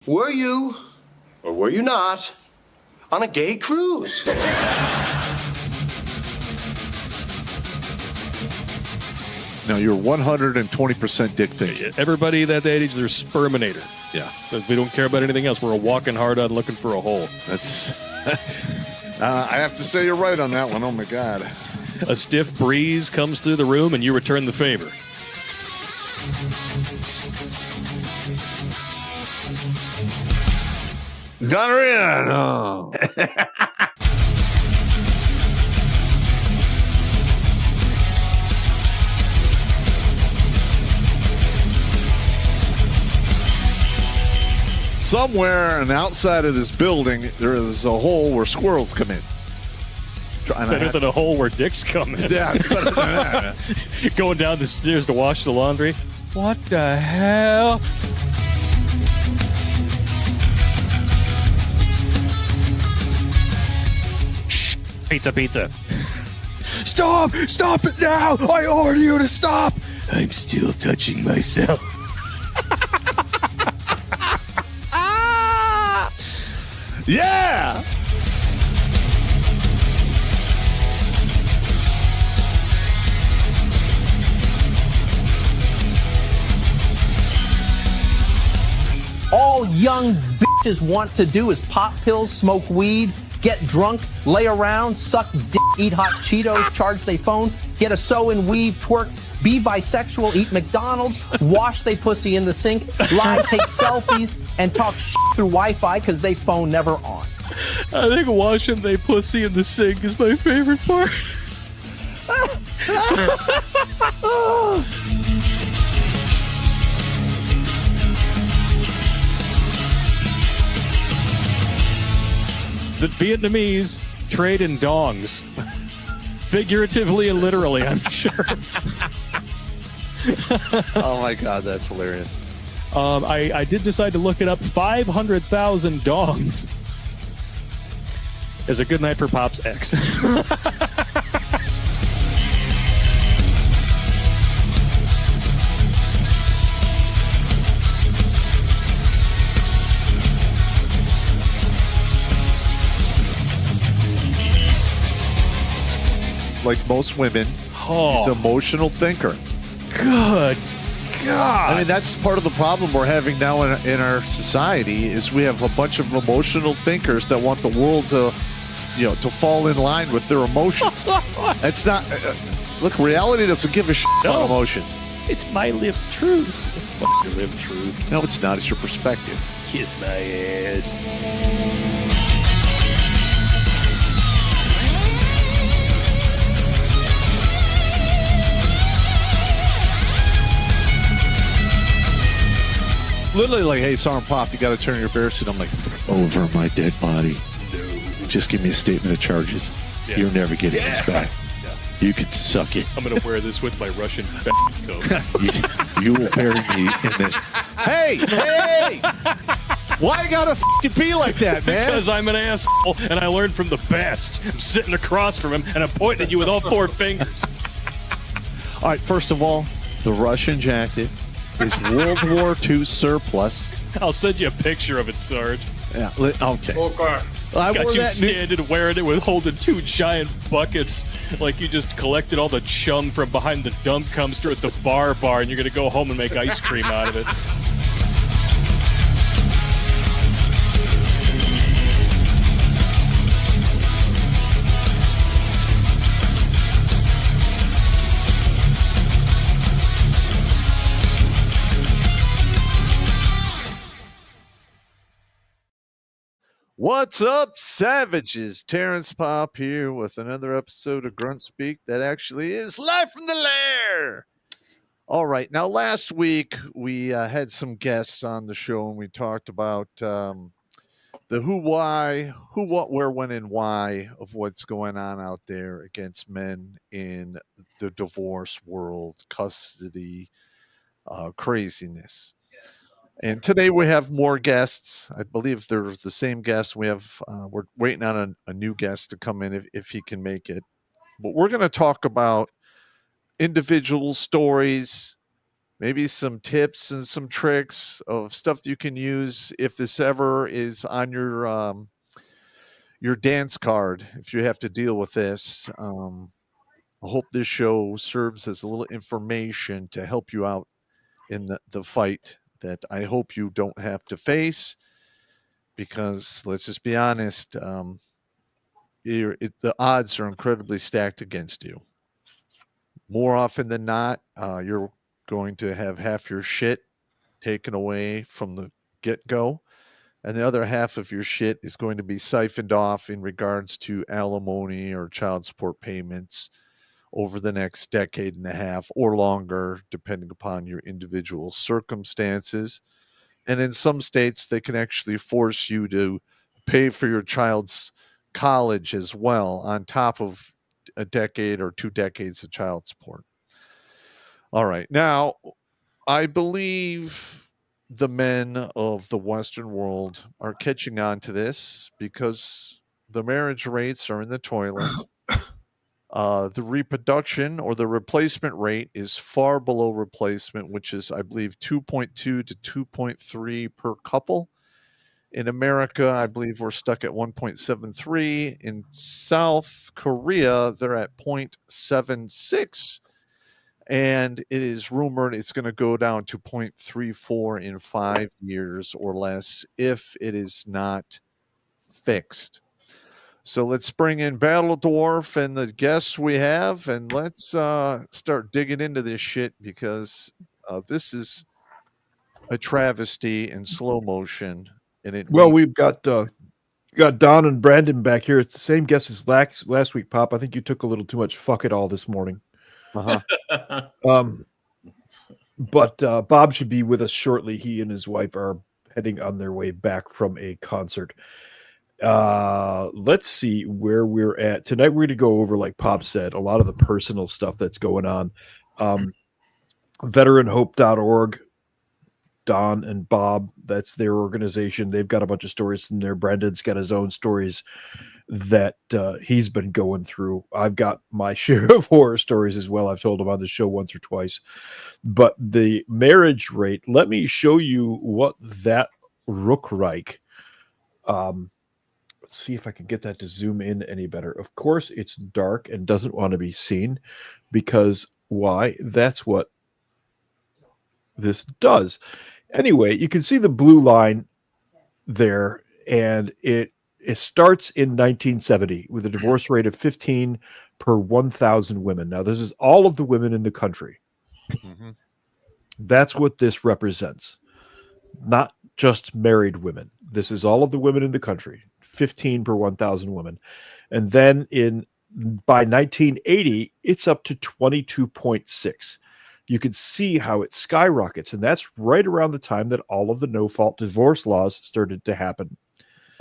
Were you, or were you not, on a gay cruise? No, you're 120% dick pic. Everybody that age, they're sperminator. Yeah. We don't care about anything else. We're walking hard on looking for a hole. That's. I have to say you're right on that one. Oh, my God. A stiff breeze comes through the room, and you return the favor. Got her in. Oh. Somewhere on the outside of this building, there is a hole where squirrels come in. Better than a hole where dicks come in. Yeah, better than that. Going down the stairs to wash the laundry. What the hell? Shh. Pizza. Stop! Stop it now! I order you to stop! I'm still touching myself. Yeah! All young bitches want to do is pop pills, smoke weed, get drunk, lay around, suck dick, eat hot Cheetos, charge they phone, get a sew and weave, twerk, be bisexual, eat McDonald's, wash they pussy in the sink, lie, take selfies, and talk shit through Wi-Fi because they phone never on. I think washing they pussy in the sink is my favorite part. The Vietnamese trade in dongs. Figuratively and literally, I'm sure. Oh, my God, that's hilarious. I did decide to look it up. 500,000 dongs is a good night for Pop's ex. Like most women, he's an emotional thinker. Good God. I mean, that's part of the problem we're having now in our society is we have a bunch of emotional thinkers that want the world to, to fall in line with their emotions. That's not... look, reality doesn't give a shit about emotions. It's my lived truth. Fuck your lived truth. No, it's not. It's your perspective. Kiss my ass. Literally like, hey, Sergeant Pop, you got to turn your bear suit. I'm like, over my dead body. No. Just give me a statement of charges. Yeah. You're never getting this back. Yeah. You can suck it. I'm going to wear this with my Russian coat. you will bury me in this. Hey! Why you got to fucking be like that, man? Because I'm an asshole, and I learned from the best. I'm sitting across from him, and I'm pointing at you with all four fingers. All right, first of all, the Russian jacket is World War II surplus. I'll send you a picture of it, Sarge. Yeah. Okay. I got you standing wearing it with holding two giant buckets like you just collected all the chum from behind the dump dumpster at the bar, and you're going to go home and make ice cream out of it. What's up, savages? Terrence Pop here with another episode of Grunt Speak that actually is live from the Lair. All right. Now, last week we had some guests on the show and we talked about the who, why, who, what, where, when, and why of what's going on out there against men in the divorce world, custody, craziness. And today we have more guests. I believe they're the same guests. We're waiting on a new guest to come in if he can make it. But we're going to talk about individual stories, maybe some tips and some tricks of stuff you can use if this ever is on your dance card, if you have to deal with this. I hope this show serves as a little information to help you out in the fight that I hope you don't have to face, because let's just be honest, the odds are incredibly stacked against you. More often than not, you're going to have half your shit taken away from the get-go, and the other half of your shit is going to be siphoned off in regards to alimony or child support payments over the next decade and a half or longer, depending upon your individual circumstances. And in some states, they can actually force you to pay for your child's college as well, on top of a decade or 2 decades of child support. All right. Now, I believe the men of the Western world are catching on to this because the marriage rates are in the toilet. The reproduction or the replacement rate is far below replacement, which is, I believe, 2.2 to 2.3 per couple. In America, I believe we're stuck at 1.73. In South Korea, they're at 0.76. And it is rumored it's going to go down to 0.34 in 5 years or less if it is not fixed. So let's bring in Battle Dwarf and the guests we have, and let's start digging into this shit, because this is a travesty in slow motion. And we've got Don and Brandon back here. It's the same guest as last week, Pop. I think you took a little too much fuck it all this morning. But Bob should be with us shortly. He and his wife are heading on their way back from a concert. Let's see where we're at tonight. We're going to go over, like Pop said, a lot of the personal stuff that's going on. Veteranhope.org, Don and Bob, that's their organization. They've got a bunch of stories from there. Brandon's got his own stories that he's been going through. I've got my share of horror stories as well. I've told him on the show once or twice. But the marriage rate, let me show you what that look like. Let's see if I can get that to zoom in any better. Of course, it's dark and doesn't want to be seen, because why? That's what this does. Anyway, you can see the blue line there, and it starts in 1970 with a divorce rate of 15 per 1,000 women. Now, this is all of the women in the country. Mm-hmm. That's what this represents. Not just married women. This is all of the women in the country, 15 per 1,000 women. And then by 1980, it's up to 22.6. You can see how it skyrockets. And that's right around the time that all of the no-fault divorce laws started to happen.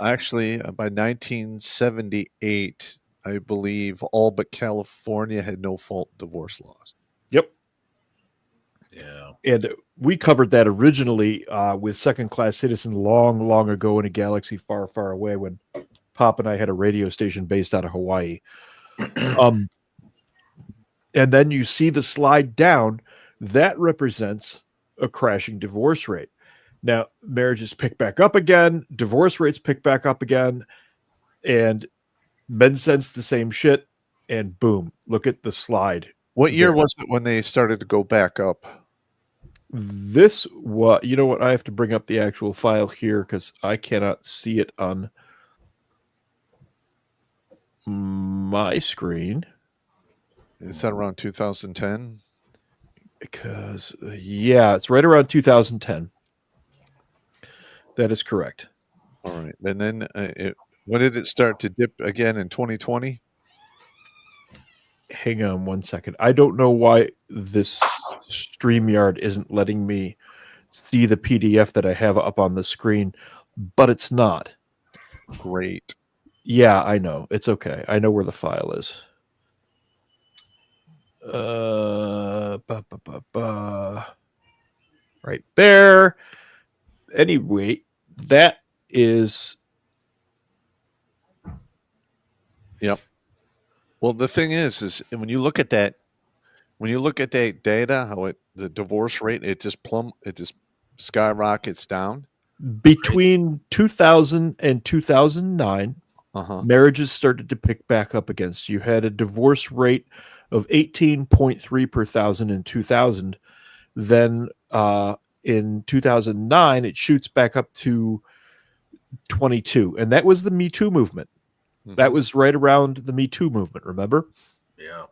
Actually, by 1978, I believe all but California had no-fault divorce laws. Yep. Yeah. And we covered that originally with Second Class Citizen long, long ago in a galaxy far, far away, when Pop and I had a radio station based out of Hawaii. And then you see the slide down. That represents a crashing divorce rate. Now, marriages pick back up again. Divorce rates pick back up again. And men sense the same shit. And boom, look at the slide. What year was it when they started to go back up? This was, you know what? I have to bring up the actual file here because I cannot see it on my screen. Is that around 2010? Because, yeah, it's right around 2010. That is correct. All right. And then when did it start to dip again in 2020? Hang on one second. I don't know why this StreamYard isn't letting me see the PDF that I have up on the screen, but it's not. Great. Yeah, I know. It's okay. I know where the file is. Right there. Anyway, that is. Yep. Well, the thing is when you look at that, When you look at the data, the divorce rate, it just skyrockets down. Between 2000 and 2009, marriages started to pick back up again. So you had a divorce rate of 18.3 per thousand in 2000. Then in 2009, it shoots back up to 22. And that was the Me Too movement. That was right around the Me Too movement, remember? Yeah.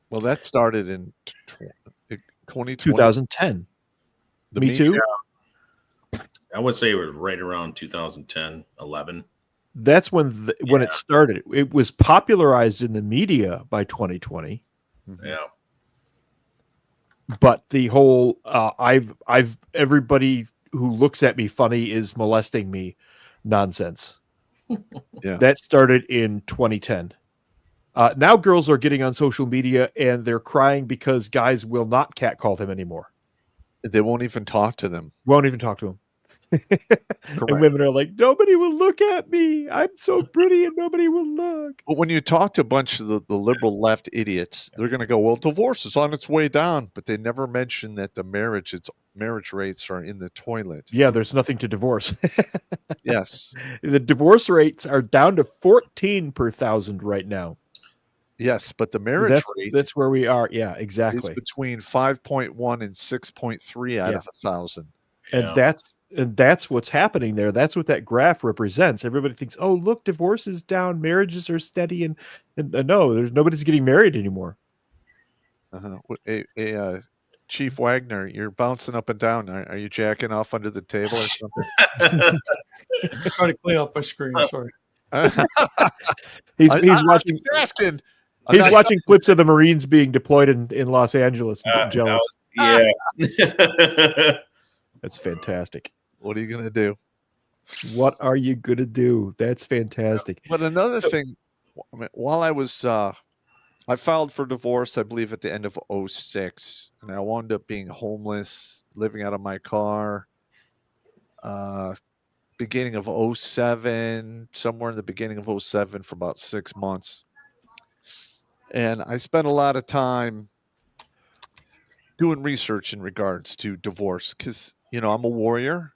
Well, that started in 2010. The Me Too? I would say it was right around 2010, 11. That's when it started. It was popularized in the media by 2020. Yeah. But the whole everybody who looks at me funny is molesting me nonsense. Yeah. That started in 2010. Now girls are getting on social media and they're crying because guys will not catcall them anymore. They won't even talk to them. Won't even talk to them. And women are like, nobody will look at me. I'm so pretty and nobody will look. But when you talk to a bunch of the liberal left idiots, they're going to go, well, divorce is on its way down. But they never mention that the marriage rates are in the toilet. Yeah, there's nothing to divorce. Yes. The divorce rates are down to 14 per thousand right now. Yes, but the marriage rate. That's where we are. Yeah, exactly. It's between 5.1 and 6.3 out of 1,000. And that's what's happening there. That's what that graph represents. Everybody thinks, oh, look, divorce is down, marriages are steady, and no, nobody's getting married anymore. Chief Wagner, you're bouncing up and down. Are you jacking off under the table or something? Trying to clean off my screen. Sorry. He's watching. Asking. He's watching clips of the Marines being deployed in Los Angeles. Jealous. Yeah. That's fantastic. What are you going to do? What are you going to do? That's fantastic. But another thing, while I was, I filed for divorce, I believe, at the end of 2006, and I wound up being homeless, living out of my car. Beginning of 2007, somewhere in the beginning of 2007 for about 6 months. And I spent a lot of time doing research in regards to divorce because, I'm a warrior.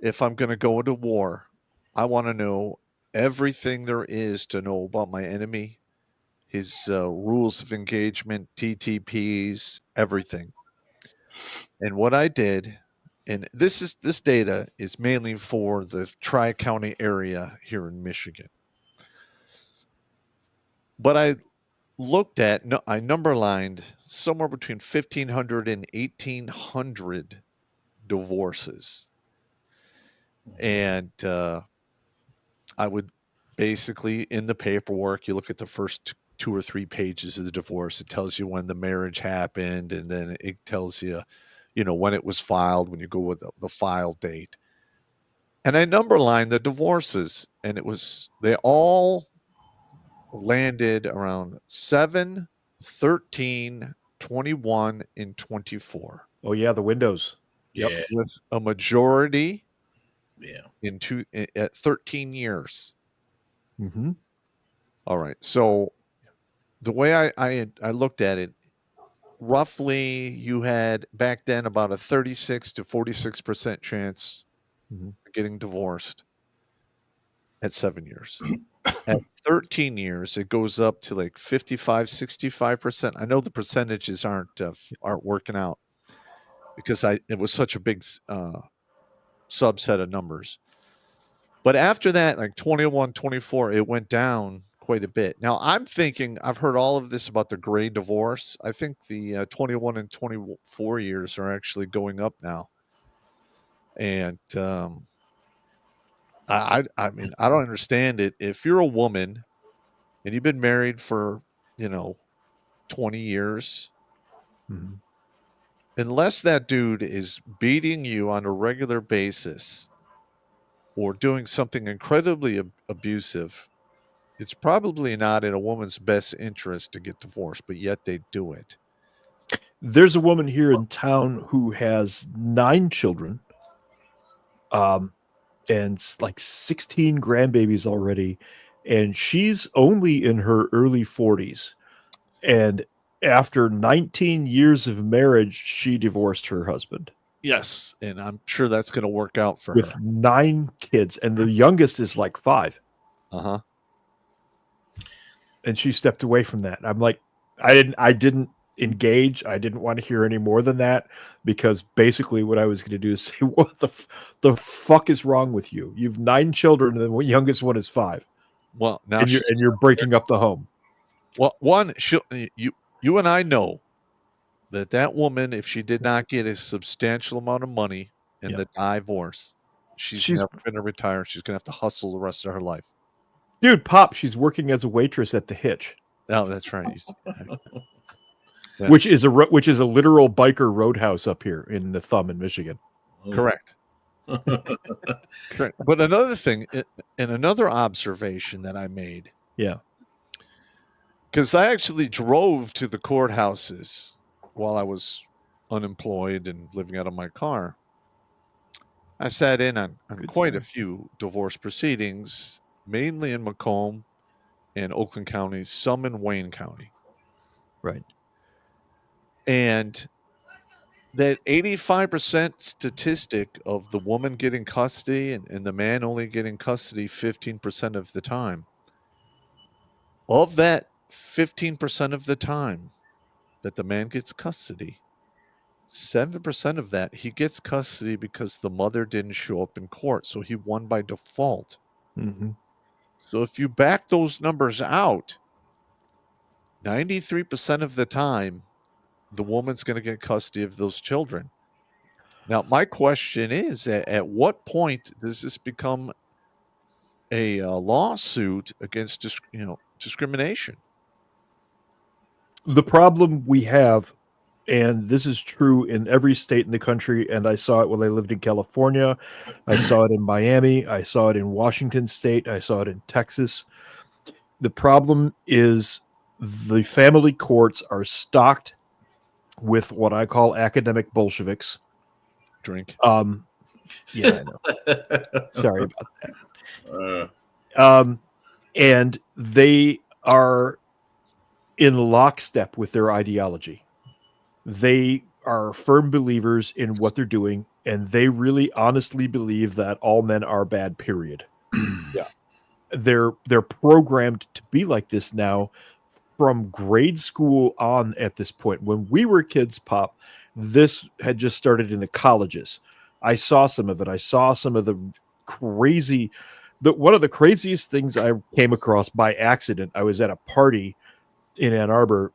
If I'm going to go into war, I want to know everything there is to know about my enemy, his rules of engagement, TTPs, everything. And what I did, and this data is mainly for the Tri-County area here in Michigan. But I numberlined somewhere between 1,500 and 1,800 divorces. And I would basically, in the paperwork, you look at the first 2 or 3 pages of the divorce. It tells you when the marriage happened, and then it tells you, when it was filed, when you go with the file date. And I numberlined the divorces, and they all landed around 7, 13, 21, and 24. Oh yeah, the windows. Yep. Yeah. With a majority at 13 years. Mm-hmm. All right. So the way I looked at it, roughly you had back then about a 36 to 46% chance of getting divorced at 7 years. At 13 years, it goes up to like 55, 65%. I know the percentages aren't working out because it was such a big subset of numbers. But after that, like 21, 24, it went down quite a bit. Now, I'm thinking, I've heard all of this about the gray divorce. I think the 21 and 24 years are actually going up now. And I mean, I don't understand it. If you're a woman and you've been married for, 20 years, unless that dude is beating you on a regular basis or doing something incredibly abusive, it's probably not in a woman's best interest to get divorced, but yet they do it. There's a woman here in town who has 9 children, and like 16 grandbabies already, and she's only in her early 40s. And after 19 years of marriage, she divorced her husband Yes, and I'm sure that's going to work out for with her. 9 kids, and the youngest is like 5. Uh-huh. And she stepped away from that. I'm like, I didn't engage. I didn't want to hear any more than that, because basically what I was going to do is say, what the fuck is wrong with you? You've 9 children, and the youngest one is 5. Well, now And you're breaking up the home. well, one, you and I know that woman, if she did not get a substantial amount of money in the divorce, she's never going to retire. She's going to have to hustle the rest of her life. Dude, Pop, she's working as a waitress at the Hitch. Oh, that's right. Yeah. Which is a literal biker roadhouse up here in the Thumb in Michigan. Correct. Correct. But another thing, and another observation that I made. Yeah. Because I actually drove to the courthouses while I was unemployed and living out of my car. I sat in on quite a few divorce proceedings, mainly in Macomb and Oakland counties, some in Wayne County. Right. And that 85% statistic of the woman getting custody and the man only getting custody 15% of the time. Of that 15% of the time that the man gets custody, 7% of that, he gets custody because the mother didn't show up in court. So he won by default. Mm-hmm. So if you back those numbers out, 93% of the time, the woman's going to get custody of those children. Now, my question is, at what point does this become a lawsuit against discrimination? The problem we have, and this is true in every state in the country, and I saw it when I lived in California, I saw it in Miami, I saw it in Washington State, I saw it in Texas. The problem is the family courts are stocked with what I call academic Bolsheviks. Drink. Yeah, I know. Sorry about that. And they are in lockstep with their ideology. They are firm believers in what they're doing, and they really honestly believe that all men are bad, period. Yeah. They're programmed to be like this now from grade school on at this point. When we were kids, Pop, this had just started in the colleges. I saw some of it. I saw some of the crazy, one of the craziest things I came across by accident. I was at a party in Ann Arbor,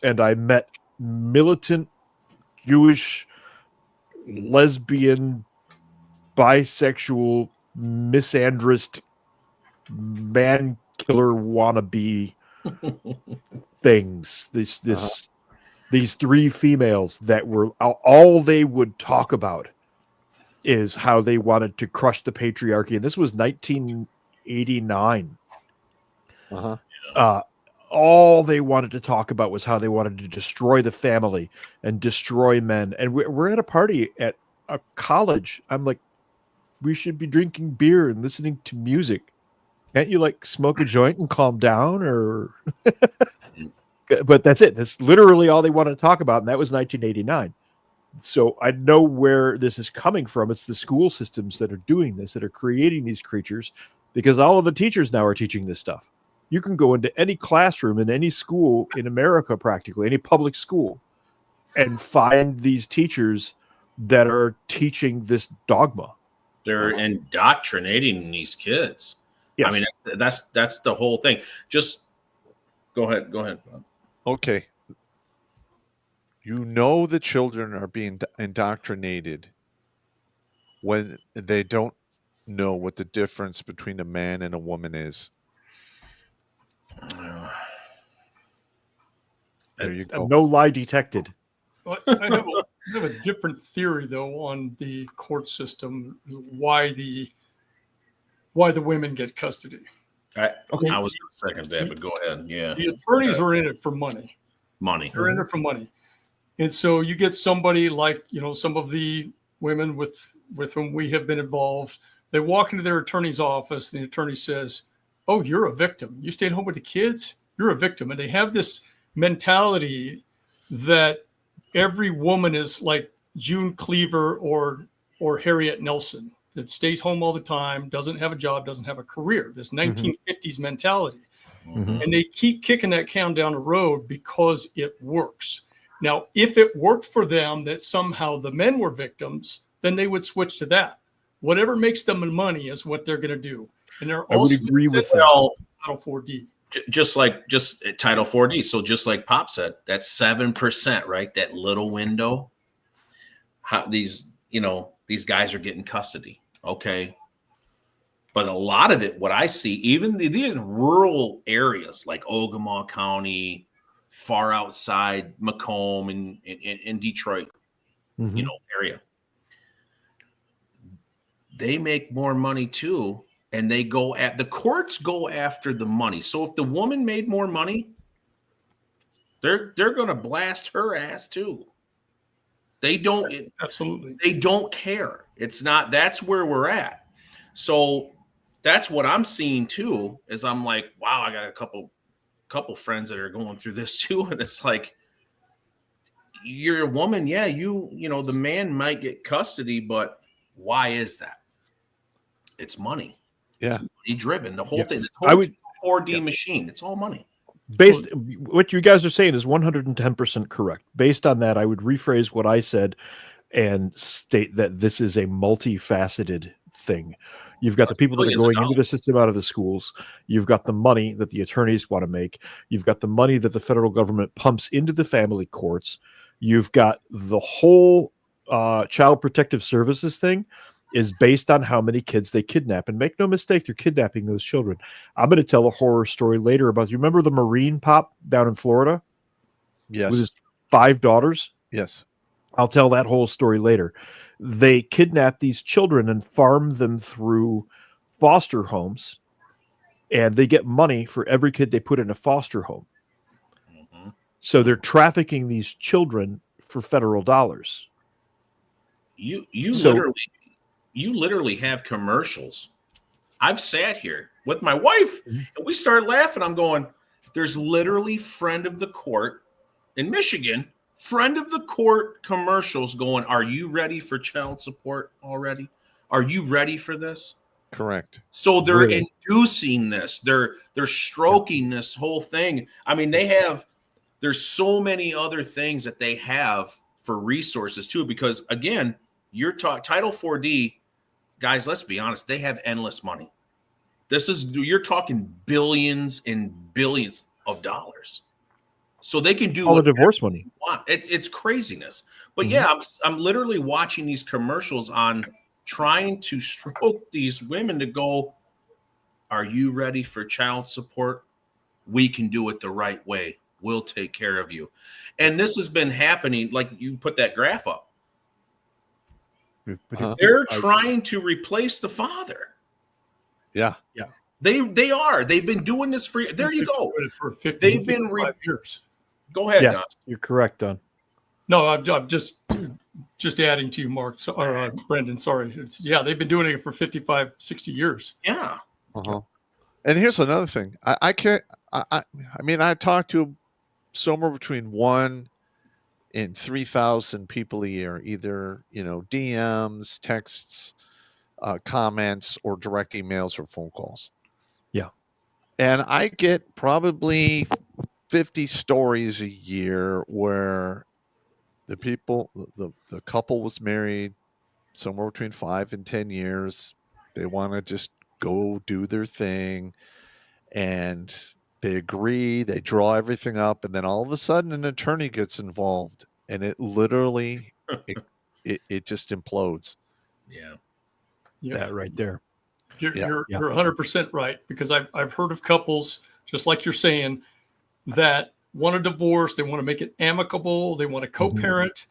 and I met militant Jewish, lesbian, bisexual, misandrist, man killer wannabe things. These 3 females that were all they would talk about is how they wanted to crush the patriarchy, and this was 1989. All they wanted to talk about was how they wanted to destroy the family and destroy men. And we're at a party at a college. I'm like, we should be drinking beer and listening to music. Can't you like smoke a joint and calm down? Or but that's it. That's literally all they wanted to talk about. And that was 1989. So I know where this is coming from. It's the school systems that are doing this, that are creating these creatures, because all of the teachers now are teaching this stuff. You can go into any classroom in any school in America, practically any public school, and find these teachers that are teaching this dogma. They're indoctrinating these kids. Yes. I mean, that's the whole thing. Just go ahead, Bob. Okay. You know the children are being indoctrinated when they don't know what the difference between a man and a woman is. There you go. No lie detected. I have a different theory, though, on the court system, why the women get custody. I was going to second that, but go ahead. Yeah. The attorneys are in it for money. They're in it for money. And so you get somebody like, some of the women with whom we have been involved, they walk into their attorney's office, and the attorney says, "Oh, you're a victim. You stayed home with the kids? You're a victim." And they have this mentality that every woman is like June Cleaver or Harriet Nelson, that stays home all the time, doesn't have a job, doesn't have a career. This 1950s mentality. And they keep kicking that can down the road because it works. Now, if it worked for them that somehow the men were victims, then they would switch to that. Whatever makes them money is what they're going to do. And they're also I would agree with that. Title 4D. Just Title 4D. So just like Pop said, that's 7%, right? That little window. How these guys are getting custody. Okay. But a lot of it, what I see, even in rural areas like Ogama County, far outside Macomb and in Detroit, area, they make more money too. And the courts go after the money. So if the woman made more money, they're going to blast her ass too. They don't care. It's not, that's where we're at. So that's what I'm seeing too, is I'm like, wow, I got a couple friends that are going through this too. And it's like, you're a woman. Yeah. The man might get custody, but why is that? It's money. Yeah. It's money driven. The whole thing, the whole 4D machine, it's all money. What you guys are saying is 110% correct. Based on that, I would rephrase what I said and state that this is a multifaceted thing. You've got the people that are going into the system out of the schools. You've got the money that the attorneys want to make. You've got the money that the federal government pumps into the family courts. You've got the whole child protective services thing is based on how many kids they kidnap. And make no mistake, they're kidnapping those children. I'm going to tell a horror story later about, you remember the Marine Pop down in Florida? Yes. With his 5 daughters? Yes. I'll tell that whole story later. They kidnap these children and farm them through foster homes, and they get money for every kid they put in a foster home. So they're trafficking these children for federal dollars. You literally have commercials. I've sat here with my wife and we start laughing. I'm going, there's literally friend of the court in Michigan, friend of the court commercials going, are you ready for child support already? Are you ready for this? Correct. So they're inducing this. They're stroking this whole thing. I mean, there's so many other things that they have for resources too, because again, Title 4D, guys, let's be honest, they have endless money. You're talking billions and billions of dollars. So they can do all the divorce money. It's craziness. But yeah, I'm literally watching these commercials on trying to stroke these women to go, are you ready for child support? We can do it the right way. We'll take care of you. And this has been happening, like you put that graph up. They're trying to replace the father. Yeah. Yeah. They are. They've been doing this for, there you go. For 50, They've been years. Go ahead, Yes, Don. you're correct, Don. No, I'm just adding to you, Mark, or Brendan, sorry. They've been doing it for 55, 60 years. Yeah. And here's another thing. I talk to somewhere between 1 and 3,000 people a year, either, DMs, texts, comments, or direct emails or phone calls. Yeah. And I get probably 50 stories a year where the couple was married somewhere between 5 and 10 years. They want to just go do their thing, and they agree, they draw everything up, and then all of a sudden an attorney gets involved, and it literally it just implodes. Yeah. That right there. You're 100% right, because I've heard of couples, just like you're saying, that want a divorce, they want to make it amicable, they want to co-parent.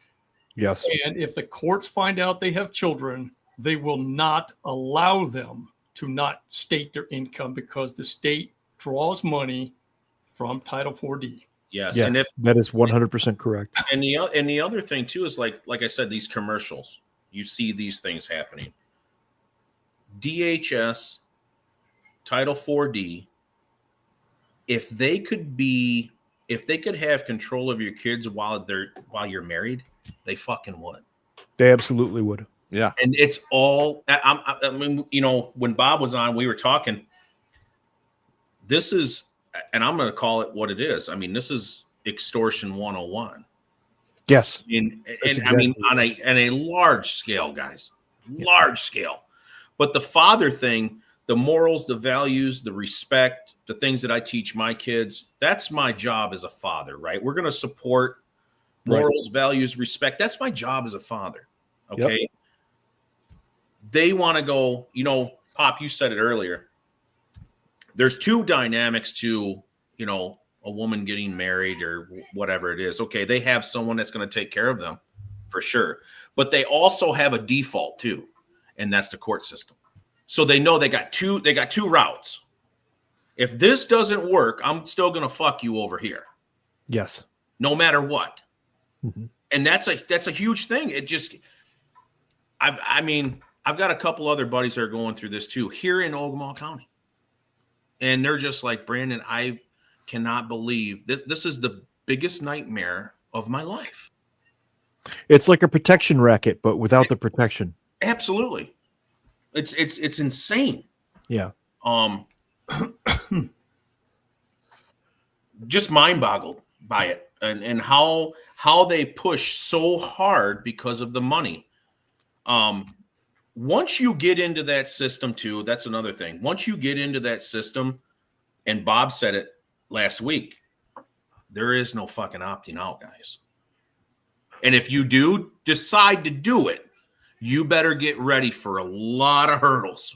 Yes. And if the courts find out they have children, they will not allow them to not state their income, because the state draws money from Title 4D. Yes. And that is 100% correct. And the other thing too is like I said, these commercials, you see these things happening. DHS, Title 4D, if they could be if they could have control of your kids while you're married, they fucking would. They absolutely would. Yeah. And it's all, I mean, you know, when Bob was on, we were talking, this is, and I'm going to call it what it is. I mean, this is extortion 101. Yes. And Exactly I mean, on a large scale, guys, large scale. But the father thing, the morals, the values, the respect, the things that I teach my kids, that's my job as a father, right? We're going to support morals, values, respect. That's my job as a father. Okay. Yep. They want to go, you know, Pop, you said it earlier. There's two dynamics to, you know, a woman getting married or whatever it is. Okay. They have someone that's going to take care of them for sure. But they also have a default too. And that's the court system. So they know they got two routes. If this doesn't work, I'm still going to fuck you over here. Yes. No matter what. Mm-hmm. And that's a huge thing. It just, I mean, I've got a couple other buddies that are going through this too here in Ogama County. And they're just like, Brandon, I cannot believe this is the biggest nightmare of my life. It's like a protection racket, but without the protection. Absolutely. It's insane. Yeah. Just mind boggled by it and how they push so hard because of the money. Once you get into that system too, that's another thing. Once you get into that system, and Bob said it last week, there is no fucking opting out, guys. And if you do decide to do it, you better get ready for a lot of hurdles.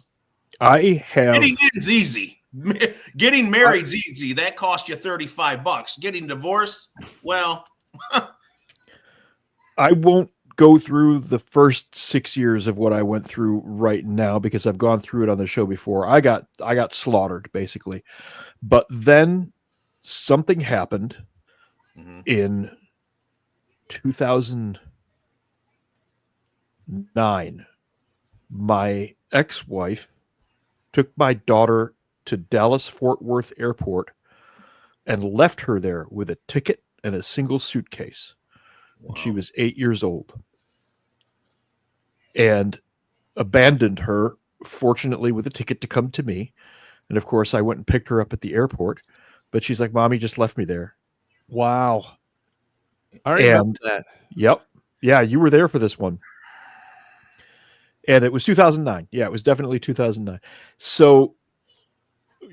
Getting in's easy. Getting married's easy. That cost you $35. Getting divorced, well, I won't go through the first 6 years of what I went through right now because I've gone through it on the show before. I got slaughtered basically. But then something happened in 2009. My ex-wife took my daughter to Dallas-Fort Worth Airport and left her there with a ticket and a single suitcase. Wow. She was 8 years old. And abandoned her, fortunately, with a ticket to come to me. And of course, I went and picked her up at the airport. But she's like, Mommy just left me there. Wow. I remember that. Yep. Yeah, you were there for this one. And it was 2009. Yeah, it was definitely 2009. So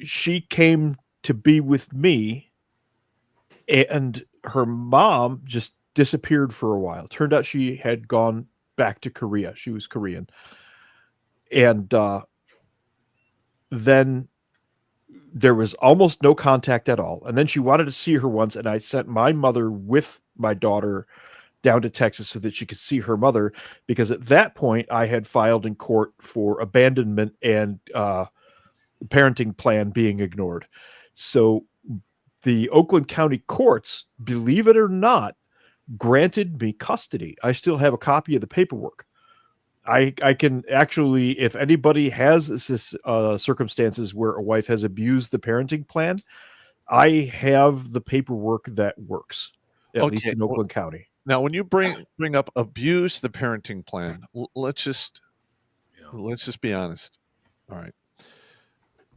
she came to be with me, and her mom just disappeared for a while. Turned out she had gone back to Korea. She was Korean. And then there was almost no contact at all. And then she wanted to see her once, and I sent my mother with my daughter down to Texas so that she could see her mother, because at that point I had filed in court for abandonment and parenting plan being ignored. So the Oakland County courts, believe it or not, granted me custody. I still have a copy of the paperwork. I can actually, if anybody has this circumstances where a wife has abused the parenting plan, I have the paperwork that works, at least in Oakland County. Now, when you bring up abuse the parenting plan, let's just be honest. All right.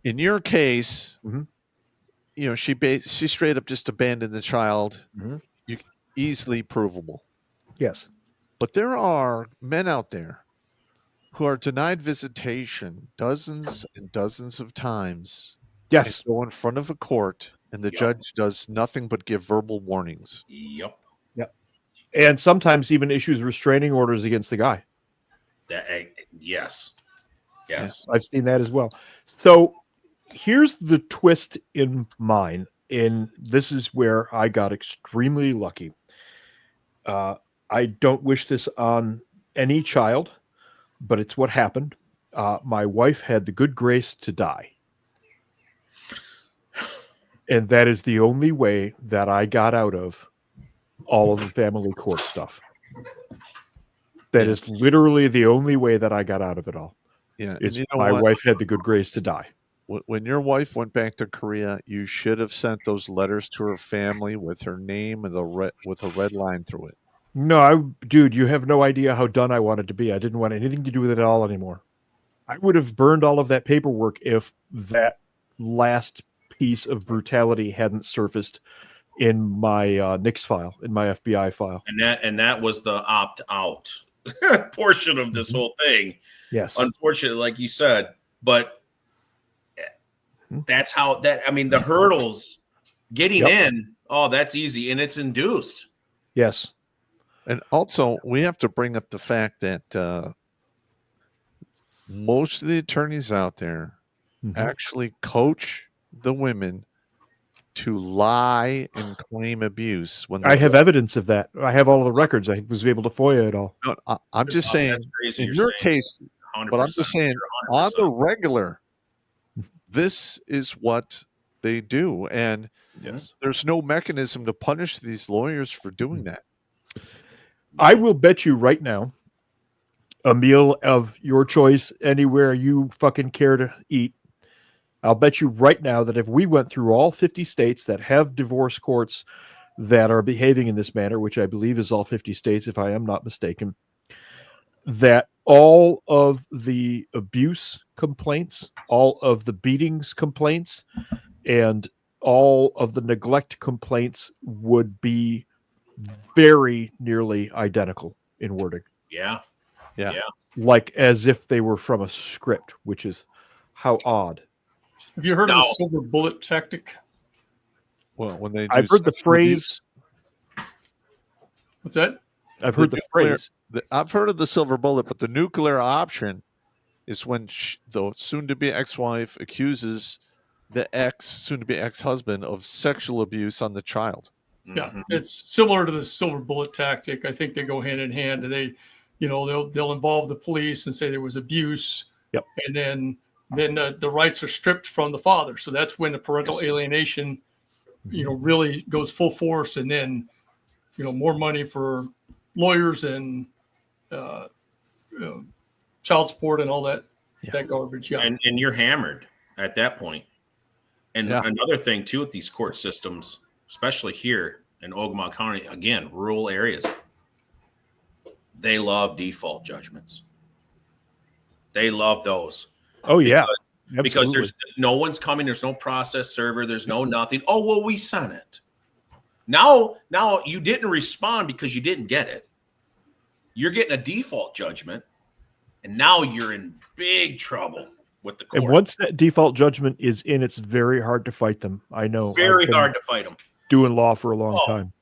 In your case, you know, she straight up just abandoned the child. You easily provable. Yes. But there are men out there who are denied visitation dozens and dozens of times. Yes. Go in front of a court, and the judge does nothing but give verbal warnings. Yep. And sometimes even issues restraining orders against the guy. Yes. Yeah, I've seen that as well. So here's the twist in mine, and this is where I got extremely lucky. I don't wish this on any child, but it's what happened. My wife had the good grace to die. And that is the only way that I got out of all of the family court stuff. That is literally the only way that I got out of it all. Yeah. Is my wife had the good grace to die. when your wife went back to Korea, you should have sent those letters to her family with her name and with a red line through it. No, dude, you have no idea how done I wanted to be. I didn't want anything to do with it at all anymore. I would have burned all of that paperwork if that last piece of brutality hadn't surfaced in my NICS file, in my FBI file. And that was the opt-out portion of this whole thing. Yes. Unfortunately, like you said, but that's how the hurdles getting in, that's easy, and it's induced. Yes. And also, we have to bring up the fact that most of the attorneys out there actually coach the women to lie and claim abuse. When I have evidence of that. I have all of the records. I was able to FOIA it all. No, I'm just saying, in your case, but I'm just saying, on the regular, this is what they do. And there's no mechanism to punish these lawyers for doing that. I will bet you right now, a meal of your choice anywhere you fucking care to eat, I'll bet you right now that if we went through all 50 states that have divorce courts that are behaving in this manner, which I believe is all 50 states, if I am not mistaken, that all of the abuse complaints, all of the beatings complaints, and all of the neglect complaints would be very nearly identical in wording. Yeah. Like as if they were from a script, which is how odd. Have you heard of the silver bullet tactic? Well, when they I've heard the phrase. What's that? I've heard the phrase. I've heard of the silver bullet, but the nuclear option is when the soon-to-be ex-wife accuses the soon-to-be ex-husband of sexual abuse on the child. Yeah, it's similar to the silver bullet tactic. I think they go hand in hand. They, they'll involve the police and say there was abuse. Yep. And then the rights are stripped from the father. So that's when the parental alienation, really goes full force. And then, more money for lawyers and child support and all that garbage. Yeah. And you're hammered at that point. And another thing too with these court systems, especially here in Ogama County, again, rural areas, they love default judgments. They love those. Oh, yeah. Because there's no one's coming. There's no process server. There's no nothing. Oh, well, we sent it. Now you didn't respond because you didn't get it. You're getting a default judgment, and now you're in big trouble with the court. And once that default judgment is in, it's very hard to fight them. I know. Very hard to fight them. Doing law for a long time.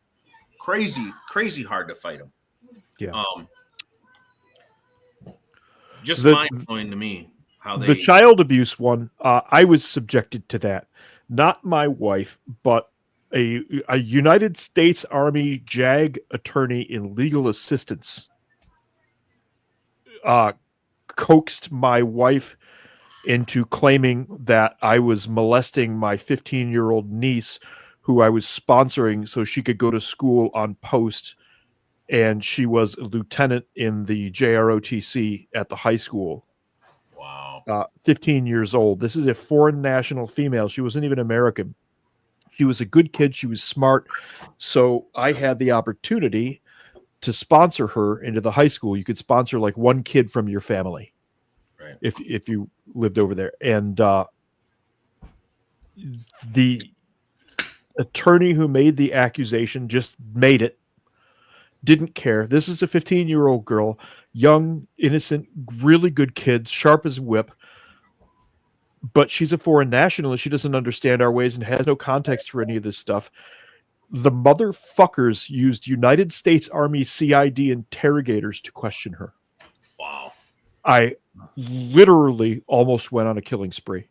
Crazy hard to fight them. Yeah. Just mind-blowing to me how the child abuse one, I was subjected to that. Not my wife, but a United States Army JAG attorney in legal assistance coaxed my wife into claiming that I was molesting my 15-year-old niece, who I was sponsoring so she could go to school on post. And she was a lieutenant in the JROTC at the high school. Wow. 15 years old. This is a foreign national female. She wasn't even American. She was a good kid. She was smart. So I had the opportunity to sponsor her into the high school. You could sponsor like one kid from your family. Right. If you lived over there. And the attorney who made the accusation just made it. Didn't care. This is a 15-year-old girl, young, innocent, really good kid, sharp as a whip. But she's a foreign national and she doesn't understand our ways and has no context for any of this stuff. The motherfuckers used United States Army CID interrogators to question her. Wow. I literally almost went on a killing spree.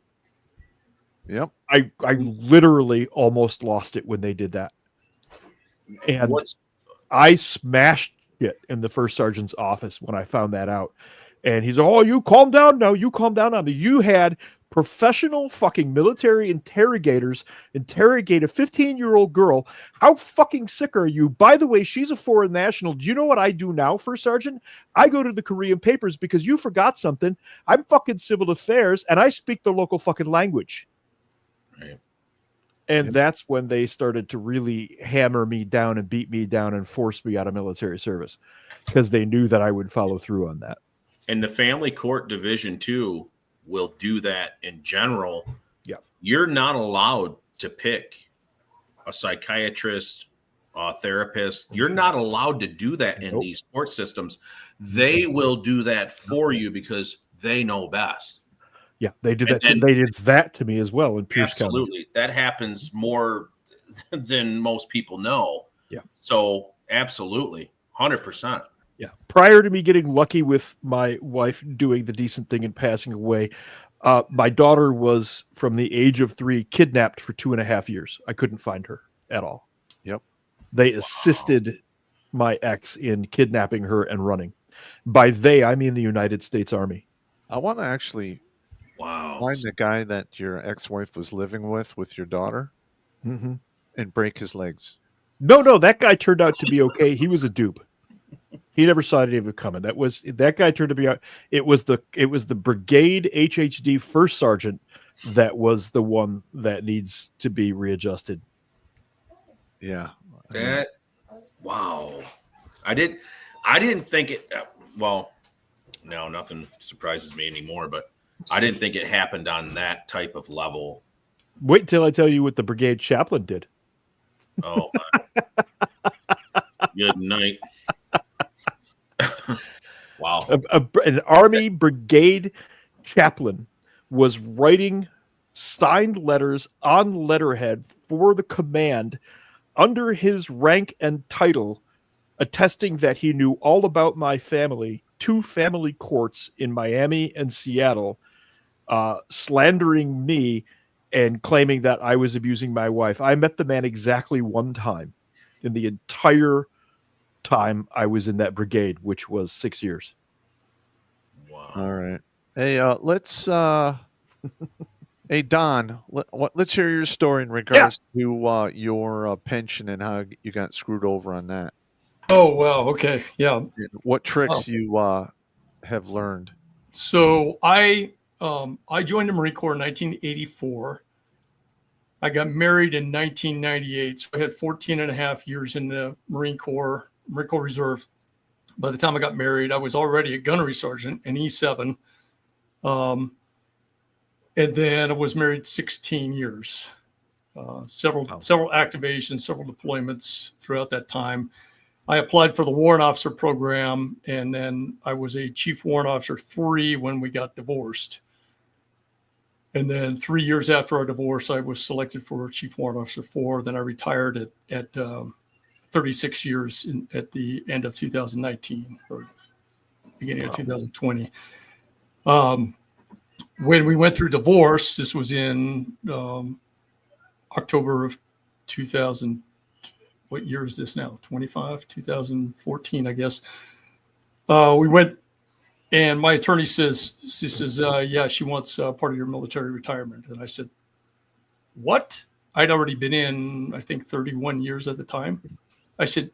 Yep. I literally almost lost it when they did that. And I smashed it in the first sergeant's office when I found that out. And he's, oh, you calm down now. You calm down on me. You had Professional fucking military interrogators interrogate a 15-year-old girl. How fucking sick are you? By the way, she's a foreign national. Do you know what I do now, First Sergeant? I go to the Korean papers because you forgot something. I'm fucking civil affairs, and I speak the local fucking language. Right. And that's when they started to really hammer me down and beat me down and force me out of military service because they knew that I would follow through on that. And the family court division, too, will do that in general. Yeah. You're not allowed to pick a psychiatrist, a therapist. You're not allowed to do that in these court systems. They will do that for you because they know best. Yeah, they did that. They did that to me as well in Pierce County. Absolutely. That happens more than most people know. Yeah. So absolutely. 100%. Yeah. Prior to me getting lucky with my wife doing the decent thing and passing away, my daughter was, from the age of 3, kidnapped for 2.5 years. I couldn't find her at all. Yep. They assisted my ex in kidnapping her and running. By they, I mean the United States Army. I want to actually find the guy that your ex-wife was living with your daughter, and break his legs. No, that guy turned out to be okay. He was a dupe. He never saw any of it coming. That guy turned to be out. It was the brigade HHD first sergeant that was the one that needs to be readjusted. Yeah. Wow. I didn't think it. Well, no, nothing surprises me anymore. But I didn't think it happened on that type of level. Wait until I tell you what the brigade chaplain did. Oh, good night. Wow. An Army brigade chaplain was writing signed letters on letterhead for the command under his rank and title, attesting that he knew all about my family, 2 family courts in Miami and Seattle, slandering me and claiming that I was abusing my wife. I met the man exactly 1 time in the entire time I was in that brigade, which was 6 years. Wow. All right. Hey, let's hey Don, let's hear your story in regards to your pension and how you got screwed over on that. Oh, wow. Okay. Yeah. And what tricks you have learned. So I joined the Marine Corps in 1984. I got married in 1998. So I had 14 and a half years in the Marine Corps Reserve. By the time I got married, I was already a gunnery sergeant in E7. And then I was married 16 years. Several activations, several deployments throughout that time. I applied for the warrant officer program, and then I was a chief warrant officer 3 when we got divorced. And then 3 years after our divorce, I was selected for chief warrant officer 4. Then I retired at 36 years at the end of 2019 or beginning of 2020. When we went through divorce, this was in October of 2000. What year is this now? 2014, I guess. We went, and my attorney says, yeah, she wants part of your military retirement. And I said, what? I'd already been in, I think, 31 years at the time. I said,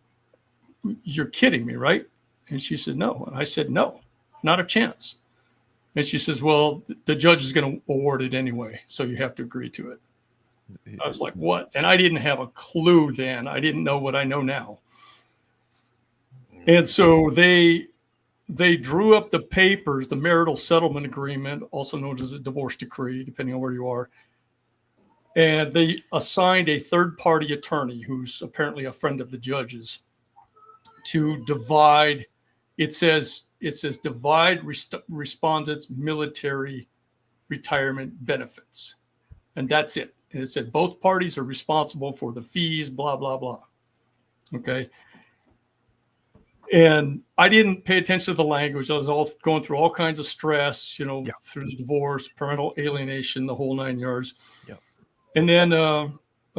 you're kidding me, right? And she said, no. And I said, no, not a chance. And she says, well, the judge is going to award it anyway, so you have to agree to it. I was like, what? And I didn't have a clue then. I didn't know what I know now. And so they drew up the papers, the marital settlement agreement, also known as a divorce decree, depending on where you are. And they assigned a third-party attorney who's apparently a friend of the judge's to divide. It says divide respondents' military retirement benefits. And that's it. And it said both parties are responsible for the fees, blah, blah, blah. Okay. And I didn't pay attention to the language. I was all going through all kinds of stress, through the divorce, parental alienation, the whole 9 yards. Yeah. And then a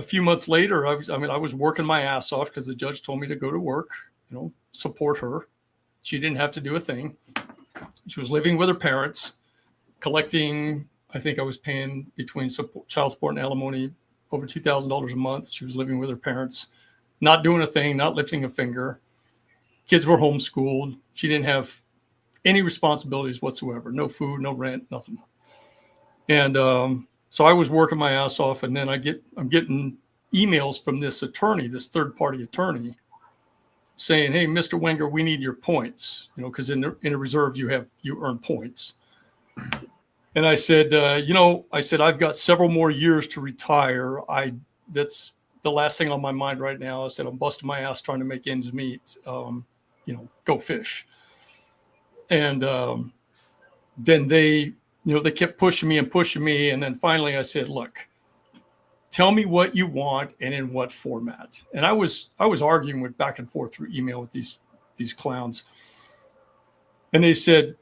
few months later, I was working my ass off because the judge told me to go to work, support her. She didn't have to do a thing. She was living with her parents, collecting, I think I was paying between child support and alimony over $2,000 a month. She was living with her parents, not doing a thing, not lifting a finger. Kids were homeschooled. She didn't have any responsibilities whatsoever. No food, no rent, nothing. And so I was working my ass off, and then I'm getting emails from this attorney, this third-party attorney, saying, "Hey, Mr. Wenger, we need your points, because in a reserve you earn points." And I said, I've got several more years to retire. That's the last thing on my mind right now. I said, I'm busting my ass trying to make ends meet. Go fish. And then they kept pushing me. And then finally I said, look, tell me what you want and in what format. And I was arguing with back and forth through email with these clowns. And they said,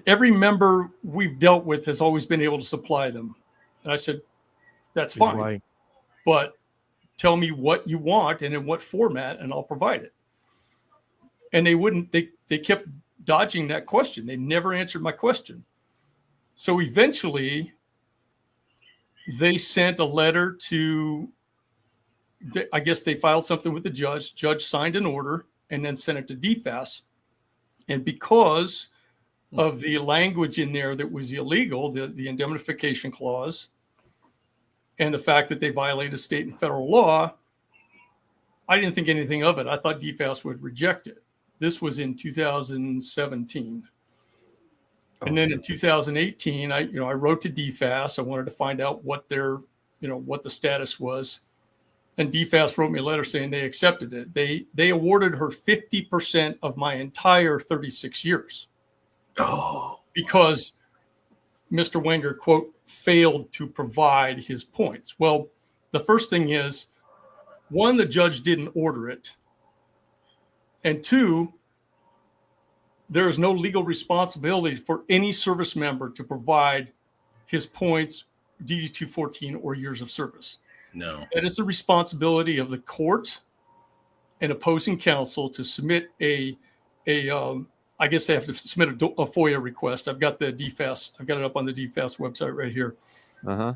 every member we've dealt with has always been able to supply them. And I said, that's fine. Lying. But tell me what you want and in what format, and I'll provide it. And they wouldn't, they kept dodging that question. They never answered my question. So eventually they sent a letter to, I guess they filed something with the judge. Judge signed an order and then sent it to DFAS. And because of the language in there that was illegal, the indemnification clause, and the fact that they violated state and federal law, I didn't think anything of it. I thought DFAS would reject it. This was in 2017. And then in 2018, I wrote to DFAS. I wanted to find out what the status was. And DFAS wrote me a letter saying they accepted it. They awarded her 50% of my entire 36 years. Oh. Because Mr. Wenger, quote, failed to provide his points. Well, the first thing is, one, the judge didn't order it. And two, there is no legal responsibility for any service member to provide his points, DD-214, or years of service. No. That is the responsibility of the court and opposing counsel to submit I guess they have to submit a FOIA request. I've got the DFAS. I've got it up on the DFAS website right here. Uh-huh.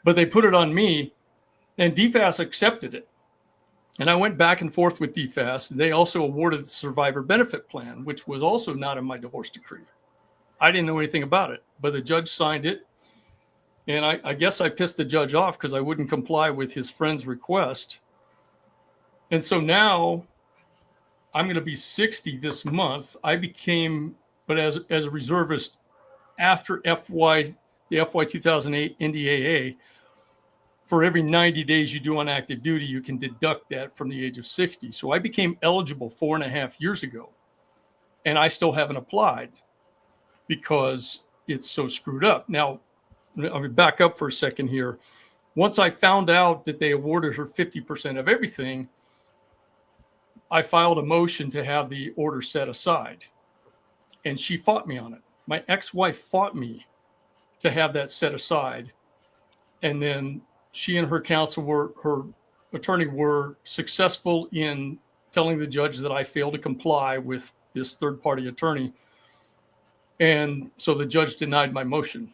But they put it on me, and DFAS accepted it. And I went back and forth with DFAS. They also awarded the survivor benefit plan, which was also not in my divorce decree. I didn't know anything about it, but the judge signed it. And I guess I pissed the judge off because I wouldn't comply with his friend's request. And so now I'm going to be 60 this month. I became, but as a reservist after the FY 2008 NDAA, for every 90 days you do on active duty, you can deduct that from the age of 60. So I became eligible 4.5 years ago, and I still haven't applied because it's so screwed up. Now, I'll back up for a second here. Once I found out that they awarded her 50% of everything, I filed a motion to have the order set aside, and she fought me on it. My ex-wife fought me to have that set aside. And then she and her her attorney were successful in telling the judge that I failed to comply with this third-party attorney. And so the judge denied my motion.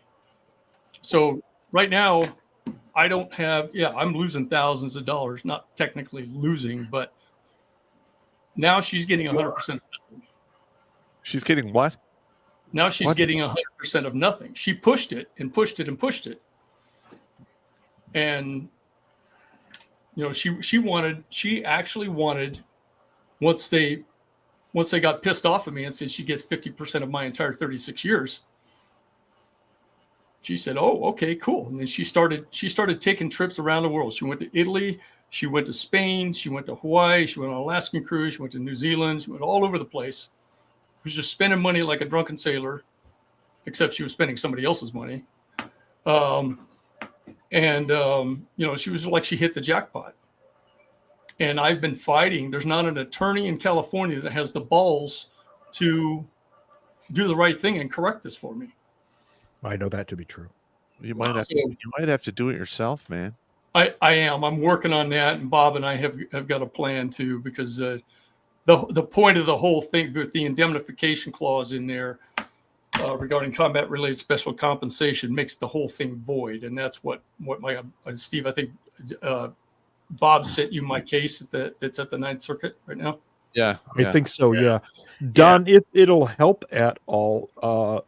So right now I don't have, I'm losing thousands of dollars, not technically losing, but now she's getting 100% of nothing. She's getting what? Now she's getting 100% of nothing. She pushed it and pushed it and pushed it. And, she actually wanted, once they got pissed off at me and said she gets 50% of my entire 36 years, she said, oh, okay, cool. And then she started taking trips around the world. She went to Italy. She went to Spain. She went to Hawaii. She went on an Alaskan cruise. She went to New Zealand. She went all over the place. She was just spending money like a drunken sailor, except she was spending somebody else's money. She was like she hit the jackpot. And I've been fighting. There's not an attorney in California that has the balls to do the right thing and correct this for me. I know that to be true. You might have to do it yourself, man. I am. I'm working on that, and Bob and I have got a plan too, because the point of the whole thing with the indemnification clause in there regarding combat-related special compensation makes the whole thing void, and that's what my Steve, I think Bob sent you my case that's at the Ninth Circuit right now. Yeah, I think so. Yeah, Don, if it'll help at all,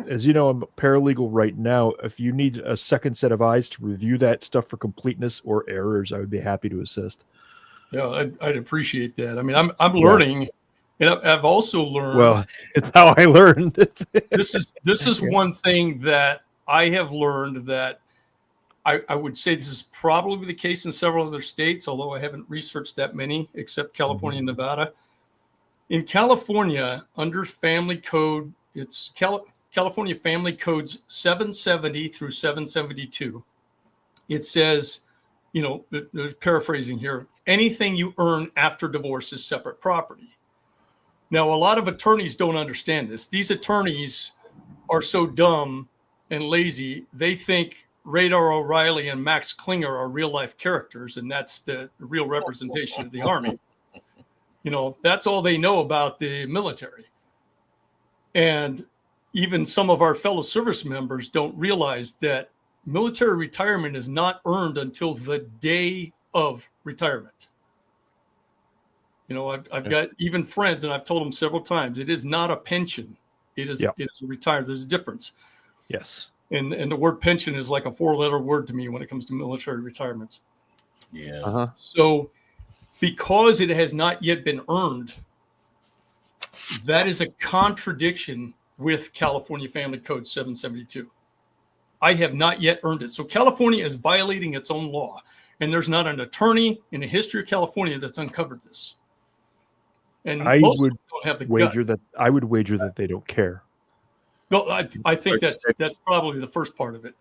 as you know, I'm a paralegal right now. If you need a second set of eyes to review that stuff for completeness or errors, I would be happy to assist. Yeah, I'd appreciate that. I mean, I'm learning, and I've also learned. Well, it's how I learned. this is one thing that I have learned that I would say this is probably the case in several other states, although I haven't researched that many except California and Nevada. In California, under Family Code, it's California Family Codes 770 through 772. It says, there's paraphrasing here, anything you earn after divorce is separate property. Now, a lot of attorneys don't understand this. These attorneys are so dumb and lazy, they think Radar O'Reilly and Max Klinger are real life characters, and that's the real representation of the Army. That's all they know about the military. And even some of our fellow service members don't realize that military retirement is not earned until the day of retirement. I've got even friends, and I've told them several times, it is not a pension. It is a retirement. There's a difference. Yes. And the word pension is like a 4-letter word to me when it comes to military retirements. Yeah. Uh-huh. So because it has not yet been earned, that is a contradiction with California Family Code 772. I have not yet earned it. So California is violating its own law. And there's not an attorney in the history of California that's uncovered this. And I most would don't have the wager gut. that they don't care. No, I think that's probably the first part of it.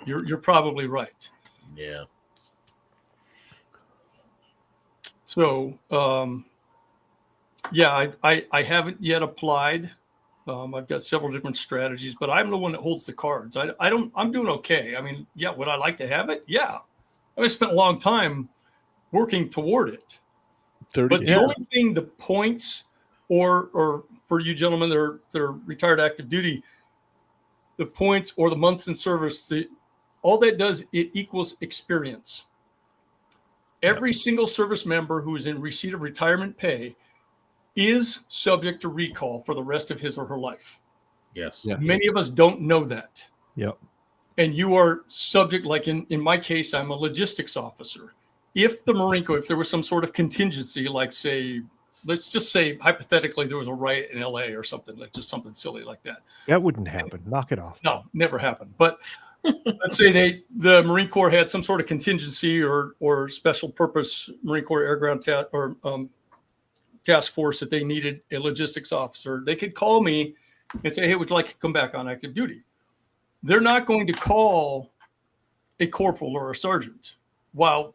You're probably right. Yeah. So, I haven't yet applied. I've got several different strategies, but I'm the one that holds the cards. I'm doing okay. I mean, would I like to have it? Yeah. I spent a long time working toward it. But the only thing, the points, or for you gentlemen that are retired active duty, the points or the months in service, all that does, it equals experience. Every single service member who is in receipt of retirement pay is subject to recall for the rest of his or her life. Yes. Yeah. Many of us don't know that. Yep. And you are subject, like in my case, I'm a logistics officer. If the Marine Corps, if there was some sort of contingency, like let's just say hypothetically there was a riot in LA or something, like just something silly like that. That wouldn't happen. Knock it off. No, never happened. But let's say the Marine Corps had some sort of contingency or special purpose Marine Corps Air Ground task force that they needed a logistics officer. They could call me and say, hey, would you like to come back on active duty? They're not going to call a corporal or a sergeant. While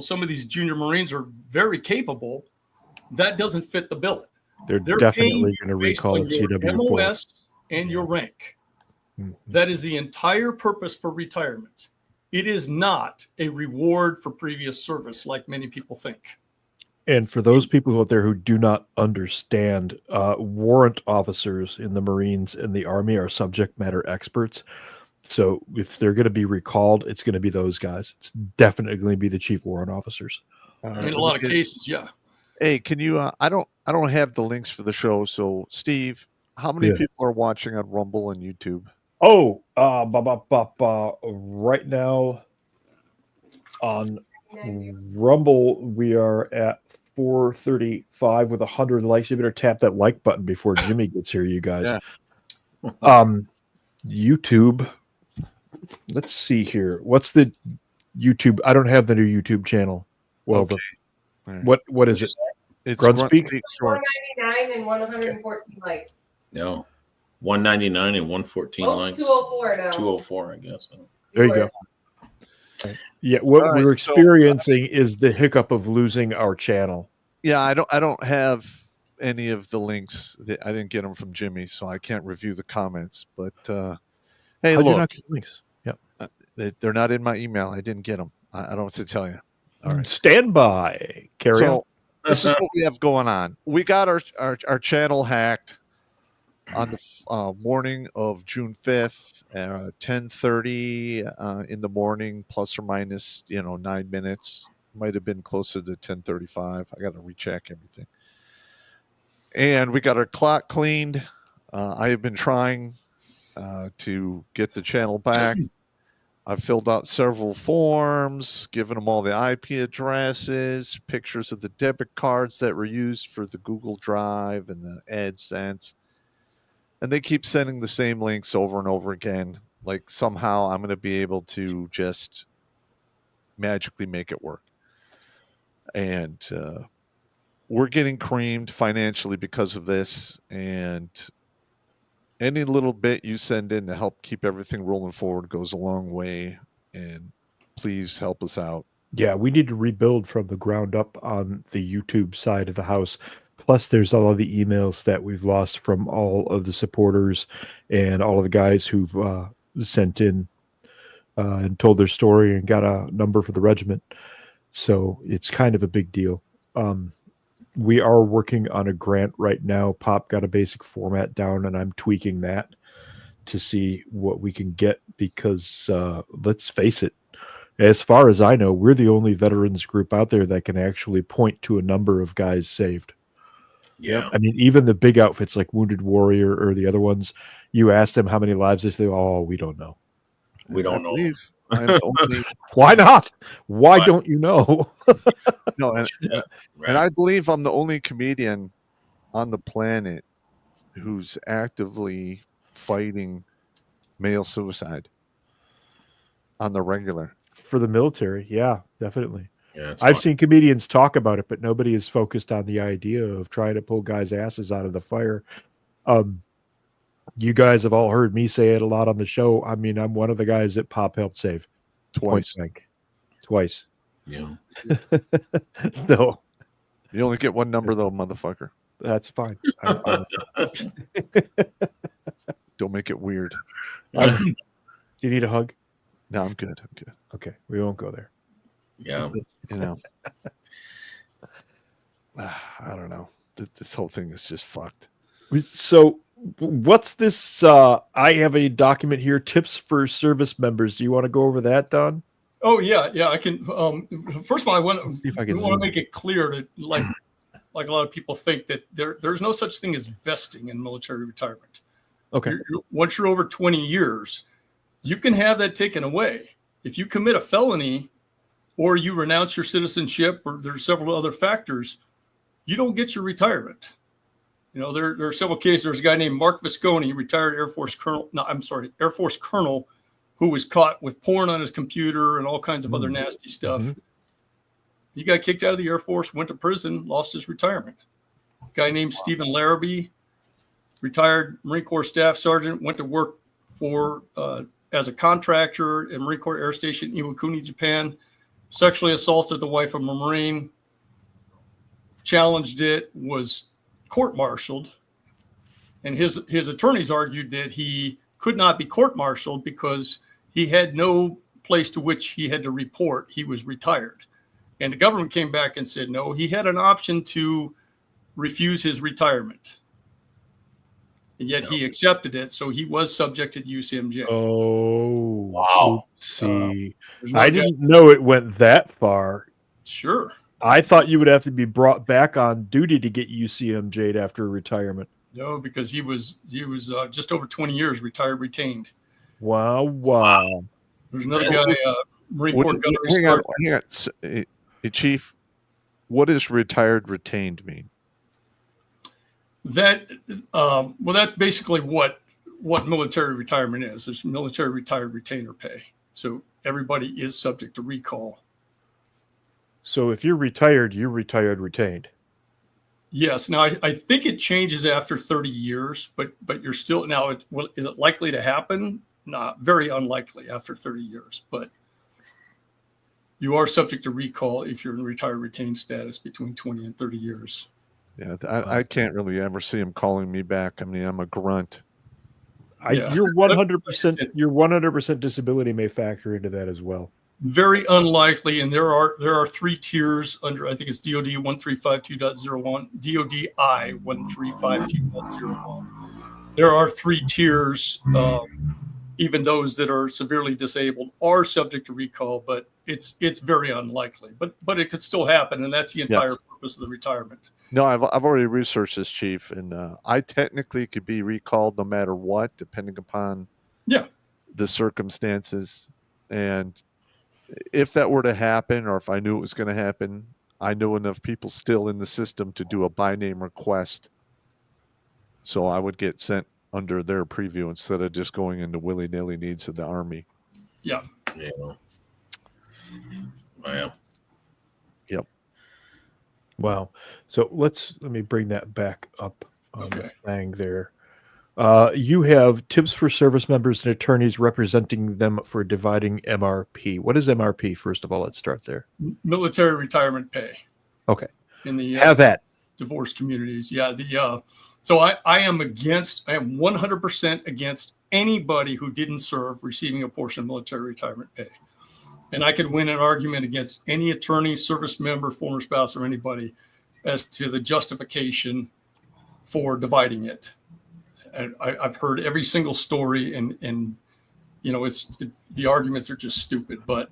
some of these junior Marines are very capable, that doesn't fit the bill. They're definitely going to recall a CW MOS and your rank. Mm-hmm. That is the entire purpose for retirement. It is not a reward for previous service like many people think. And for those people out there who do not understand, warrant officers in the Marines and the Army are subject matter experts. So if they're going to be recalled, it's going to be those guys. It's definitely going to be the chief warrant officers. In a lot of cases, yeah. Hey, can you? I don't have the links for the show. So, Steve, how many people are watching on Rumble and YouTube? Oh, right now on Rumble we are at 435 with 100 likes. You better tap that like button before Jimmy gets here, you guys. Yeah. YouTube. Let's see here. What's the YouTube? I don't have the new YouTube channel. Well, okay. What is it? It's Gruntspeak. 199 and 114 likes. No, 199 and 114 likes. 204 now. 204, I guess. There you go. Yeah, what we're experiencing is the hiccup of losing our channel. Yeah, I don't have any of the links. I didn't get them from Jimmy, so I can't review the comments. But hey, How'd you look, not get links? Yeah, they're not in my email. I didn't get them. I don't know what to tell you. All right, stand by. Carry on. This is what we have going on. We got our channel hacked. on the morning of June 5th, 10:30 in the morning, plus or minus, 9 minutes. Might have been closer to 10:35. I got to recheck everything. And we got our clock cleaned. I have been trying to get the channel back. I've filled out several forms, given them all the IP addresses, pictures of the debit cards that were used for the Google Drive and the AdSense. And they keep sending the same links over and over again. Like somehow I'm going to be able to just magically make it work. And we're getting creamed financially because of this. And any little bit you send in to help keep everything rolling forward goes a long way. And please help us out. Yeah, we need to rebuild from the ground up on the YouTube side of the house. Plus, there's all of the emails that we've lost from all of the supporters and all of the guys who've sent in and told their story and got a number for the regiment. So it's kind of a big deal. We are working on a grant right now. Pop got a basic format down, and I'm tweaking that to see what we can get because let's face it, as far as I know, we're the only veterans group out there that can actually point to a number of guys saved. Yeah. I mean, even the big outfits like Wounded Warrior or the other ones, you ask them how many lives they say, oh, we don't know. We don't know. Why not? Why don't you know? No, and I believe I'm the only comedian on the planet who's actively fighting male suicide on the regular. For the military, yeah, definitely. Yeah, I've seen comedians talk about it, but nobody is focused on the idea of trying to pull guys' asses out of the fire. You guys have all heard me say it a lot on the show. I mean, I'm one of the guys that Pop helped save. Twice. Twice. Yeah. So you only get one number though, motherfucker. That's fine. I'm fine with that. Don't make it weird. Do you need a hug? No, I'm good. Okay, we won't go there. Yeah. I don't know. This whole thing is just fucked. So what's this? I have a document here, tips for service members. Do you want to go over that, Don? Oh yeah, I can. First of all, I want to make it clear that like a lot of people think that there's no such thing as vesting in military retirement. Okay. Once you're over 20 years, you can have that taken away. If you commit a felony or you renounce your citizenship, or there's several other factors, you don't get your retirement. You know, there are several cases. There's a guy named Mark Visconti, retired Air Force Colonel, who was caught with porn on his computer and all kinds of other nasty stuff. Mm-hmm. He got kicked out of the Air Force, went to prison, lost his retirement. A guy named Stephen Larrabee, retired Marine Corps Staff Sergeant, went to work for as a contractor at Marine Corps Air Station Iwakuni, Japan, sexually assaulted the wife of a Marine, challenged it, was court-martialed, and his attorneys argued that he could not be court-martialed because he had no place to which he had to report. He was retired. And the government came back and said, no, he had an option to refuse his retirement. And yet he accepted it, so he was subject to the UCMJ. Oh, wow. See, I didn't know it went that far. Sure. I thought you would have to be brought back on duty to get UCMJ'd after retirement. No, because he was just over 20 years retired, retained. Wow. There's another guy, Marine Corps gunnery. Hang on. Chief, what does retired retained mean? That that's basically what military retirement is. There's military retired retainer pay. So everybody is subject to recall. So if you're retired retained. Yes. Now I think it changes after 30 years, but you're still now. Is it likely to happen? Not very unlikely after 30 years, but you are subject to recall if you're in retired retained status between 20 and 30 years. Yeah, I can't really ever see him calling me back. I mean, I'm a grunt. Your 100%, your 100% disability may factor into that as well. Very unlikely, and there are 3 tiers under. I think it's DOD 1352.01, DOD I 1352.01. there are 3 tiers. Even those that are severely disabled are subject to recall, but it's very unlikely. But it could still happen, and that's the entire purpose of the retirement. No, I've already researched this, Chief, and I technically could be recalled no matter what, depending upon the circumstances. And if that were to happen, or if I knew it was going to happen, I know enough people still in the system to do a by name request. So I would get sent under their preview instead of just going into willy-nilly needs of the Army. Yeah. Wow. Yep. Wow. So let me bring that back up on the thing there. You have tips for service members and attorneys representing them for dividing MRP. What is MRP? First of all, let's start there. Military retirement pay. Okay. In the have that divorce communities. Yeah. So I am 100% against anybody who didn't serve receiving a portion of military retirement pay. And I could win an argument against any attorney, service member, former spouse, or anybody as to the justification for dividing it. I've heard every single story, and the arguments are just stupid. But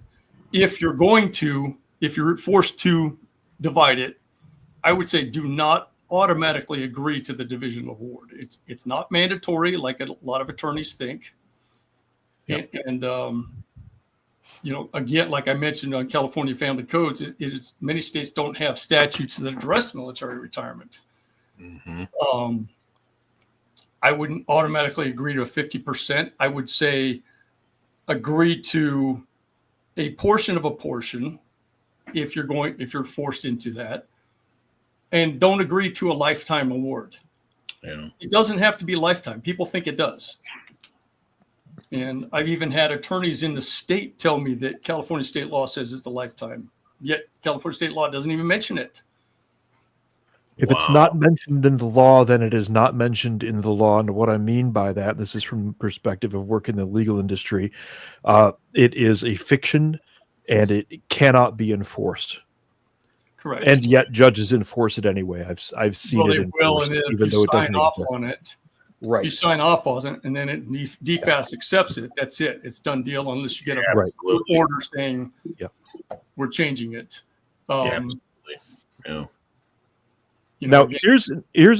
if you're forced to divide it, I would say do not automatically agree to the division award. It's not mandatory like a lot of attorneys think. Yep. And again, like I mentioned on California Family Codes, many states don't have statutes that address military retirement. Mm-hmm. I wouldn't automatically agree to a 50%. I would say agree to a portion of a portion if you're forced into that, and don't agree to a lifetime award. Yeah. It doesn't have to be lifetime. People think it does. And I've even had attorneys in the state tell me that California state law says it's a lifetime, yet California state law doesn't even mention it. If it's not mentioned in the law, then it is not mentioned in the law. And what I mean by that, this is from the perspective of work in the legal industry, it is a fiction and it cannot be enforced. Correct. And yet judges enforce it anyway. I've seen it enforced, and even though it doesn't exist. On it. Right. You sign off on it, and then DFAS accepts it. That's it. It's done deal unless you get a order saying we're changing it. Absolutely. Yeah. Now, here's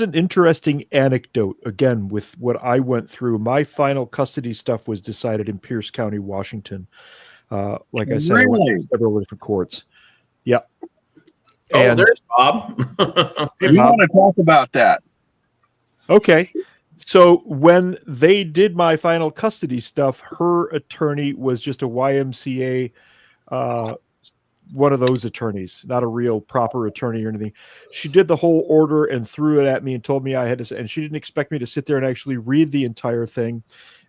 an interesting anecdote, again, with what I went through. My final custody stuff was decided in Pierce County, Washington. Like I said, I went to several different courts. Yeah. And there's Bob. We want to talk about that. Okay. So when they did my final custody stuff, her attorney was just a YMCA one of those attorneys, not a real proper attorney or anything. She did the whole order and threw it at me and told me I had to, and she didn't expect me to sit there and actually read the entire thing.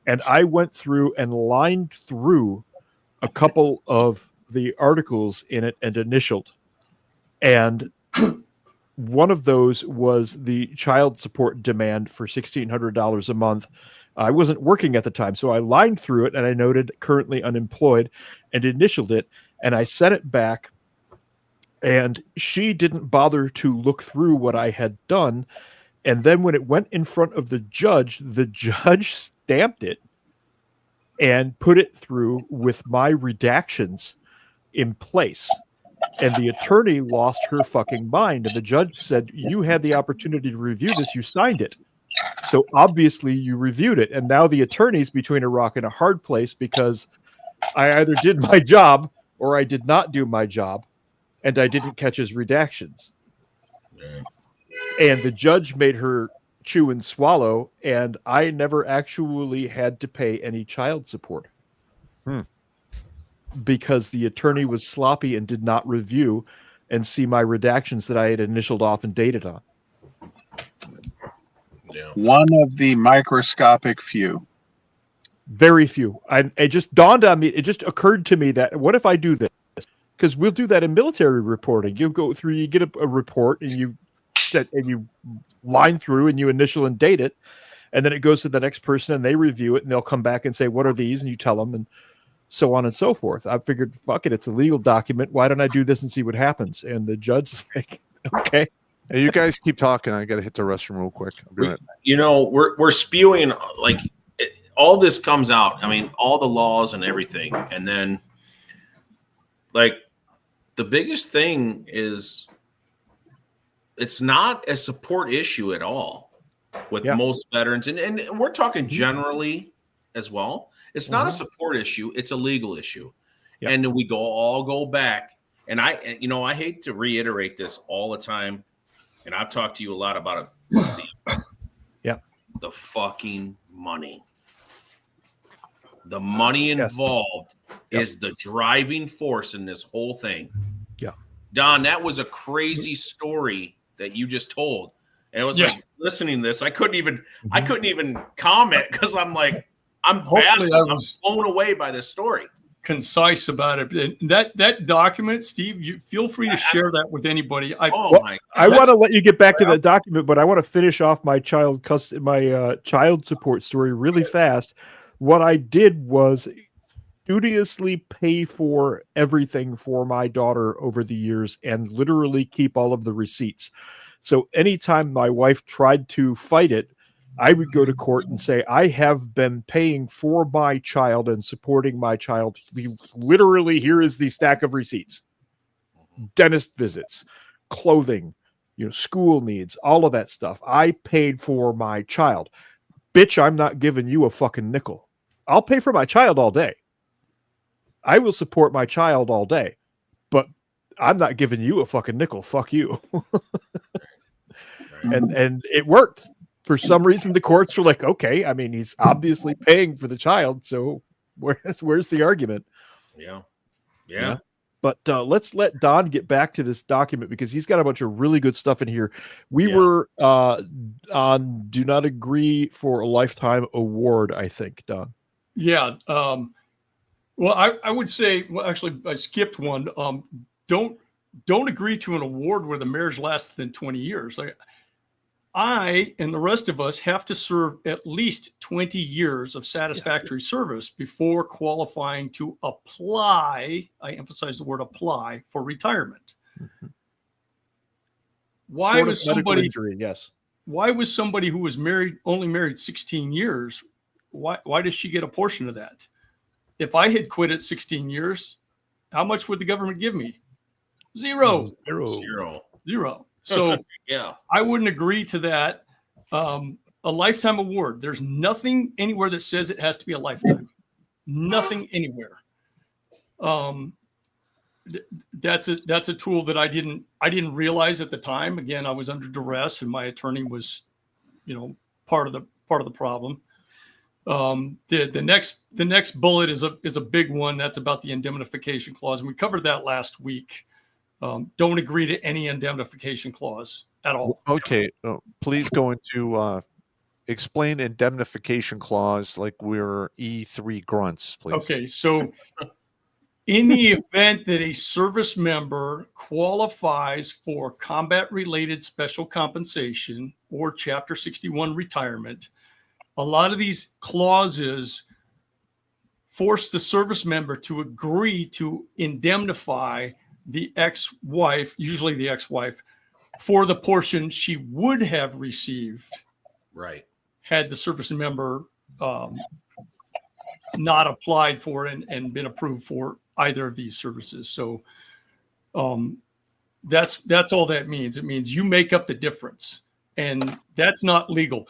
And I went through and lined through a couple of the articles in it and initialed. And one of those was the child support demand for $1,600 a month. I wasn't working at the time, so I lined through it and I noted currently unemployed and initialed it. And I sent it back, and she didn't bother to look through what I had done. And then when it went in front of the judge stamped it and put it through with my redactions in place. And the attorney lost her fucking mind. And the judge said, you had the opportunity to review this. You signed it. So obviously you reviewed it. And now the attorney's between a rock and a hard place because I either did my job or I did not do my job, and I didn't catch his redactions. And the judge made her chew and swallow, and I never actually had to pay any child support. Because the attorney was sloppy and did not review and see my redactions that I had initialed off and dated on. One of the microscopic few. Very few. It just dawned on me. It just occurred to me that what if I do this? Because we'll do that in military reporting. You go through, you get a report, and you line through, and you initial and date it, and then it goes to the next person, and they review it, and they'll come back and say, "What are these?" And you tell them, and so on and so forth. I figured, fuck it, it's a legal document. Why don't I do this and see what happens? And the judge is like, "Okay." Hey, you guys keep talking. I got to hit the restroom real quick. I'll be right back. You know, we're spewing like all this comes out. I mean, all the laws and everything, and then like the biggest thing is it's not a support issue at all with most veterans, and we're talking generally as well. It's not a support issue; it's a legal issue, and then we all go back. And I hate to reiterate this all the time, and I've talked to you a lot about it, Steve. The fucking money. The money involved is the driving force in this whole thing. Yeah. Don, that was a crazy story that you just told. And it was like listening to this, I couldn't even comment because I'm like, I'm blown away by this story. Concise about it. And that document, Steve, you feel free to share that with anybody. I want to let you get back to the document, but I want to finish off my child support story really fast. What I did was studiously pay for everything for my daughter over the years and literally keep all of the receipts. So anytime my wife tried to fight it, I would go to court and say, I have been paying for my child and supporting my child. Literally, here is the stack of receipts. Dentist visits, clothing, school needs, all of that stuff. I paid for my child. Bitch, I'm not giving you a fucking nickel. I'll pay for my child all day. I will support my child all day, but I'm not giving you a fucking nickel. Fuck you. And it worked. For some reason, the courts were like, okay, I mean, he's obviously paying for the child, so where's the argument? Yeah. But let's let Don get back to this document because he's got a bunch of really good stuff in here. We were on Do Not Agree for a Lifetime Award, I think, Don. Yeah. Well, I would say, well, actually, I skipped one. Don't agree to an award where the marriage lasts than 20 years. I and the rest of us have to serve at least 20 years of satisfactory service before qualifying to apply. I emphasize the word apply for retirement. Mm-hmm. Why was somebody injury, yes. Why was somebody who was only married 16 years? Why does she get a portion of that? If I had quit at 16 years, how much would the government give me? Zero. So I wouldn't agree to that. A lifetime award. There's nothing anywhere that says it has to be a lifetime. Nothing anywhere. That's a tool that I didn't realize at the time. Again, I was under duress, and my attorney was, part of the problem. The next bullet is a big one. That's about the indemnification clause, and we covered that last week. Don't agree to any indemnification clause at all. Okay, please go into explain indemnification clause like we're E3 grunts, please. Okay, so in the event that a service member qualifies for combat-related special compensation or Chapter 61 retirement, a lot of these clauses force the service member to agree to indemnify the ex-wife, usually the ex-wife, for the portion she would have received, right, had the service member not applied for and been approved for either of these services. So that's all that means. It means you make up the difference, and that's not legal.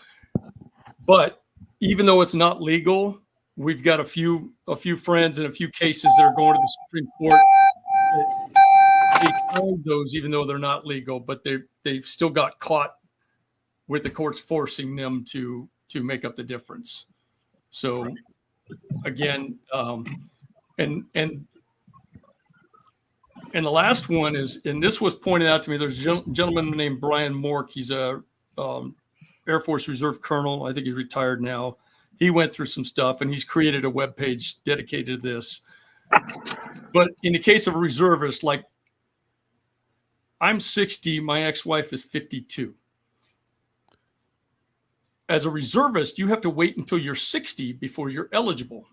But even though it's not legal, we've got a few friends and a few cases that are going to the Supreme Court. They tried those even though they're not legal, but they've still got caught with the courts forcing them to make up the difference. So again, and the last one is, and this was pointed out to me, there's a gentleman named Brian Mork. He's a Air Force Reserve Colonel. I think he's retired now. He went through some stuff and he's created a webpage dedicated to this. But in the case of a reservist, like I'm 60, my ex-wife is 52. As a reservist, you have to wait until you're 60 before you're eligible.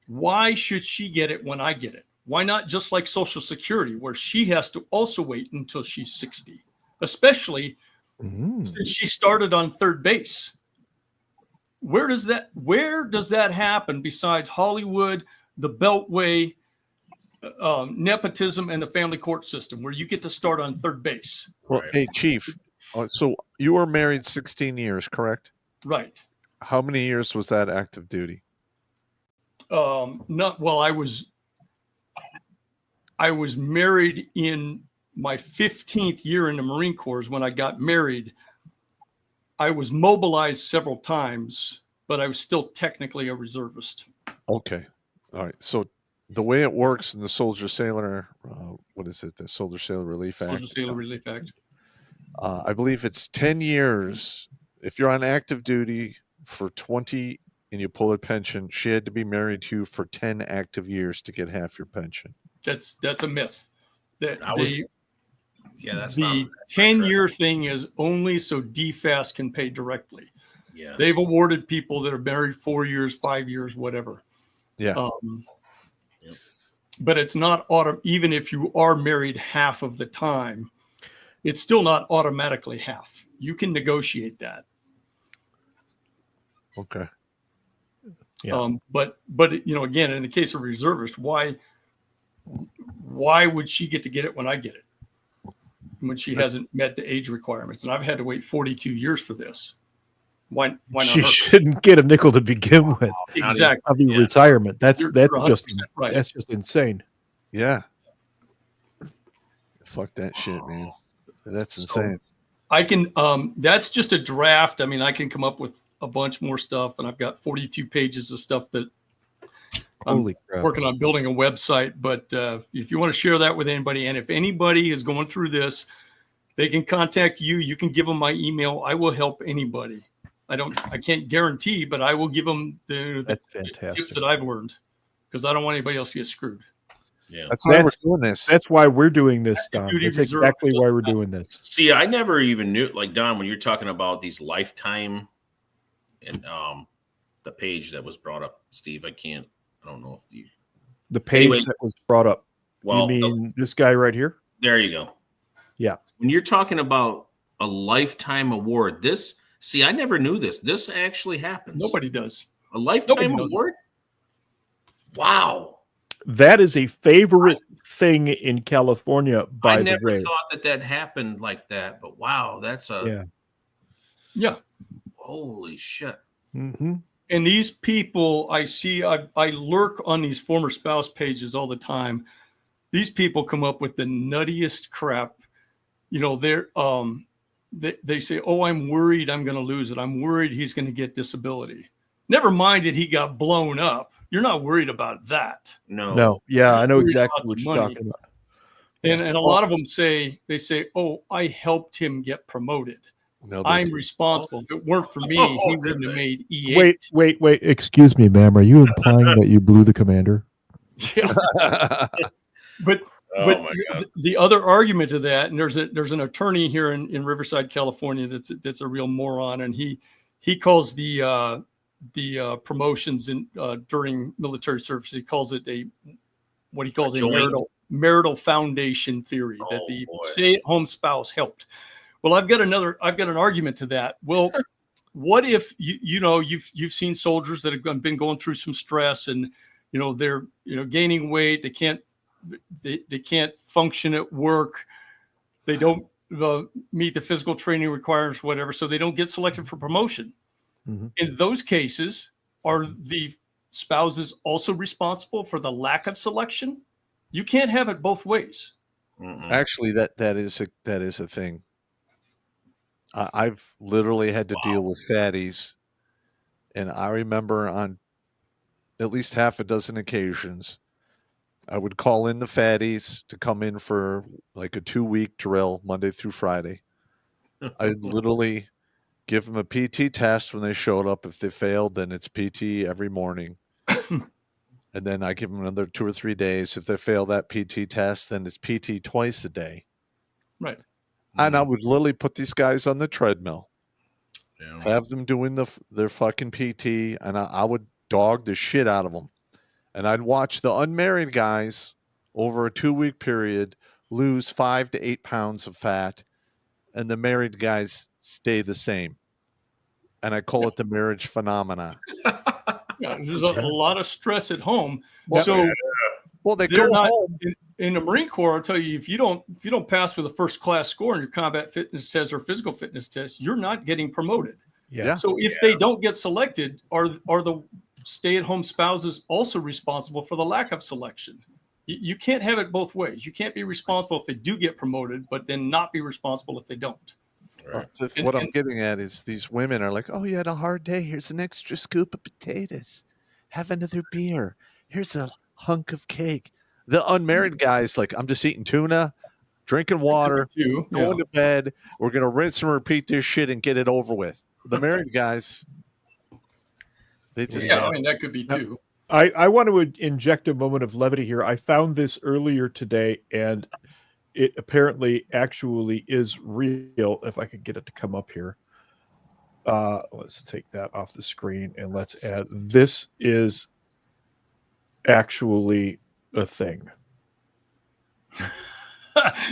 Why should she get it when I get it? Why not just like Social Security, where she has to also wait until she's 60? especially since she started on third base. Where does that happen besides Hollywood, the Beltway, nepotism, and the family court system, where you get to start on third base? Well, hey, Chief. So you were married 16 years, correct? Right. How many years was that active duty? I was married in my 15th year in the Marine Corps. When I got married, I was mobilized several times, but I was still technically a reservist. Okay. All right. So the way it works in the Soldier Sailor, what is it? The Soldier Sailor Relief Act. Soldier Sailor Relief Act. I believe it's 10 years. If you're on active duty for 20 and you pull a pension, she had to be married to you for 10 active years to get half your pension. That's a myth. That's the 10-year thing is only so DFAS can pay directly. Yeah. They've awarded people that are married 4 years, 5 years, whatever. Yeah. But it's not even if you are married half of the time, it's still not automatically half. You can negotiate that. Okay. Yeah. But again, in the case of reservist, why would she get it when I get it? When she hasn't met the age requirements, and I've had to wait 42 years for this. Why not? She her? shouldn't get a nickel to begin with. Exactly. Of your retirement. That's You're just 100% right. That's just insane. Yeah. Fuck that shit, man. That's insane. I can that's just a draft. I mean, I can come up with a bunch more stuff, and I've got 42 pages of stuff that I'm working on building a website. But if you want to share that with anybody, and if anybody is going through this, they can contact you. You can give them my email. I will help anybody. I can't guarantee, but I will give them the tips that I've learned, because I don't want anybody else to get screwed. Yeah, that's why we're doing this. That's why we're doing this, Don. That's exactly why we're doing this. See, I never even knew, like, Don, when you're talking about these lifetime and the page that was brought up, Steve, I don't know if you. The page that was brought up. Well, you mean this guy right here? There you go. Yeah. When you're talking about a lifetime award, I never knew this. This actually happens. Nobody does. A lifetime award? Wow. That is a favorite thing in California, by the way. I never thought that happened like that, but wow, that's yeah. Holy shit. Mm-hmm. And these people I see, I lurk on these former spouse pages all the time. These people come up with the nuttiest crap. They say, "Oh, I'm worried I'm going to lose it. I'm worried he's going to get disability." Never mind that he got blown up. You're not worried about that. No. Yeah, I know exactly what you're talking about. And a lot of them say, "Oh, I helped him get promoted. I'm responsible. If it weren't for me, he wouldn't have made E8." Wait. Excuse me, ma'am. Are you implying that you blew the commander? Yeah. But the other argument to that, and there's an attorney here in Riverside, California, that's a real moron, and he calls the promotions during military service, he calls it what he calls a marital foundation theory, that the stay-at-home spouse helped. Well, I've got an argument to that. Well, what if you've seen soldiers that have been going through some stress, and they're gaining weight, they can't function at work, they don't meet the physical training requirements, whatever, so they don't get selected for promotion. Mm-hmm. In those cases, are the spouses also responsible for the lack of selection? You can't have it both ways. Mm-mm. Actually, that is a thing. I've literally had to deal with fatties, and I remember on at least half a dozen occasions, I would call in the fatties to come in for like a 2-week drill, Monday through Friday. I'd literally give them a PT test when they showed up. If they failed, then it's PT every morning. And then I give them another 2 or 3 days. If they fail that PT test, then it's PT twice a day. Right. And I would literally put these guys on the treadmill, have them doing their fucking PT, and I would dog the shit out of them. And I'd watch the unmarried guys over a 2-week period lose 5 to 8 pounds of fat and the married guys stay the same. And I call it the marriage phenomena. Yeah, there's a lot of stress at home. Well, So well, they they're go not home. in the Marine Corps. I'll tell you, if you don't pass with a first class score on your combat fitness test or physical fitness test, you're not getting promoted. Yeah. So if they don't get selected, are the stay-at-home spouses also responsible for the lack of selection? You can't have it both ways. You can't be responsible if they do get promoted, but then not be responsible if they don't. Right. What I'm getting at is these women are like, oh, you had a hard day. Here's an extra scoop of potatoes. Have another beer. Here's a hunk of cake. The unmarried guy's like, I'm just eating tuna, drinking water, going to bed. We're going to rinse and repeat this shit and get it over with. The married guys, they just... Yeah, I mean, that could be too. I want to inject a moment of levity here. I found this earlier today, and it apparently actually is real. If I could get it to come up here. Let's take that off the screen and let's add, this is actually a thing.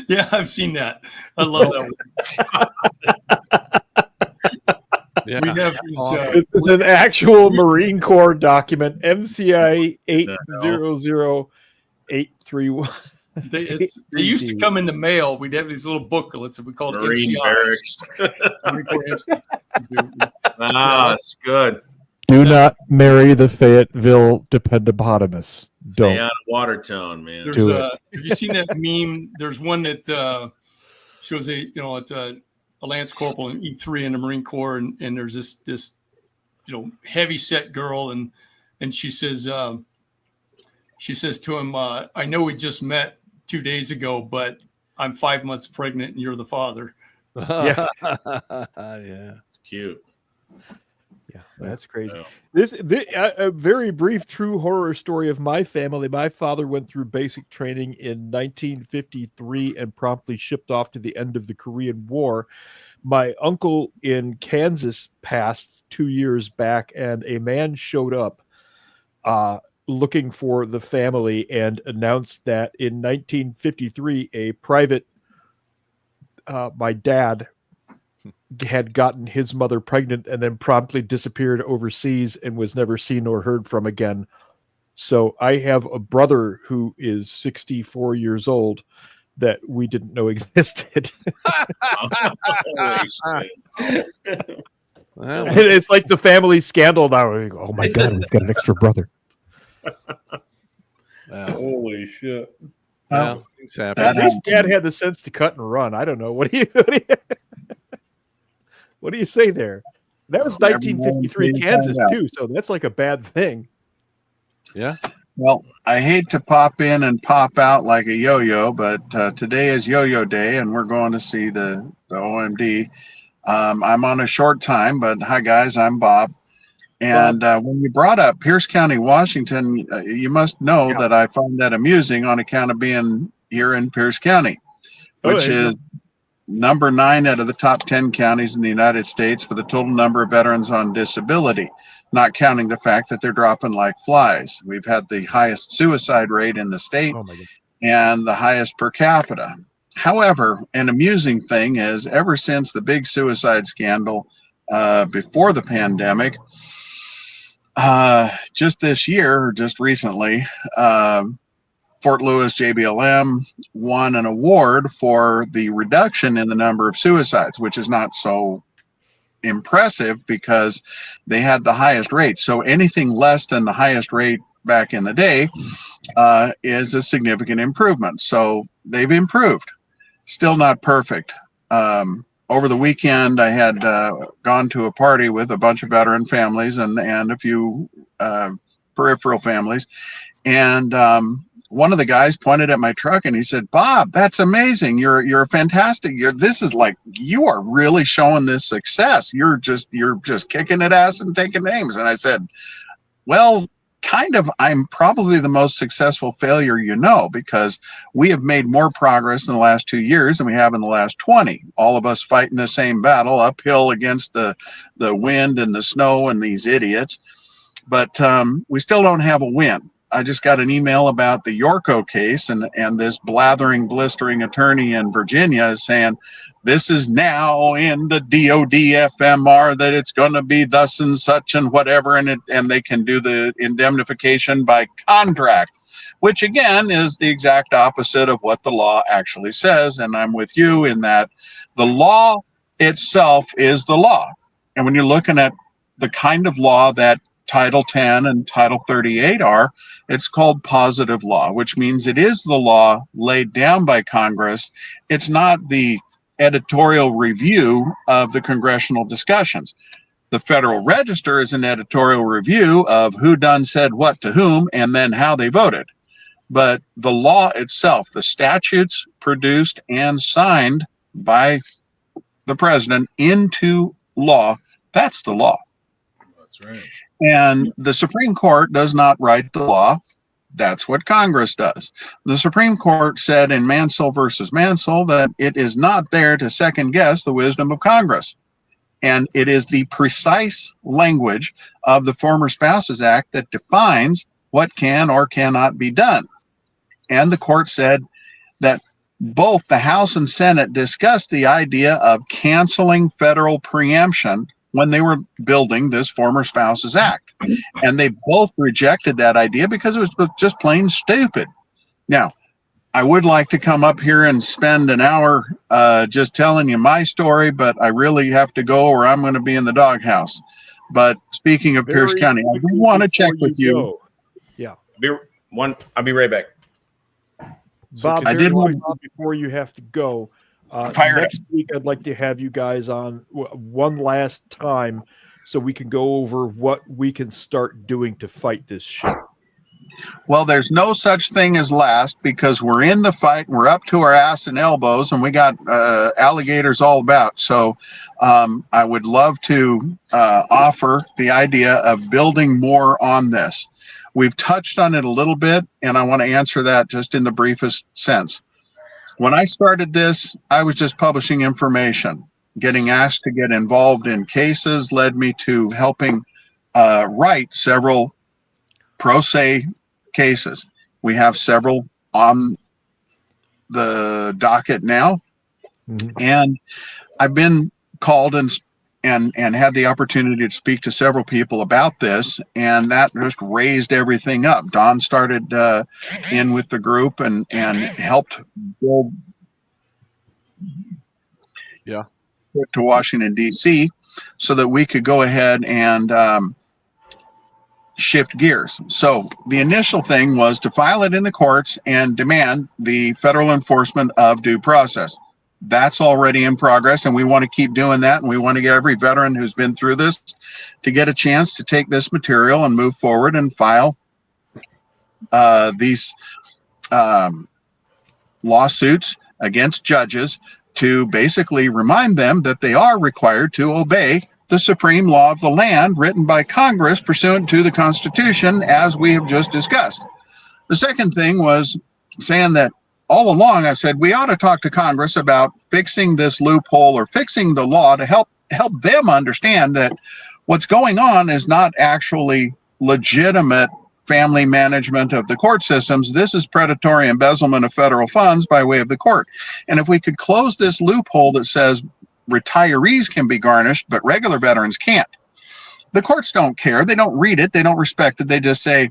Yeah, I've seen that. I love that one. Yeah. We have these, this is an actual Marine Corps document, MCI 800831. They used to come in the mail. We'd have these little booklets, if we called it Marine MCIs. barracks. It's good. Do not marry the Fayetteville dependabotus. Stay Don't. out of Watertown, man. There's have you seen that meme? There's one that shows it's a Lance Corporal in E3 in the Marine Corps, and there's this heavy set girl, and she says to him, I know we just met 2 days ago, but I'm 5 months pregnant and you're the father. Yeah. Yeah. It's cute. Yeah, that's crazy. Yeah. This a very brief true horror story of my family. My father went through basic training in 1953 and promptly shipped off to the end of the Korean War. My uncle in Kansas passed 2 years back, and a man showed up looking for the family and announced that in 1953, a private, my dad, had gotten his mother pregnant and then promptly disappeared overseas and was never seen or heard from again. So I have a brother who is 64 years old that we didn't know existed. It's like the family scandal now. Oh my God, we've got an extra brother. Holy shit. Well, things happen. At least Dad had the sense to cut and run. I don't know. What do you say there? That was 1953 Kansas too, so that's like a bad thing. Yeah. Well, I hate to pop in and pop out like a yo-yo, but today is yo-yo day, and we're going to see the OMD. I'm on a short time, but hi guys, I'm Bob. And when you brought up Pierce County, Washington, you must know that I find that amusing on account of being here in Pierce County, which is number 9 out of the top 10 counties in the United States for the total number of veterans on disability, not counting the fact that they're dropping like flies. We've had the highest suicide rate in the state and the highest per capita. However, an amusing thing is ever since the big suicide scandal before the pandemic, just this year, or just recently, Fort Lewis JBLM won an award for the reduction in the number of suicides, which is not so impressive because they had the highest rate. So anything less than the highest rate back in the day is a significant improvement. So they've improved. Still not perfect. Over the weekend, I had gone to a party with a bunch of veteran families and a few peripheral families. And one of the guys pointed at my truck and he said, "Bob, that's amazing. You're fantastic. This is like, you are really showing this success. You're just kicking it ass and taking names." And I said, "Well, kind of, I'm probably the most successful failure, because we have made more progress in the last 2 years than we have in the last 20. All of us fighting the same battle uphill against the wind and the snow and these idiots. But we still don't have a win. I just got an email about the Yorko case, and this blathering, blistering attorney in Virginia is saying this is now in the DOD FMR that it's going to be thus and such and whatever, and they can do the indemnification by contract, which again is the exact opposite of what the law actually says. And I'm with you in that the law itself is the law. And when you're looking at the kind of law that Title 10 and Title 38 are, it's called positive law, which means it is the law laid down by Congress. It's not the editorial review of the congressional discussions. The Federal Register is an editorial review of who done said what to whom and then how they voted. But the law itself, the statutes produced and signed by the president into law, that's the law. That's right. And the Supreme Court does not write the law. That's what Congress does. The Supreme Court said in Mansell versus Mansell that it is not there to second guess the wisdom of Congress. And it is the precise language of the Former Spouses Act that defines what can or cannot be done. And the court said that both the House and Senate discussed the idea of canceling federal preemption when they were building this Former Spouses Act. And they both rejected that idea because it was just plain stupid. Now, I would like to come up here and spend an hour just telling you my story, but I really have to go or I'm going to be in the doghouse. But speaking of Pierce County, I do want to check with you. Yeah. I'll be right back. Bob, I did want before you have to go. Fire next week, I'd like to have you guys on one last time so we can go over what we can start doing to fight this shit. Well, there's no such thing as last because we're in the fight. We're up to our ass and elbows, and we got alligators all about. So I would love to offer the idea of building more on this. We've touched on it a little bit, and I want to answer that just in the briefest sense. When I started this, I was just publishing information. Getting asked to get involved in cases led me to helping write several pro se cases. We have several on the docket now. Mm-hmm. And I've been called and had the opportunity to speak to several people about this, and that just raised everything up. Don started in with the group and helped build to Washington, D.C., so that we could go ahead and shift gears. So the initial thing was to file it in the courts and demand the federal enforcement of due process. That's already in progress, and we want to keep doing that, and we want to get every veteran who's been through this to get a chance to take this material and move forward and file these lawsuits against judges to basically remind them that they are required to obey the supreme law of the land written by Congress pursuant to the Constitution, as we have just discussed. The second thing was saying that all along I've said we ought to talk to Congress about fixing this loophole or fixing the law to help them understand that what's going on is not actually legitimate family management of the court systems. This is predatory embezzlement of federal funds by way of the court. And if we could close this loophole that says retirees can be garnished, but regular veterans can't. The courts don't care. They don't read it. They don't respect it. They just say,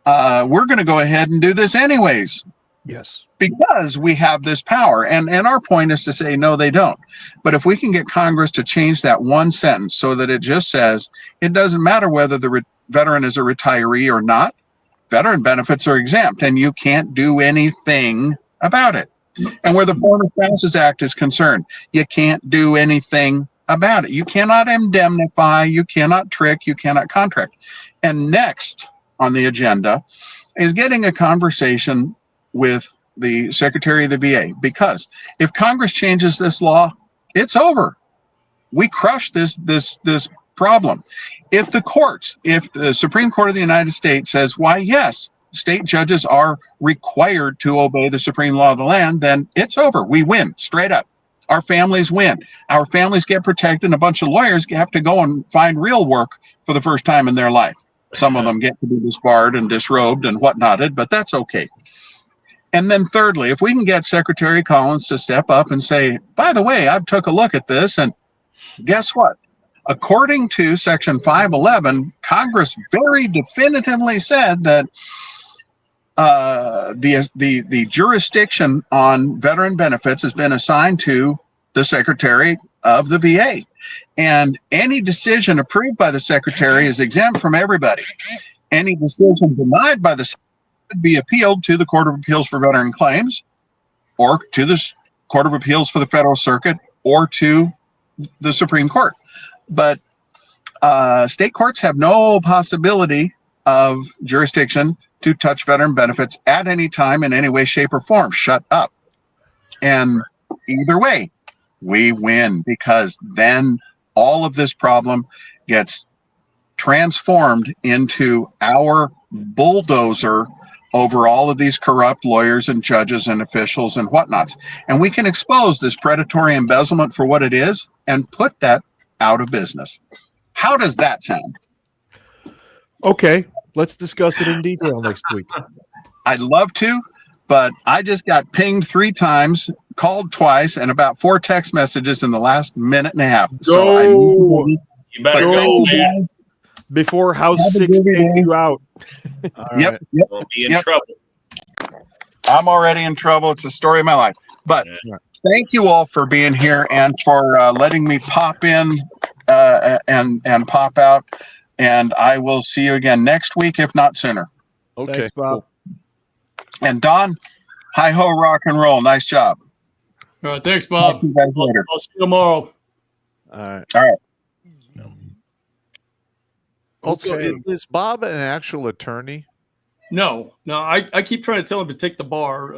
we're going to go ahead and do this anyways. Yes. Because we have this power. And our point is to say, no, they don't. But if we can get Congress to change that one sentence so that it just says, it doesn't matter whether the veteran is a retiree or not, veteran benefits are exempt and you can't do anything about it. And where the Former Spouses Act is concerned, you can't do anything about it. You cannot indemnify, you cannot trick, you cannot contract. And next on the agenda is getting a conversation with the Secretary of the VA, because if Congress changes this law, it's over. We crush this problem. If the Supreme Court of the United States says, why, yes, state judges are required to obey the supreme law of the land, then it's over. We win straight up. Our families win. Our families get protected, and a bunch of lawyers have to go and find real work for the first time in their life. Some of them get to be disbarred and disrobed and whatnot, but that's okay. And then thirdly, if we can get Secretary Collins to step up and say, by the way, I've took a look at this, and guess what? According to Section 511, Congress very definitively said that the jurisdiction on veteran benefits has been assigned to the Secretary of the VA. And any decision approved by the Secretary is exempt from everybody. Any decision denied by the Secretary could be appealed to the Court of Appeals for Veteran Claims, or to the Court of Appeals for the Federal Circuit, or to the Supreme Court. But state courts have no possibility of jurisdiction to touch veteran benefits at any time in any way, shape, or form. Shut up. And either way, we win, because then all of this problem gets transformed into our bulldozer over all of these corrupt lawyers and judges and officials and whatnots. And we can expose this predatory embezzlement for what it is and put that out of business. How does that sound? Okay, let's discuss it in detail next week. I'd love to, but I just got pinged 3 times, called twice, and about 4 text messages in the last minute and a half. So I need to You better go, man. Before House 6 takes you out. Yep. Won't be in trouble. I'm already in trouble. It's the story of my life. But thank you all for being here and for letting me pop in and pop out. And I will see you again next week, if not sooner. Okay. Thanks, Bob. And Don, hi ho, rock and roll. Nice job. All right, thanks, Bob. Talk to you guys later. I'll see you tomorrow. All right. All right. Okay. Is Bob an actual attorney? No. I keep trying to tell him to take the bar.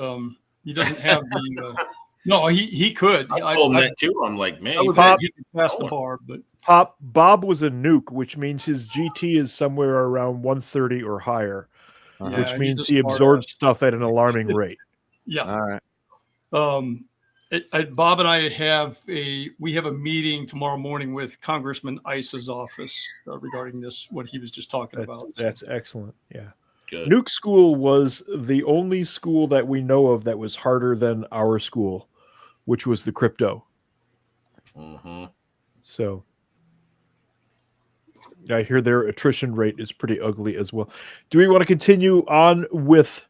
He doesn't have the. No, he could. I told him that too. I'm like, man, I would bet he could pass the bar, but Bob was a nuke, which means his GT is somewhere around 130 or higher, which means he absorbs stuff at an alarming rate. Yeah. All right. Bob and I have a meeting tomorrow morning with Congressman Ice's office regarding this, what he was just talking about. That's excellent. Yeah. Good. Nuke School was the only school that we know of that was harder than our school, which was the crypto. Mm-hmm. So I hear their attrition rate is pretty ugly as well. Do we want to continue on with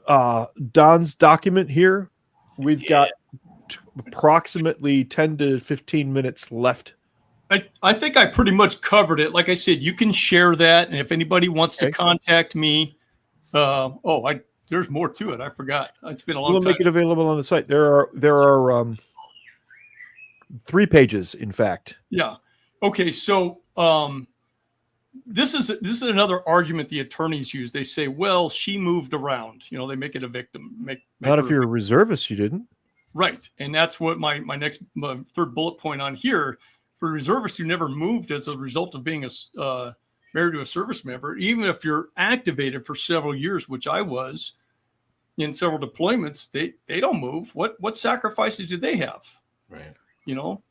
Don's document here? We've got approximately 10 to 15 minutes left. I think I pretty much covered it. Like I said, you can share that, and if anybody wants to contact me, there's more to it. I forgot. It's been a long time. We'll make it available on the site. There are 3 pages, in fact. Yeah. Okay. So this is another argument the attorneys use. They say, well, she moved around. You know, they make it a victim. Not if you're a reservist, you didn't. Right. And that's what my third bullet point on here. For reservists who never moved as a result of being married to a service member, even if you're activated for several years, which I was in several deployments, they don't move. What sacrifices do they have? Right. You know,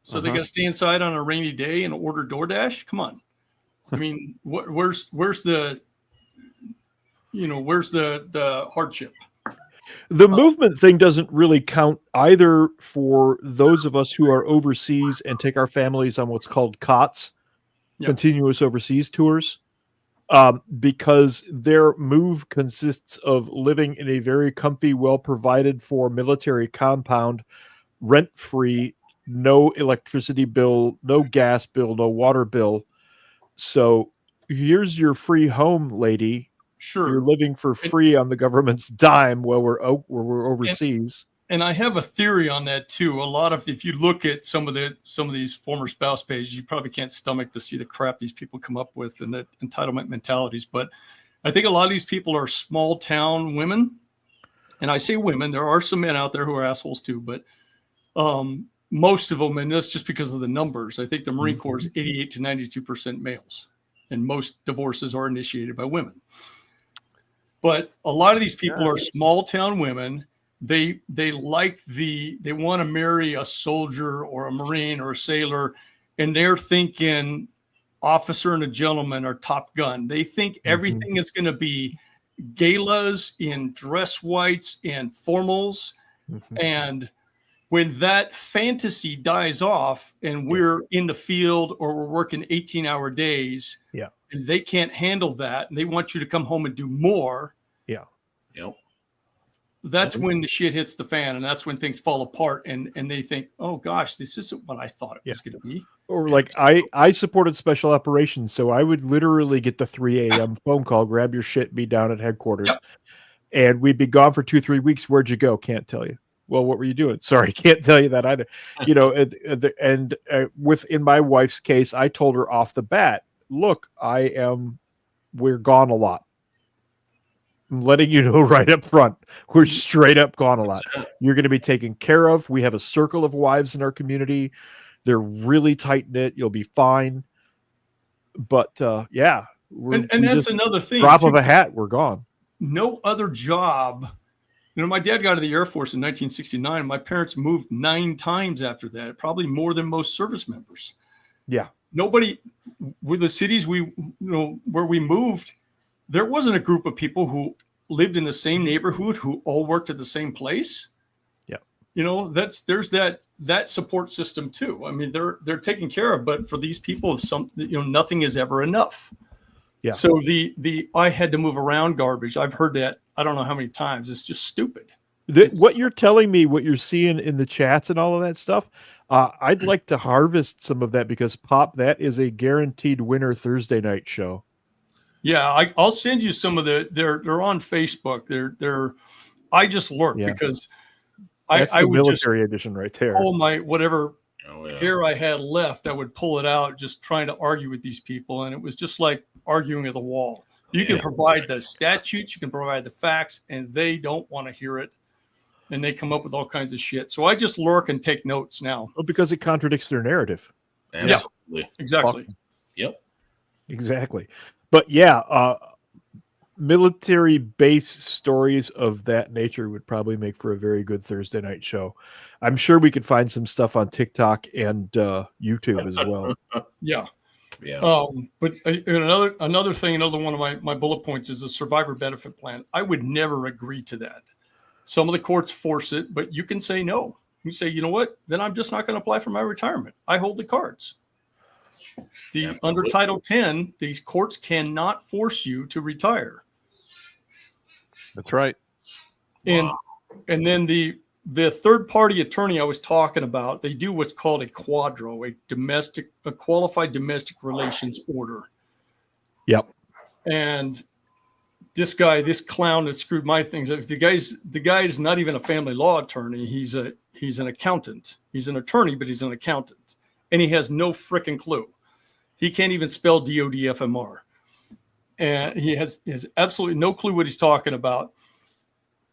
so they got to stay inside on a rainy day and order DoorDash. Come on. I mean, where's the hardship? The movement thing doesn't really count either for those of us who are overseas and take our families on what's called COTS, continuous overseas tours, because their move consists of living in a very comfy, well-provided for military compound, rent-free, no electricity bill, no gas bill, no water bill. So here's your free home, lady. Sure, you're living for free on the government's dime while we're overseas. And I have a theory on that too. A lot of, if you look at some of these former spouse pages, you probably can't stomach to see the crap these people come up with and the entitlement mentalities. But I think a lot of these people are small town women, and I say women. There are some men out there who are assholes too, but most of them, and that's just because of the numbers. I think the Marine Corps is 88 to 92% males, and most divorces are initiated by women. But a lot of these people are small town women. They want to marry a soldier or a Marine or a sailor, and they're thinking officer and a gentleman are Top Gun. They think everything is going to be galas in dress whites and formals. And when that fantasy dies off and we're in the field or we're working 18-hour days, and they can't handle that, and they want you to come home and do more. That's when the shit hits the fan, and that's when things fall apart, and they think, oh gosh, this isn't what I thought it was going to be. Or like I supported special operations, so I would literally get the 3 a.m. phone call, grab your shit, be down at headquarters, and we'd be gone for 2-3 weeks. Where'd you go? Can't tell you. Well, what were you doing? Sorry, can't tell you that either. You know, in my wife's case, I told her off the bat, look, we're gone a lot. I'm letting you know right up front. We're straight up gone a lot. You're going to be taken care of. We have a circle of wives in our community. They're really tight knit. You'll be fine. But yeah. And that's another thing. Drop of a hat, we're gone. No other job. You know, my dad got out of the Air Force in 1969. And my parents moved 9 times after that, probably more than most service members. Yeah. Nobody, with the cities where we moved, there wasn't a group of people who lived in the same neighborhood who all worked at the same place. Yeah. You know, there's that support system too. I mean, they're taken care of, but for these people, nothing is ever enough. Yeah. So the I had to move around garbage, I've heard that I don't know how many times. It's just stupid. What you're telling me, what you're seeing in the chats and all of that stuff, I'd like to harvest some of that, because Pop, that is a guaranteed winner Thursday night show. Yeah, I'll send you some of they're on Facebook. I just lurk because That's I the would military edition right there. Oh my, whatever hair I had left, I would pull it out just trying to argue with these people. And it was just like arguing at the wall. You can provide the statutes, you can provide the facts, and they don't want to hear it. And they come up with all kinds of shit. So I just lurk and take notes now. Well, because it contradicts their narrative. Absolutely. Yeah, exactly. Yep. Exactly. But yeah, military base stories of that nature would probably make for a very good Thursday night show. I'm sure we could find some stuff on TikTok and YouTube as well. Yeah. Yeah. But another thing, another one of my bullet points is the survivor benefit plan. I would never agree to that. Some of the courts force it, but you can say no. You say, you know what? Then I'm just not going to apply for my retirement. I hold the cards. Under Title 10, these courts cannot force you to retire. That's right. And then the third party attorney I was talking about, they do what's called a quadro, a qualified domestic relations order. Yep. And this clown that screwed my things up. The guy is not even a family law attorney. He's an accountant. He's an attorney, but he's an accountant, and he has no freaking clue. He can't even spell DOD FMR. And he has absolutely no clue what he's talking about.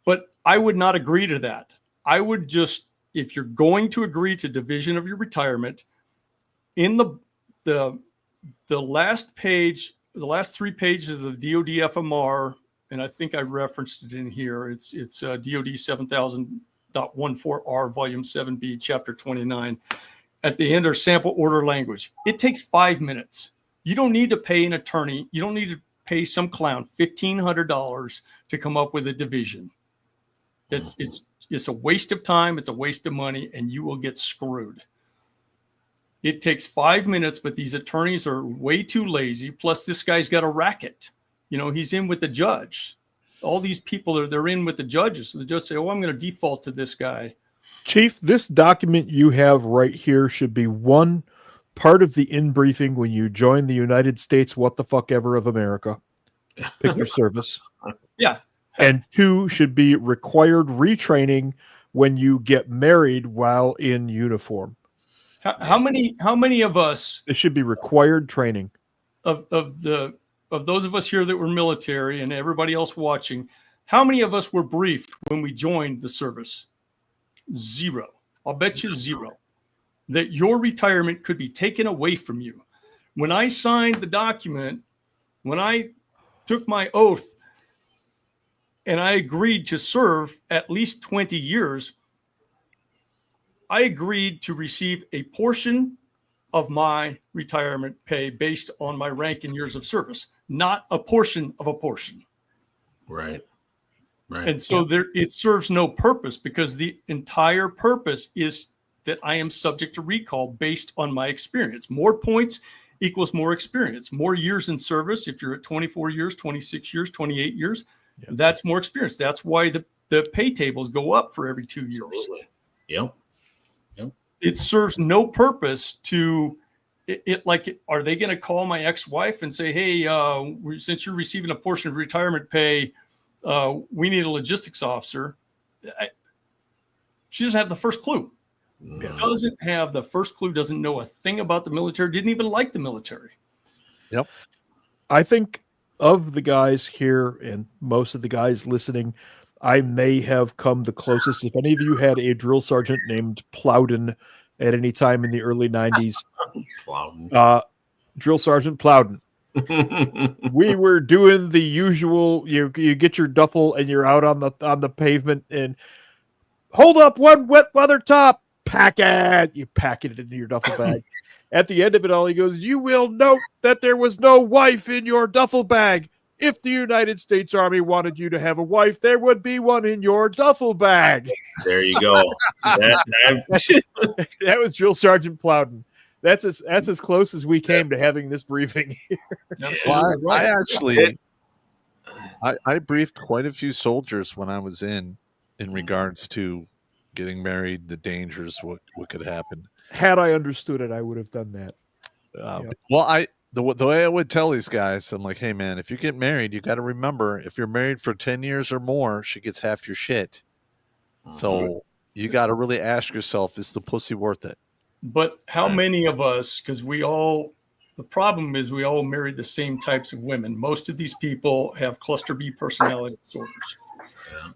But I would not agree to that. I would just, if you're going to agree to division of your retirement, in the last page, the last 3 pages of DOD FMR, and I think I referenced it in here, it's DOD 7000.14R, Volume 7B, Chapter 29. At the end are sample order language. It takes 5 minutes. You don't need to pay an attorney. You don't need to pay some clown $1,500 to come up with a division. It's a waste of time. It's a waste of money, and you will get screwed. It takes 5 minutes, but these attorneys are way too lazy. Plus, this guy's got a racket. You know, he's in with the judge. All these people they're in with the judges. So the judge say, "Oh, I'm going to default to this guy." Chief, this document you have right here should be one part of the in briefing when you join the United States what the fuck ever of America. Pick your service. Yeah. And 2 should be required retraining when you get married while in uniform. How many of us? It should be required training. Of those of us here that were military and everybody else watching, how many of us were briefed when we joined the service? 0. I'll bet you 0. That your retirement could be taken away from you. When I signed the document, when I took my oath and I agreed to serve at least 20 years, I agreed to receive a portion of my retirement pay based on my rank and years of service, not a portion of a portion. Right. Right. And so it serves no purpose, because the entire purpose is that I am subject to recall based on my experience. More points equals more experience. More years in service. If you're at 24 years, 26 years, 28 years, that's more experience. That's why the pay tables go up for every 2 years. Absolutely. Yep. It serves no purpose to it. Like, are they going to call my ex-wife and say, hey, since you're receiving a portion of retirement pay, we need a logistics officer? She doesn't have the first clue. Doesn't have the first clue, doesn't know a thing about the military, didn't even like the military. Yep. I think of the guys here and most of the guys listening, I may have come the closest. If any of you had a drill sergeant named Plowden at any time in the early 90s, Drill Sergeant Plowden. We were doing the usual, you get your duffel and you're out on the pavement and hold up one wet weather top, pack it. You pack it into your duffel bag. At the end of it all, he goes, you will note that there was no wife in your duffel bag. If the United States Army wanted you to have a wife, there would be one in your duffel bag. There you go. That was Drill Sergeant Plowden. That's as close as we came to having this briefing here. Well, I briefed quite a few soldiers when I was in regards to getting married, the dangers, what could happen. Had I understood it, I would have done that. Well, the way I would tell these guys, I'm like, hey man, if you get married, you got to remember, if you're married for 10 years or more, she gets half your shit. So you got to really ask yourself, is the pussy worth it? But how many of us, because the problem is we all married the same types of women. Most of these people have cluster B personality disorders. Yeah.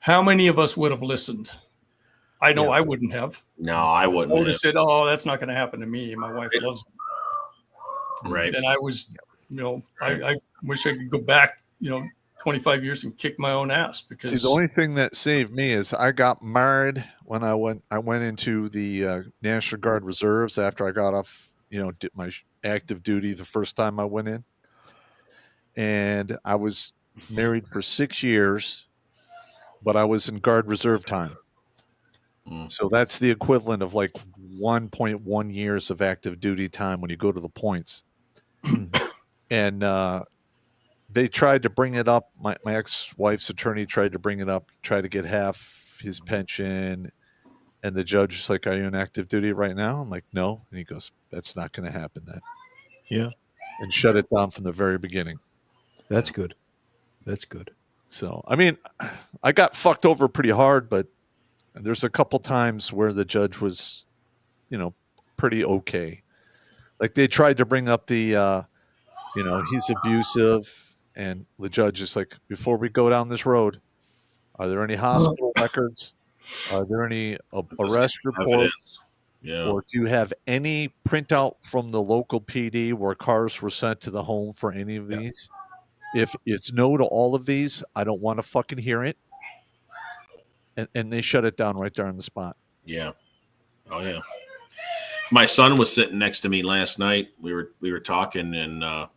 How many of us would have listened? I know I wouldn't have. No, I wouldn't. I would have said, oh, that's not going to happen to me. My wife loves me. Right. And I was, I wish I could go back, 25 years and kick my own ass, because the only thing that saved me is I got married when I went into the National Guard Reserves after I got off, did my active duty the first time I went in. And I was married for 6 years, but I was in Guard Reserve time. So that's the equivalent of like 1.1 years of active duty time when you go to the points. And they tried to bring it up. My ex-wife's attorney tried to bring it up, try to get half his pension. And the judge was like, are you in active duty right now? I'm like, no. And he goes, that's not going to happen then. Yeah. And shut it down from the very beginning. That's good. That's good. So, I mean, I got fucked over pretty hard, but there's a couple times where the judge was, pretty okay. Like they tried to bring up the, he's abusive. And the judge is like, before we go down this road, are there any hospital records? Are there any arrest reports? Yeah. Or do you have any printout from the local PD where cars were sent to the home for any of these? If it's no to all of these, I don't want to fucking hear it. And they shut it down right there on the spot. Yeah. Oh yeah. My son was sitting next to me last night. We were talking, and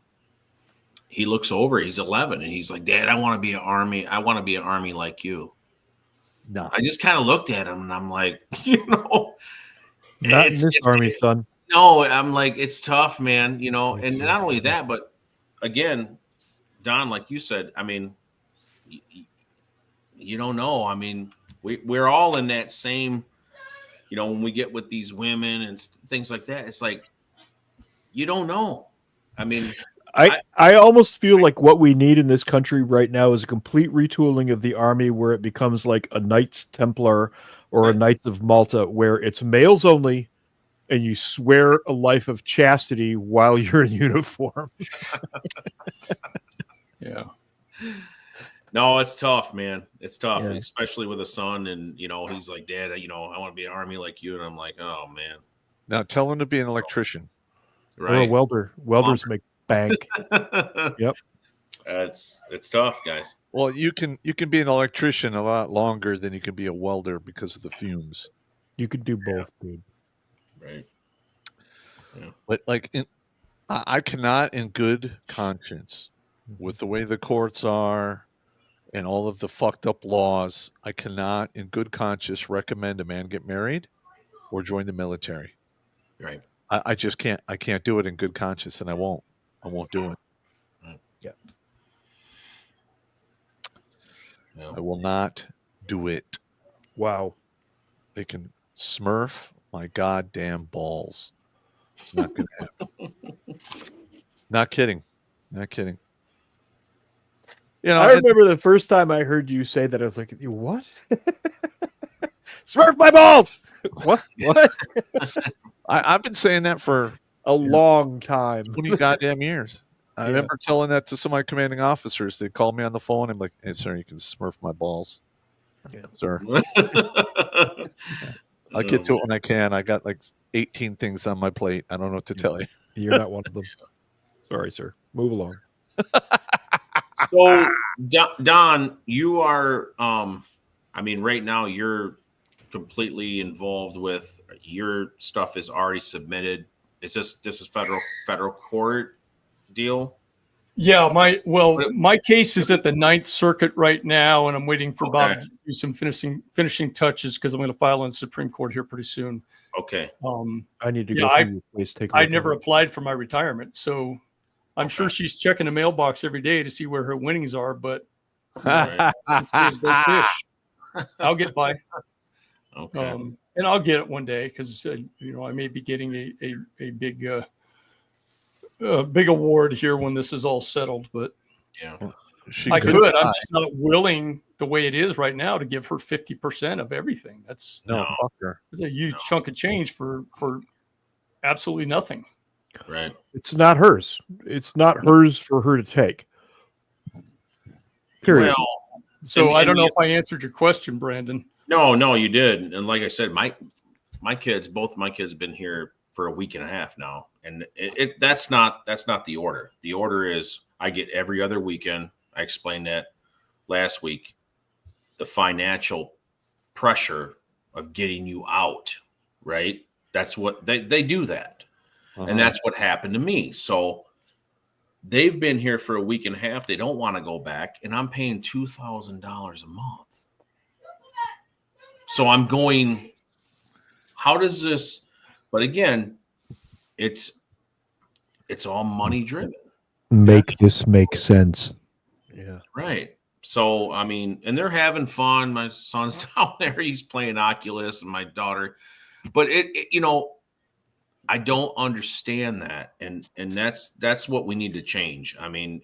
he looks over. He's 11, and he's like, "Dad, I want to be an army. I want to be an army like you." No, I just kind of looked at him, and I'm like, not in this army, son. No, I'm like, it's tough, man. And not only that, but again, Don, like you said, I mean, you don't know. I mean, we're all in that same, when we get with these women and things like that, it's like, you don't know. I mean, I almost feel like what we need in this country right now is a complete retooling of the army where it becomes like a Knights Templar or a Knights of Malta, where it's males only and you swear a life of chastity while you're in uniform. Yeah. No, it's tough, man. It's tough, especially with a son. And, he's like, Dad, I want to be an army like you. And I'm like, oh, man. Now tell him to be an electrician. Right. Or a welder. Welders make bank. Yep. It's tough, guys. Well, you can be an electrician a lot longer than you can be a welder because of the fumes. You could do both, dude. Right. But I cannot, in good conscience, with the way the courts are and all of the fucked up laws, I cannot, in good conscience, recommend a man get married or join the military. Right. I just can't. I can't do it in good conscience, and I won't. I won't do it. Yeah. I will not do it. Wow. They can smurf my goddamn balls. It's not going to happen. Not kidding. Not kidding. You know, I remember the first time I heard you say that, I was like, what? Smurf my balls! What? What? I've been saying that for a long time. 20 goddamn years. I remember telling that to some of my commanding officers. They called me on the phone. I'm like, hey, sir, you can smurf my balls. Yeah, sir. I'll get to it when I can. I got like 18 things on my plate. I don't know what to tell you. You're not one of them. Sorry, sir. Move along. So, Don, you are, I mean, right now you're completely involved with your stuff is already submitted. This is federal court deal? Yeah, my case is at the Ninth Circuit right now, and I'm waiting for Bob to do some finishing touches because I'm going to file in Supreme Court here pretty soon. Okay. I need to go through your place. Take a I look never at it. applied for my retirement, so I'm sure she's checking the mailbox every day to see where her winnings are, but it says go fish. I'll get by. Okay. And I'll get it one day because I may be getting a big big award here when this is all settled. But yeah, I could. I'm just not willing the way it is right now to give her 50% of everything. That's a huge chunk of change for absolutely nothing. Right. It's not hers. It's not hers for her to take. Period. Well, so I don't know if I answered your question, Brandon. No, you did. And like I said, my kids, both my kids have been here for a week and a half now. And that's not the order. The order is I get every other weekend. I explained that last week. The financial pressure of getting you out, right? That's what they do that. And that's what happened to me. So they've been here for a week and a half. They don't want to go back. And I'm paying $2,000 a month. So I'm going, how does this, but again, it's all money driven. Make this make sense. Yeah. Right. So, I mean, and they're having fun. My son's down there. He's playing Oculus and my daughter, but I don't understand that. And that's what we need to change. I mean,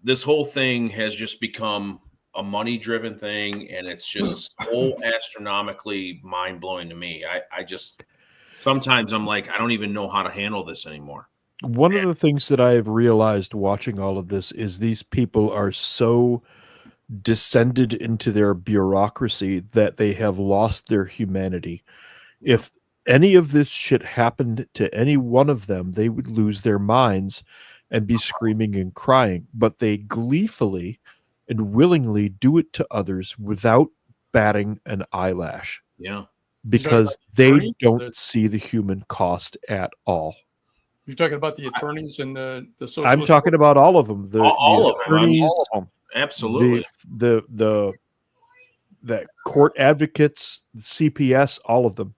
this whole thing has just become a money driven thing. And it's just so astronomically mind blowing to me. I just, sometimes I'm like, I don't even know how to handle this anymore. One of the things that I've realized watching all of this is these people are so descended into their bureaucracy that they have lost their humanity. If any of this shit happened to any one of them, they would lose their minds and be screaming and crying. But they gleefully and willingly do it to others without batting an eyelash. Yeah. Because they don't see the human cost at all. You're talking about the attorneys and the social. I'm talking about all of them. All of them. Attorneys, All of them. Absolutely. The court advocates, CPS, all of them.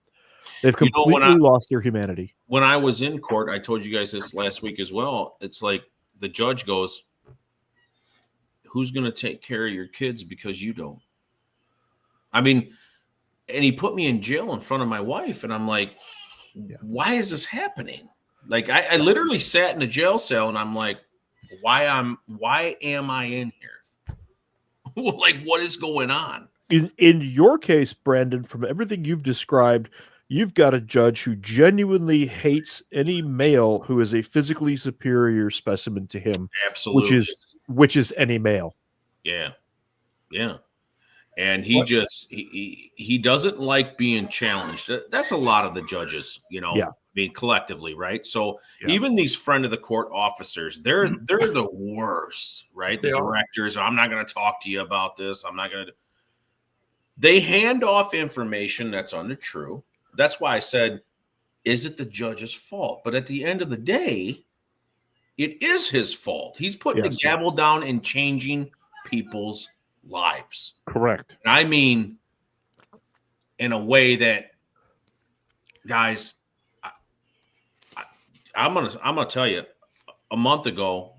They've completely lost their humanity. When I was in court, I told you guys this last week as well. It's like the judge goes, who's going to take care of your kids because you don't? I mean, and he put me in jail in front of my wife. And I'm like, why is this happening? Like, I literally sat in a jail cell and I'm like, why am I in here? Like, what is going on? In your case, Brandon, from everything you've described, you've got a judge who genuinely hates any male who is a physically superior specimen to him. Absolutely. Which is any male. Yeah. Yeah. And he doesn't like being challenged. That's a lot of the judges, I mean, collectively, right? So even these friend of the court officers, they're the worst, right? The directors, I'm not going to talk to you about this. I'm not going to. They hand off information that's untrue. That's why I said is it the judge's fault? But at the end of the day, it is his fault. He's putting the gavel down and changing people's lives. Correct. And I mean, in a way that, guys, I'm gonna tell you, a month ago,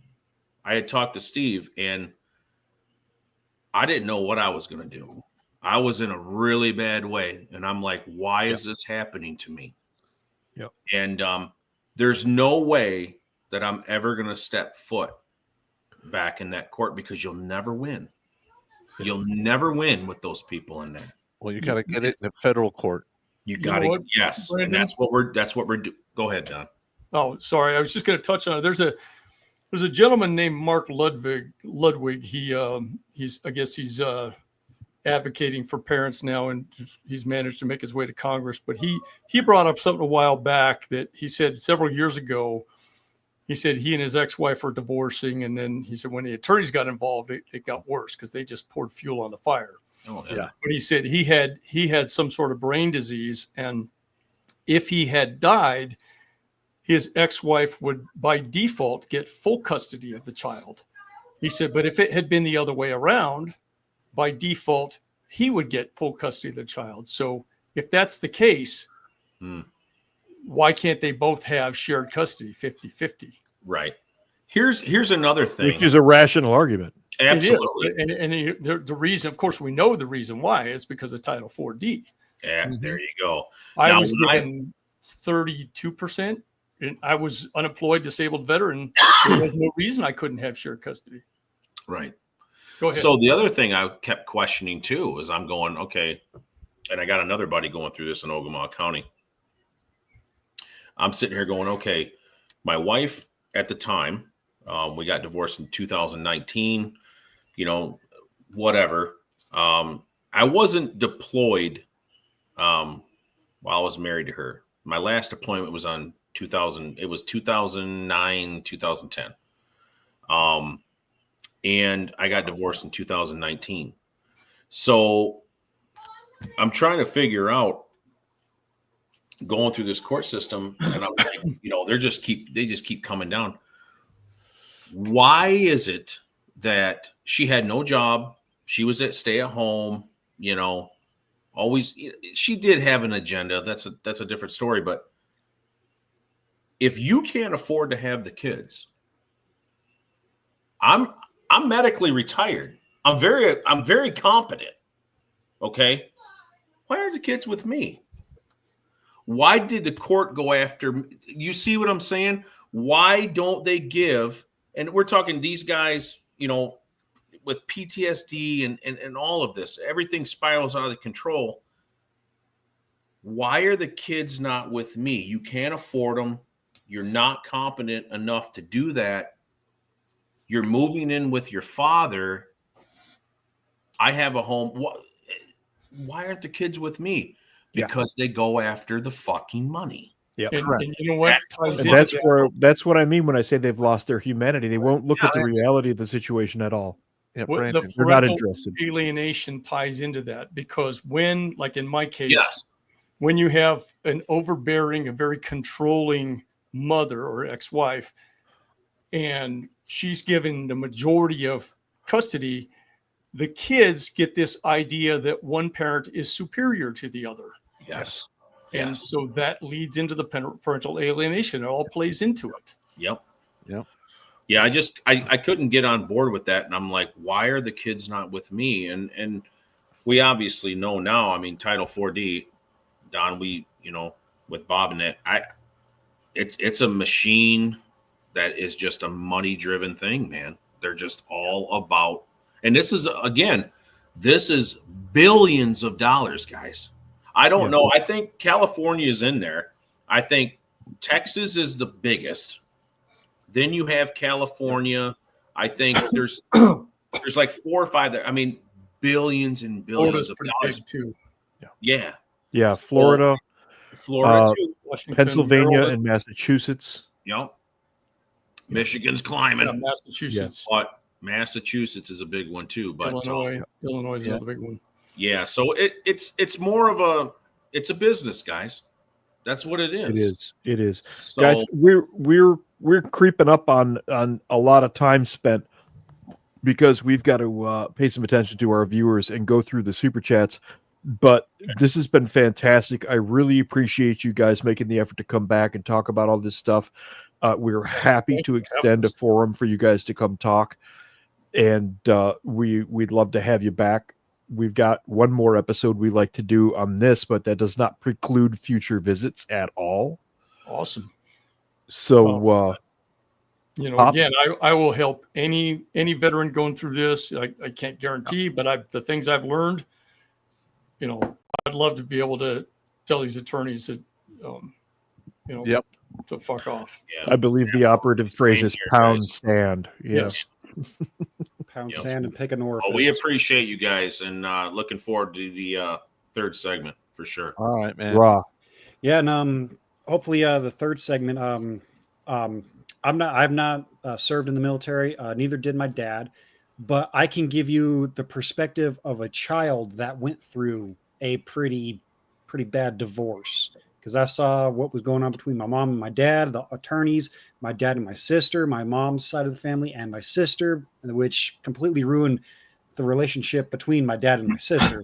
I had talked to Steve, and I didn't know what I was gonna do. I was in a really bad way, and I'm like, why is this happening to me? Yep. And there's no way that I'm ever gonna step foot back in that court, because you'll never win. You'll never win with those people in there. Well, you got to get it in a federal court. You got to, yes, and that's what we're doing. Go ahead, Don. Oh, sorry, I was just going to touch on it. There's a gentleman named Mark Ludwig. He's I guess he's advocating for parents now, and he's managed to make his way to Congress. But he brought up something a while back that he said several years ago. He said he and his ex-wife are divorcing, and then he said when the attorneys got involved, it got worse because they just poured fuel on the fire. Oh, yeah. But he said he had some sort of brain disease, and if he had died, his ex-wife would by default get full custody of the child. He said, but if it had been the other way around, by default, he would get full custody of the child. So if that's the case, why can't they both have shared custody, 50-50? Right. Here's another thing. Which is a rational argument. Absolutely. And the reason, of course, we know the reason why is because of Title 4D. Yeah, there you go. I was given 32%, and I was unemployed, disabled veteran. There was no reason I couldn't have shared custody. Right. Go ahead. So the other thing I kept questioning too is I'm going, okay, and I got another buddy going through this in Ogemaw County. I'm sitting here going, okay, my wife at the time, we got divorced in 2019, whatever. I wasn't deployed while I was married to her. My last deployment was on 2009, 2010. And I got divorced in 2019. So I'm trying to figure out, going through this court system, and I'm like, they just keep coming down. Why is it that she had no job? She was at stay at home, always. She did have an agenda. That's a different story. But if you can't afford to have the kids, I'm medically retired. I'm very competent. Okay. Why are the kids with me? Why did the court go after? You see what I'm saying? Why don't they give? And we're talking these guys, with PTSD and all of this, everything spirals out of control. Why are the kids not with me? You can't afford them. You're not competent enough to do that. You're moving in with your father. I have a home. Why aren't the kids with me? Because they go after the fucking money. Yeah, and you know what? That's what I mean when I say they've lost their humanity. They won't look at the reality of the situation at all. Yeah, the they're not interested. Alienation ties into that, because when, like in my case, when you have an overbearing, a very controlling mother or ex-wife, and she's given the majority of custody, the kids get this idea that one parent is superior to the other. Yes. And so that leads into the parental alienation. It all plays into it. Yep. Yeah, I couldn't get on board with that. And I'm like, why are the kids not with me? And we obviously know now, I mean, Title 4D, Don, with Bob and that, it's a machine that is just a money-driven thing, man. They're just all about, and this is billions of dollars, guys. I don't know. I think California is in there. I think Texas is the biggest. Then you have California. I think there's like 4 or 5 there. I mean, billions and billions of dollars too. Yeah. Florida too. Pennsylvania, Maryland, and Massachusetts. Yep. Michigan's climbing. Yeah, Massachusetts. But Massachusetts is a big one too. But Illinois is another big one. Yeah, so it's more of it's a business, guys. That's what it is. It is. It is. So, Guys, we're creeping up on a lot of time spent because we've got to pay some attention to our viewers and go through the super chats. But this has been fantastic. I really appreciate you guys making the effort to come back and talk about all this stuff. We're happy to extend a forum for you guys to come talk, and we'd love to have you back. We've got one more episode we like to do on this, but that does not preclude future visits at all. Awesome. So, again, I will help any veteran going through this. I can't guarantee, but the things I've learned, I'd love to be able to tell these attorneys that, to fuck off. yeah. I believe the operative phrase is pound sand. Yes. Pound sand and pick an orifice. Well, we appreciate you guys, and looking forward to the third segment for sure. All right, man. Raw. Yeah, and hopefully the third segment. I've not served in the military. Neither did my dad, but I can give you the perspective of a child that went through a pretty bad divorce. Because I saw what was going on between my mom and my dad, the attorneys, my dad and my sister, my mom's side of the family, and my sister, which completely ruined the relationship between my dad and my sister,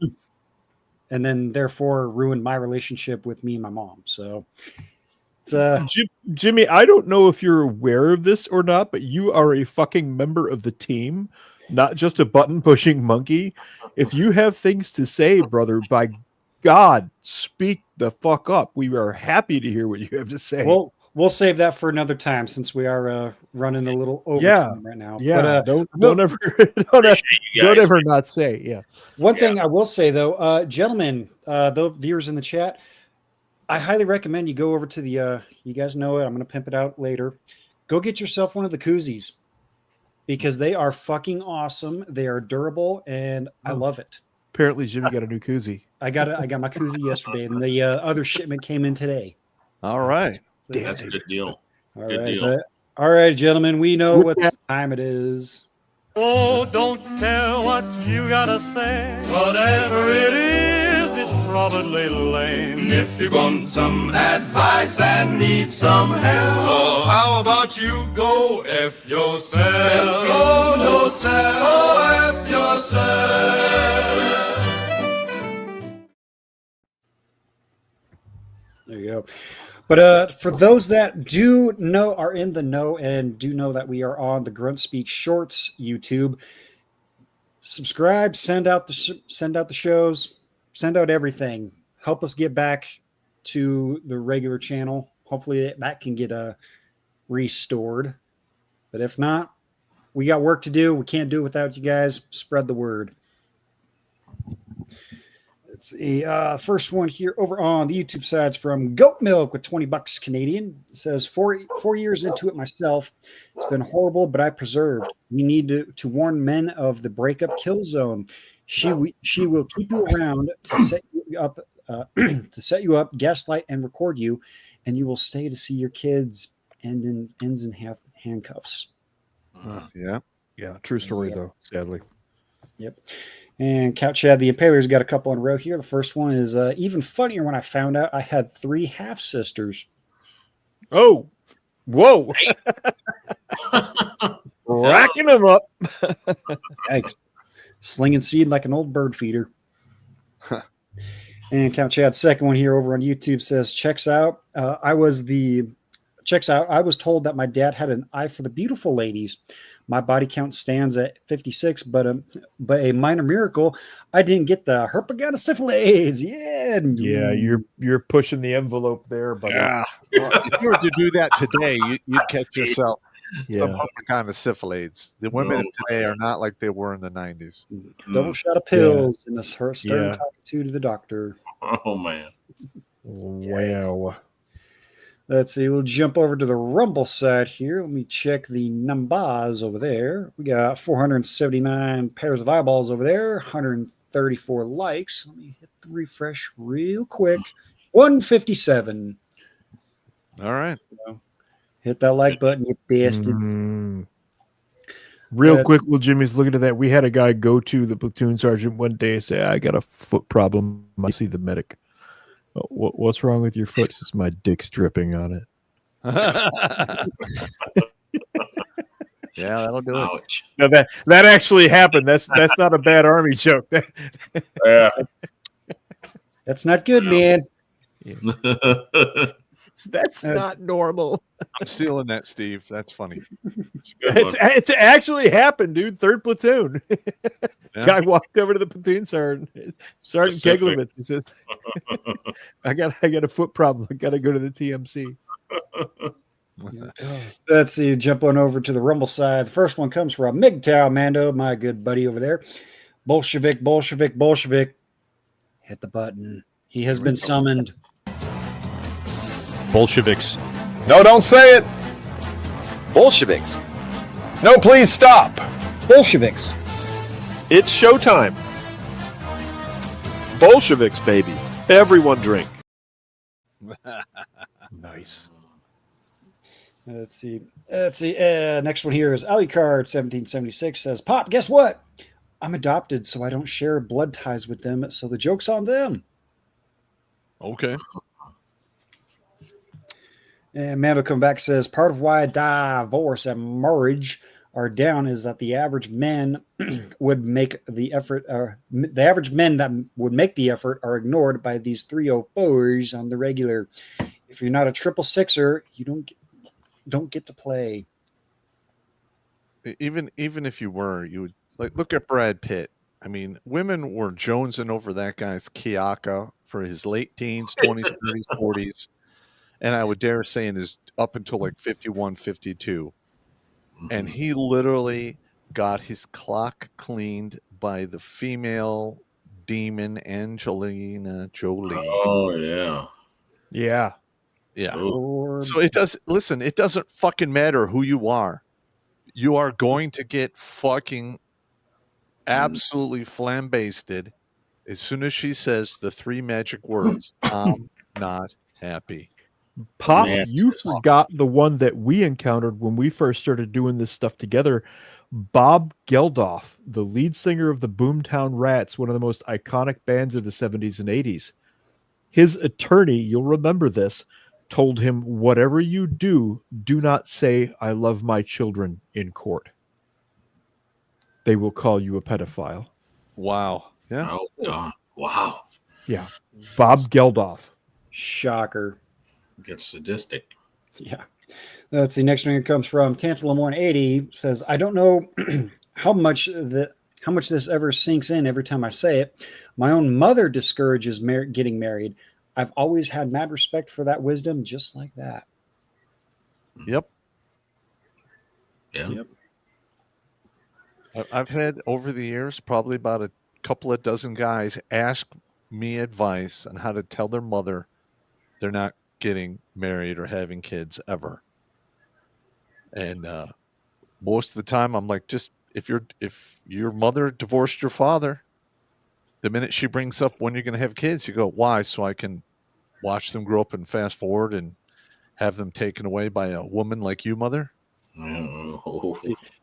and then therefore ruined my relationship with me and my mom. So it's Jimmy, I don't know if you're aware of this or not, but you are a fucking member of the team, not just a button pushing monkey. If you have things to say, brother, by God, speak the fuck up. We are happy to hear what you have to say. Well, we'll save that for another time since we are running a little overtime right now. Yeah, but, don't ever not say. Yeah. One thing I will say though, gentlemen, the viewers in the chat, I highly recommend you go over to the. You guys know it. I'm going to pimp it out later. Go get yourself one of the koozies because they are fucking awesome. They are durable, and I love it. Apparently, Jimmy got a new koozie. I got my koozie yesterday, and the other shipment came in today. All right. So, That's a good deal. all Good right, deal. all right, gentlemen. We know what time it is. Oh, don't tell what you gotta say. Whatever it is, it's probably lame. If you want some advice and need some help, oh, how about you go F yourself? Go no self, oh, F yourself. There you go. But for those that do know, are in the know, and do know that we are on the Grunt Speak Shorts YouTube, subscribe, send out the shows, send out everything. Help us get back to the regular channel. Hopefully that can get restored. But if not, we got work to do. We can't do it without you guys. Spread the word. Let's see. First one here over on the YouTube side's from Goat Milk with $20 Canadian. It says 4 years into it myself. It's been horrible, but I persevered. We need to warn men of the breakup kill zone. She will keep you around to set you up, gaslight, and record you, and you will stay to see your kids ends in handcuffs. Yeah. Yeah. True story, though, sadly. Yep. And Couch Chad the Impaler's got a couple in a row here. The first one is even funnier when I found out I had 3 half-sisters. Oh, whoa. Racking them up. Yikes. Slinging seed like an old bird feeder. And Count Chad's second one here over on YouTube says, checks out. I was told that my dad had an eye for the beautiful ladies. My body count stands at 56, but a minor miracle, I didn't get the herpetogonosyphilis. Yeah, you're pushing the envelope there, but yeah. Well, if you were to do that today, you'd catch yourself some herpetogonosyphilis. The women of today are not like they were in the 90s. Double shot of pills and starting talking to the doctor. Oh man! Wow. Let's see. We'll jump over to the Rumble side here. Let me check the numbers over there. We got 479 pairs of eyeballs over there, 134 likes. Let me hit the refresh real quick. 157. All right. Hit that like button, you bastards. Real quick, while Jimmy's looking at that, we had a guy go to the platoon sergeant one day and say, I got a foot problem. I see the medic. What's wrong with your foot? It's my dick's dripping on it. Yeah, that'll do it. Ouch. No, that actually happened. That's not a bad army joke. Yeah. That's not good, man. That's not normal. I'm stealing that, Steve. That's funny. It's actually happened, dude. 3rd platoon. Yeah. Guy walked over to the platoon sergeant, Sergeant Specific. Keglovitz. He says, I got a foot problem. I got to go to the TMC. Let's see. Jump on over to the Rumble side. The first one comes from MGTOW Mando, my good buddy over there. Bolshevik. Hit the button. He has been summoned. Bolsheviks. No, don't say it. Bolsheviks. No, please stop. Bolsheviks. It's showtime. Bolsheviks, baby. Everyone drink. Nice. Let's see. Next one here is Alucard 1776 says, Pop, guess what? I'm adopted, so I don't share blood ties with them, so the joke's on them. Okay. And Mando come back says, part of why divorce and marriage are down is that the average men would make the effort. The average men that would make the effort are ignored by these 304s on the regular. If you're not a 666er, you don't get to play. Even if you were, you would look at Brad Pitt. I mean, women were jonesing over that guy's Kiaka for his late teens, 20s, 30s, 40s. And I would dare say in his up until like 51, 52. And he literally got his clock cleaned by the female demon Angelina Jolie. Oh, yeah. Yeah. Yeah. Lord. So it doesn't fucking matter who you are. You are going to get fucking absolutely flambasted as soon as she says the 3 magic words. I'm not happy. Pop, Man. you forgot the one that we encountered when we first started doing this stuff together. Bob Geldof, the lead singer of the Boomtown Rats, one of the most iconic bands of the 70s and 80s. His attorney, you'll remember this, told him, whatever you do, do not say, I love my children in court. They will call you a pedophile. Wow. Yeah. Oh, God. Wow. Yeah. Bob Geldof. Shocker. Gets sadistic. Yeah. Let's see. Next one here comes from Tantalum 180. Says, I don't know how much this ever sinks in every time I say it. My own mother discourages getting married. I've always had mad respect for that wisdom, just like that. Yep. Yeah. Yep. I've had over the years probably about a couple of dozen guys ask me advice on how to tell their mother they're not getting married or having kids ever. And most of the time I'm like, just if your mother divorced your father, the minute she brings up when you're going to have kids, you go, why? So I can watch them grow up and fast forward and have them taken away by a woman like you, mother?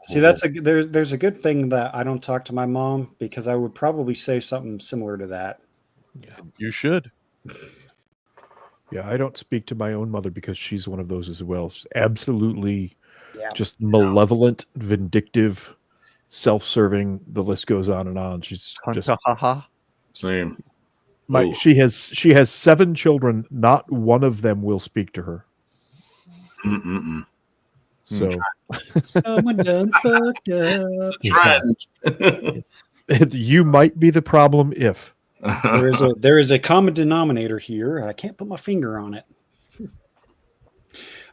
See, there's a good thing that I don't talk to my mom, because I would probably say something similar to that. Yeah, you should. Yeah, I don't speak to my own mother because she's one of those as well. She's absolutely just malevolent, vindictive, self-serving. The list goes on and on. She's just Same. she has 7 children. Not one of them will speak to her. So someone done fucked up. Trend. You might be the problem if there is a common denominator here. I can't put my finger on it.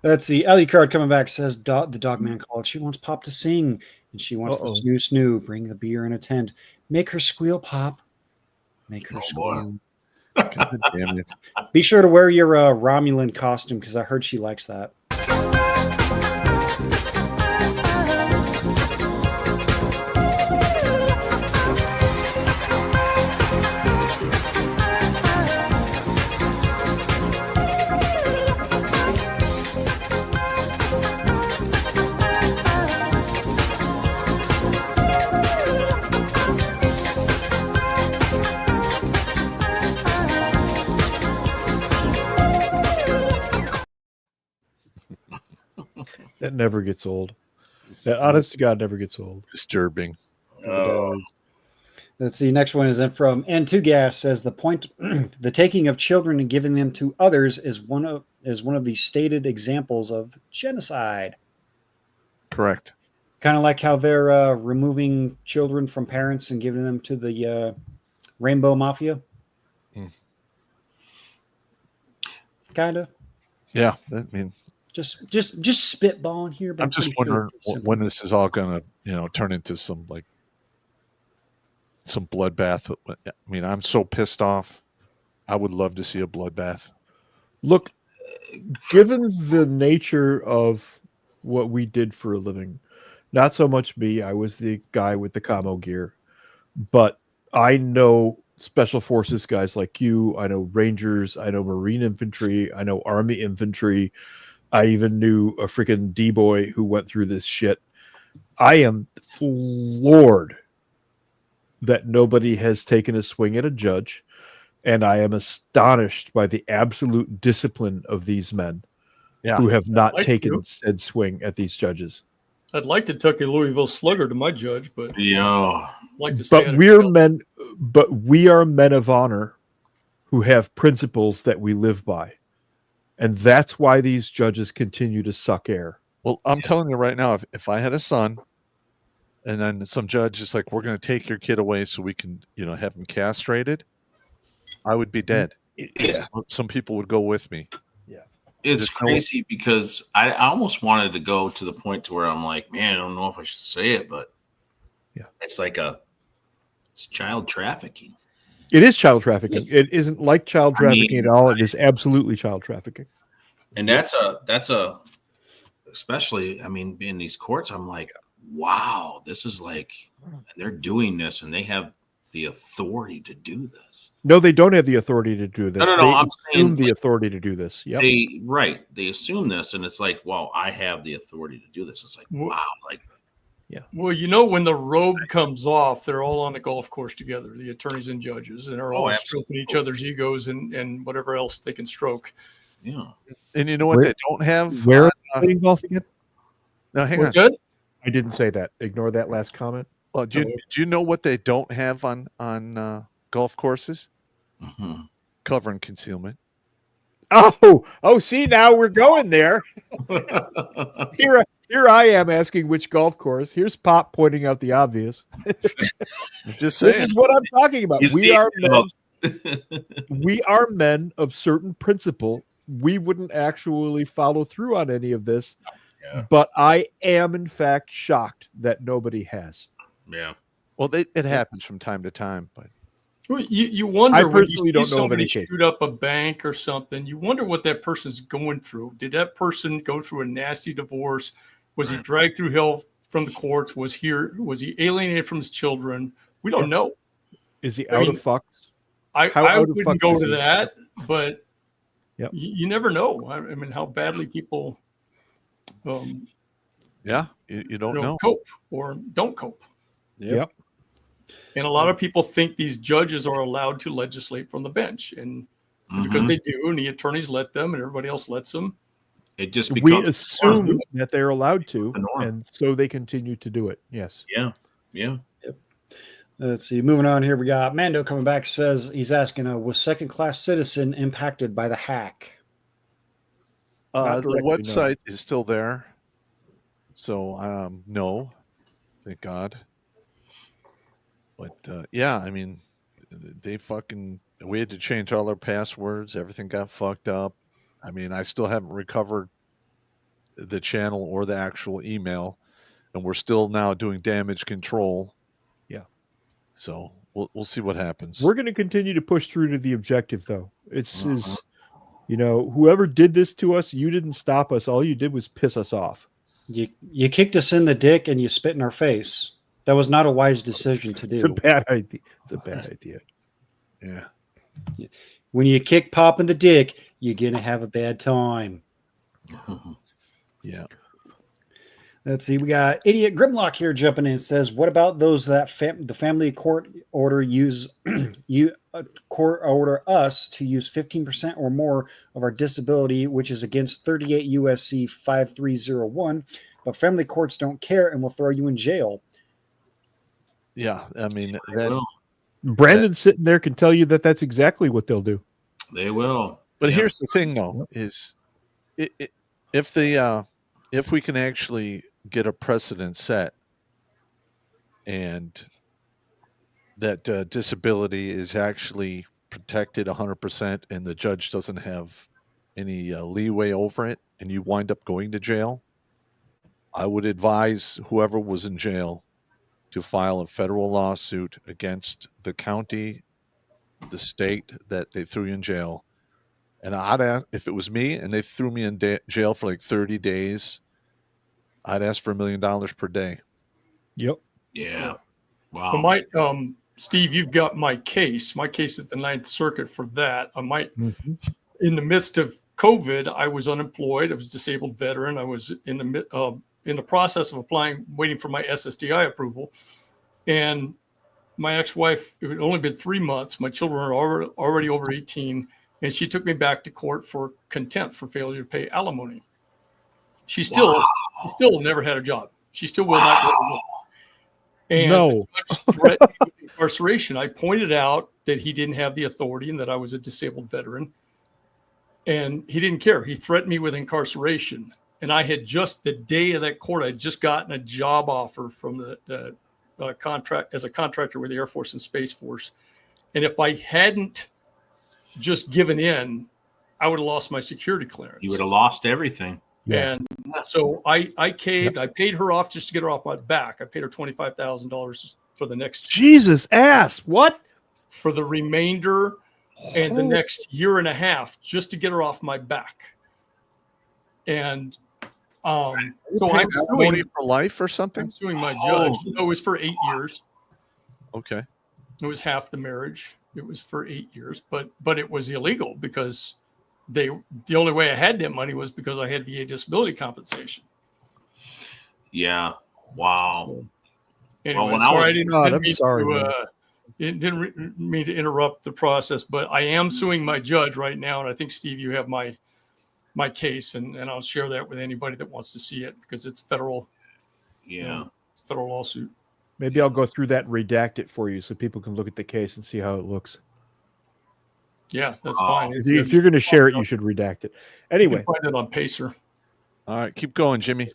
Let's see. Alucard coming back says the dog man called. She wants Pop to sing, and she wants the snoo. Bring the beer and a tent. Make her squeal, Pop. Make her squeal. God damn it. Be sure to wear your Romulan costume, because I heard she likes that. That never gets old. That, honest to God, never gets old. Disturbing. Let's see. Next one is in from N2 Gas. Says the point, the taking of children and giving them to others is one of the stated examples of genocide. Correct. Kind of like how they're removing children from parents and giving them to the Rainbow Mafia. Kind of. Yeah, I mean, just spitballing here. But I'm just wondering when this is all going to, turn into some bloodbath. I mean, I'm so pissed off. I would love to see a bloodbath. Look, given the nature of what we did for a living, not so much me. I was the guy with the camo gear, but I know special forces guys like you. I know Rangers. I know Marine infantry. I know Army infantry. I even knew a freaking D-boy who went through this shit. I am floored that nobody has taken a swing at a judge, and I am astonished by the absolute discipline of these men who have not taken said swing at these judges. I'd like to tuck a Louisville Slugger to my judge, but yeah, like to stay but we are men of honor who have principles that we live by, and that's why these judges continue to suck air. Well, I'm telling you right now, if I had a son, and then some judge is like, "We're going to take your kid away so we can, have him castrated," I would be dead. Some people would go with me. It's crazy because I almost wanted to go to the point to where I'm like, man, I don't know if I should say it, but it's like it's child trafficking. It is child trafficking. It isn't like child trafficking at all. It is absolutely child trafficking. And that's especially, in these courts, I'm like, wow, this is like, and they're doing this and they have the authority to do this. No, they don't have the authority to do this. No. They I'm saying the authority to do this. Yep. They assume this, and it's like, well, I have the authority to do this. It's like, wow, like, yeah. Well, when the robe comes off, they're all on the golf course together, the attorneys and judges, and are all stroking each other's egos and whatever else they can stroke. Yeah. And you know what they don't have? Where are they playing golf again? No, hang What's on. that? I didn't say that. Ignore that last comment. Well, do you know what they don't have on golf courses? Mm-hmm. Cover and concealment. Oh! See, now we're going there. Here I am asking which golf course. Here's Pop pointing out the obvious. Just saying. This is what I'm talking about. We are men of certain principle. We wouldn't actually follow through on any of this, but I am in fact shocked that nobody has. Yeah. Well, it happens from time to time, but you wonder. I when personally you don't see know of somebody any case. shoot up a bank or something. You wonder what that person's going through. Did that person go through a nasty divorce? Was he dragged through hell from the courts? Was he alienated from his children? We don't know. Is he out of fucks? I wouldn't go to that, but you never know. I mean, how badly people, you don't know, cope or don't cope. Yep. And a lot of people think these judges are allowed to legislate from the bench, and because they do, and the attorneys let them, and everybody else lets them. It just becomes we assume that they're allowed to, and so they continue to do it. Yes. Yeah. Yep. Let's see. Moving on here, we got Mando coming back. Says he's asking, was second-class citizen impacted by the hack? The website is still there, so no, thank God. But we had to change all our passwords. Everything got fucked up. I mean, I still haven't recovered the channel or the actual email, and we're still now doing damage control. Yeah. So we'll see what happens. We're going to continue to push through to the objective, though. It's whoever did this to us, you didn't stop us. All you did was piss us off. You kicked us in the dick and you spit in our face. That was not a wise decision to do. It's a bad idea. It's a bad idea. Yeah. When you kick Pop in the dick, you're going to have a bad time. Yeah. Let's see. We got Idiot Grimlock here jumping in and says, what about those that the family court order court order us to use 15% or more of our disability, which is against 38 USC 5301, but family courts don't care and will throw you in jail. Yeah, I mean, that Brandon sitting there can tell you that that's exactly what they'll do. They will. But here's the thing, though, is if we can actually get a precedent set and that disability is actually protected 100% and the judge doesn't have any leeway over it and you wind up going to jail, I would advise whoever was in jail to file a federal lawsuit against the county, the state that they threw you in jail. And I'd ask, if it was me and they threw me in jail for like 30 days, I'd ask for $1 million per day. Yep. Yeah. Wow. But my Steve, you've got my case. My case is the Ninth Circuit for that. I might, in the midst of COVID, I was unemployed. I was a disabled veteran. I was in the process of applying, waiting for my SSDI approval, and my ex-wife. It had only been 3 months. My children were already over 18, and she took me back to court for contempt for failure to pay alimony. She still never had a job. She still will not get a job. And the judge threatened me with incarceration. I pointed out that he didn't have the authority and that I was a disabled veteran. And he didn't care. He threatened me with incarceration. And I had just, the day of that court, I'd just gotten a job offer from the contract as a contractor with the Air Force and Space Force. And if I hadn't just given in, I would have lost my security clearance. You would have lost everything. Yeah. And so I caved. Yep. I paid her off just to get her off my back. I paid her $25,000 for the next Jesus ass. What? For the remainder and the next year and a half just to get her off my back. And so I'm suing for life or something. I'm suing my judge. It was for 8 years. Okay. It was half the marriage. It was for 8 years, but it was illegal because the only way I had that money was because I had VA disability compensation. Yeah. Wow. Anyway, well, sorry, I didn't mean to interrupt the process, but I am suing my judge right now, and I think, Steve, you have my case, and I'll share that with anybody that wants to see it because it's federal. Yeah, it's a federal lawsuit. Maybe I'll go through that and redact it for you so people can look at the case and see how it looks. Yeah, that's fine. If you're going to share it, you should redact it. Anyway, you can find it on Pacer. All right, keep going, Jimmy.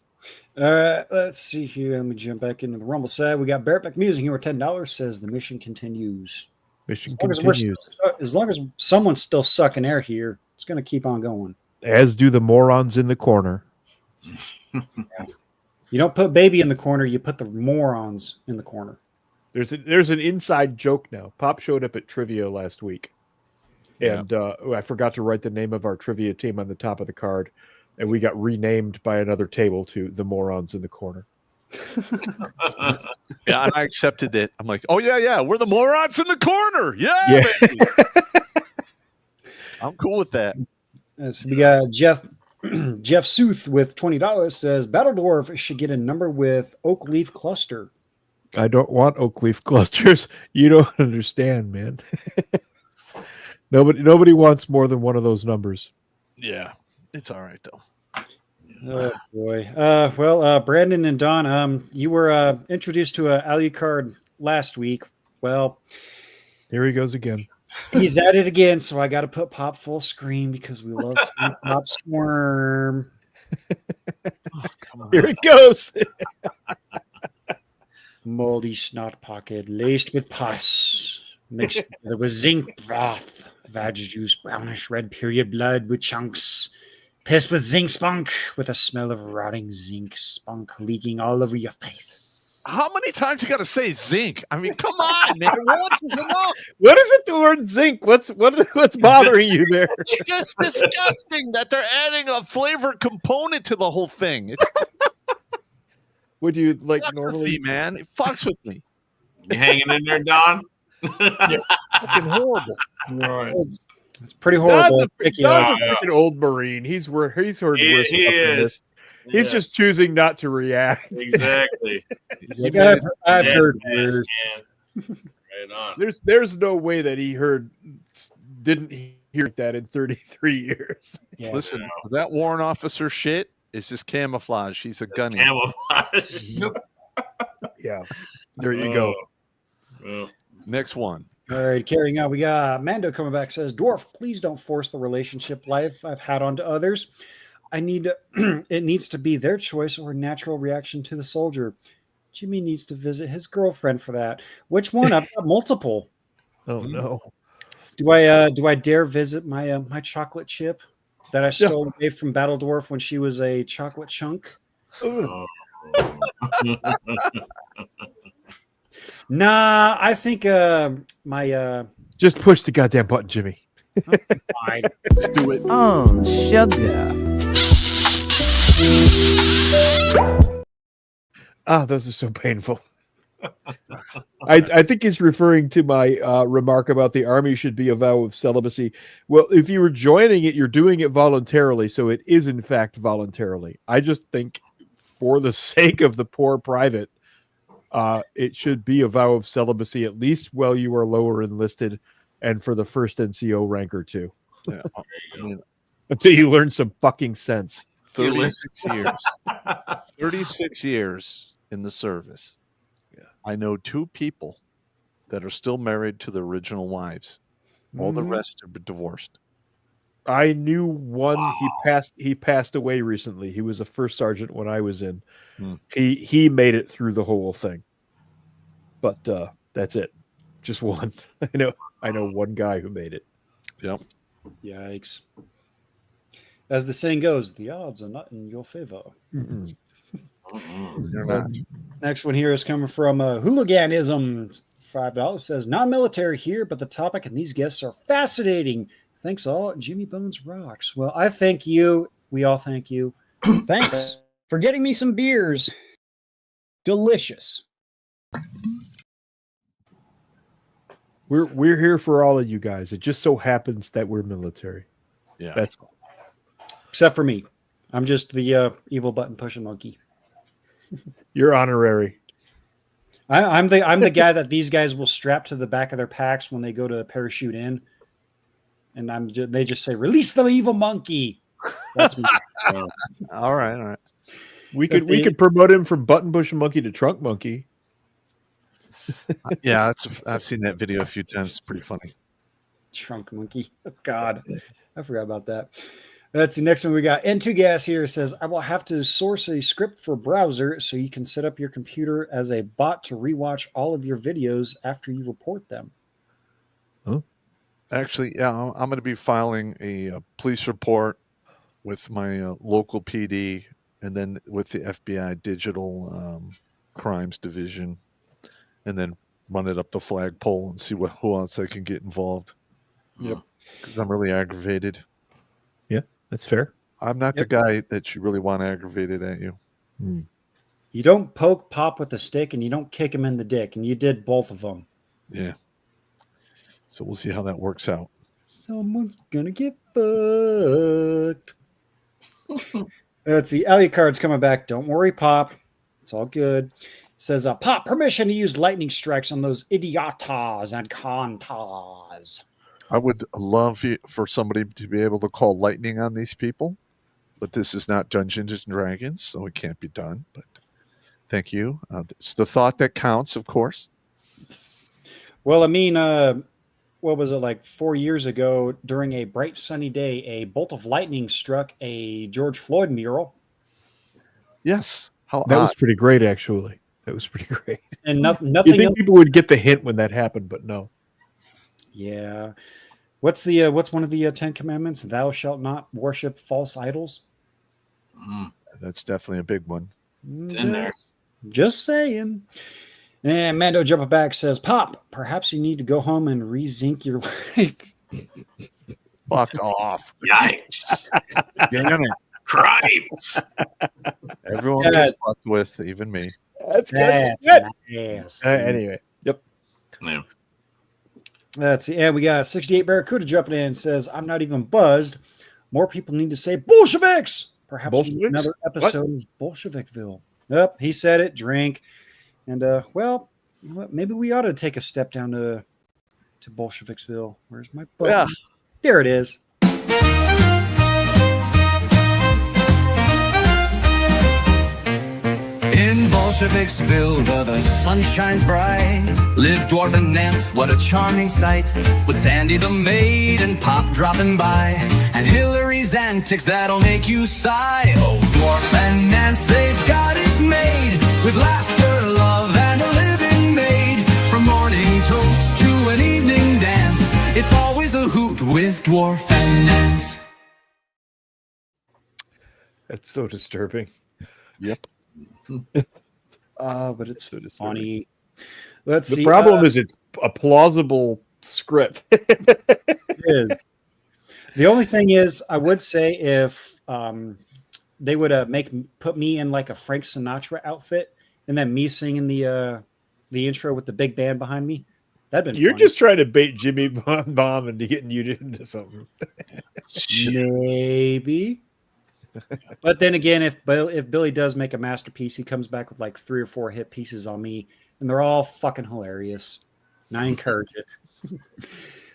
Let's see here. Let me jump back into the Rumble side. We got Bareback Music here with $10. Says the mission continues. Mission continues. As long as someone's still sucking air here, it's going to keep on going. As do the morons in the corner. You don't put baby in the corner. You put the morons in the corner. There's an inside joke now. Pop showed up at trivia last week. And I forgot to write the name of our trivia team on the top of the card. And we got renamed by another table to the morons in the corner. Yeah, and I accepted it. I'm like, oh, yeah, we're the morons in the corner. Yeah. Baby. I'm cool with that. So we got Jeff Sooth with $20 says Battle Dwarf should get a number with Oak Leaf Cluster. I don't want Oak Leaf clusters. You don't understand, man. Nobody wants more than one of those numbers. Yeah, it's all right though. Oh boy. Well, Brandon and Don, you were introduced to a Alucard last week. Well, here he goes again. He's at it again, so I got to put Pop full screen because we love seeing Pop squirm. Here it goes. Moldy snot pocket laced with pus, mixed together with zinc broth, vag juice, brownish red period blood with chunks, piss with zinc spunk, with a smell of rotting zinc spunk leaking all over your face. How many times you got to say zinc? I mean, come on, man. Once is enough. What is it? The word zinc? What's bothering you there? It's just disgusting that they're adding a flavor component to the whole thing. It's would you like normally, man? It fucks with me. You hanging in there, Don? Yeah, fucking horrible. Right. It's pretty horrible. Don's a freaking old Marine. He's heard worse stuff than this. He's just choosing not to react. Exactly. Like, I've heard worse. Right on. There's no way that he didn't hear that in 33 years. Yeah. Listen, that warrant officer shit is just camouflage. He's a gunny. Camouflage. Yeah. There you go. Next one. All right, carrying on. We got Mando coming back, says, Dwarf, please don't force the relationship life I've had onto others. It needs to be their choice or natural reaction to the soldier. Jimmy needs to visit his girlfriend for that. Which one? I've got multiple. Oh no. Do I dare visit my my chocolate chip that I stole away from Battle Dwarf when she was a chocolate chunk? Nah, I think my just push the goddamn button, Jimmy. Fine. Let's do it. Oh, sugar. Those are so painful. I think he's referring to my remark about the army should be a vow of celibacy. Well, if you were joining it, you're doing it voluntarily, so it is in fact voluntarily. I just think for the sake of the poor private, it should be a vow of celibacy, at least while you are lower enlisted and for the first NCO rank or two. Yeah, I mean, until you learn some fucking sense. 36 years. 36 years in the service. Yeah. I know 2 people that are still married to their original wives. All the rest are divorced. I knew one. Wow. He passed away recently. He was a first sergeant when I was in. He made it through the whole thing. But that's it. Just one. I know one guy who made it. Yep. Yikes. As the saying goes, the odds are not in your favor. They're not. Next one here is coming from Hooliganism. $5 says, non-military here, but the topic and these guests are fascinating. Thanks all. Jimmy Bones rocks. Well, I thank you. We all thank you. Thanks for getting me some beers. Delicious. We're here for all of you guys. It just so happens that we're military. Yeah. That's all. Except for me. I'm just the evil button pushing monkey. You're honorary. I'm the guy that these guys will strap to the back of their packs when they go to parachute in, and they just say, "Release the evil monkey." That's me. All right. We could promote him from button push monkey to trunk monkey. Yeah, I've seen that video a few times. It's pretty funny. Trunk monkey. Oh, God, I forgot about that. That's the next one we got. N2 Gas here says, I will have to source a script for browser so you can set up your computer as a bot to rewatch all of your videos after you report them. Huh? Actually, yeah, I'm going to be filing a police report with my local PD and then with the FBI Digital Crimes Division, and then run it up the flagpole and see who else I can get involved. Yep. Because I'm really aggravated. Yeah, that's fair. I'm not the guy that you really want aggravated at you. You don't poke Pop with a stick and you don't kick him in the dick, and you did both of them. Yeah. So we'll see how that works out. Someone's gonna get fucked. Let's see. Alucard's coming back. Don't worry, Pop. It's all good. Says, Pop, permission to use lightning strikes on those idiotas and contas. I would love for somebody to be able to call lightning on these people, but this is not Dungeons and Dragons, so it can't be done. But thank you. It's the thought that counts, of course. Well, I mean, what was it, like 4 years ago during a bright sunny day, a bolt of lightning struck a George Floyd mural. Yes. That was pretty great, actually. That was pretty great. And nothing you think people would get the hint when that happened, but no. Yeah. What's one of the 10 commandments? Thou shalt not worship false idols. That's definitely a big one. It's in there. Just saying. And Mando jumping back says, Pop, perhaps you need to go home and re-zinc your life. Fuck off. Yikes. Damn it. Crimes. Everyone gets fucked with, even me. That's good. Yes. Anyway. Yep. Yeah. Let's see. And we got 68 Barracuda jumping in and says, I'm not even buzzed. More people need to say Bolsheviks. perhaps another episode of Bolshevicville. Yep, he said it. Drink, and well, you know what? Maybe we ought to take a step down to Bolsheviksville. Where's my button? Yeah. There it is. In Bolsheviksville, where the sun shines bright, live dwarf and nymphs, what a charming sight. With Sandy the maid and Pop dropping by, and Hillary's antics that'll make you sigh. Oh, dwarf and Nance, they've got it made, with laughter, love, and a living maid. From morning toast to an evening dance, it's always a hoot with dwarf and Nance. That's so disturbing. Yep. But it's funny. Let's see. The problem is it's a plausible script. It is. The only thing is, I would say if they would put me in like a Frank Sinatra outfit, and then me singing the intro with the big band behind me, that'd been. You're fun. just trying to bait Jimmy Bomb into getting you into something. Maybe. But then again, if Billy does make a masterpiece, he comes back with like 3 or 4 hit pieces on me, and they're all fucking hilarious. And I encourage it.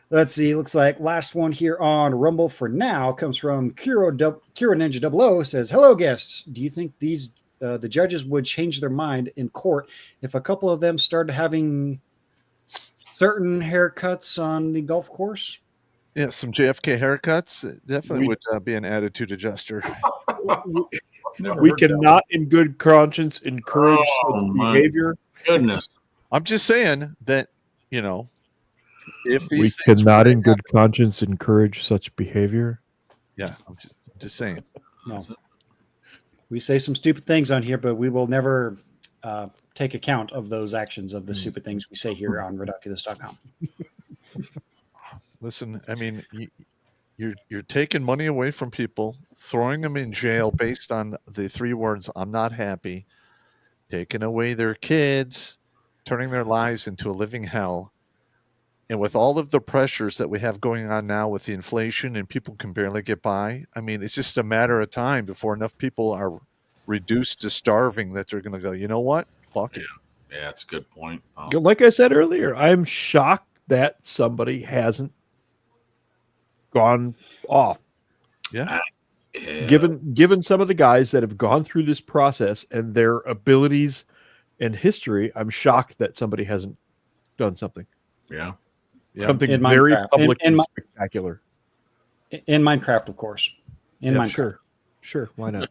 Let's see. Looks like last one here on Rumble for now comes from Kiro Ninja 00. Says, "Hello, guests. Do you think these the judges would change their mind in court if a couple of them started having certain haircuts on the golf course?" Yeah, some JFK haircuts definitely would be an attitude adjuster. We cannot, in good conscience, encourage such behavior. Goodness, I'm just saying that, you know, if We these things cannot, really in good conscience, encourage such behavior. yeah, I'm just saying. No. We say some stupid things on here, but we will never take account of those actions of the stupid things we say here on Redonkulas.com. Listen, I mean, you're taking money away from people, throwing them in jail based on the 3 words, "I'm not happy," taking away their kids, turning their lives into a living hell. And with all of the pressures that we have going on now with the inflation and people can barely get by, I mean, it's just a matter of time before enough people are reduced to starving that they're going to go, you know what? Fuck it. Yeah, that's a good point. Like I said earlier, I'm shocked that somebody hasn't gone off. Yeah. Given some of the guys that have gone through this process and their abilities and history, I'm shocked that somebody hasn't done something. Yeah. Something In very Minecraft. public In and spectacular. In Minecraft, of course. In Minecraft. Sure. Why not?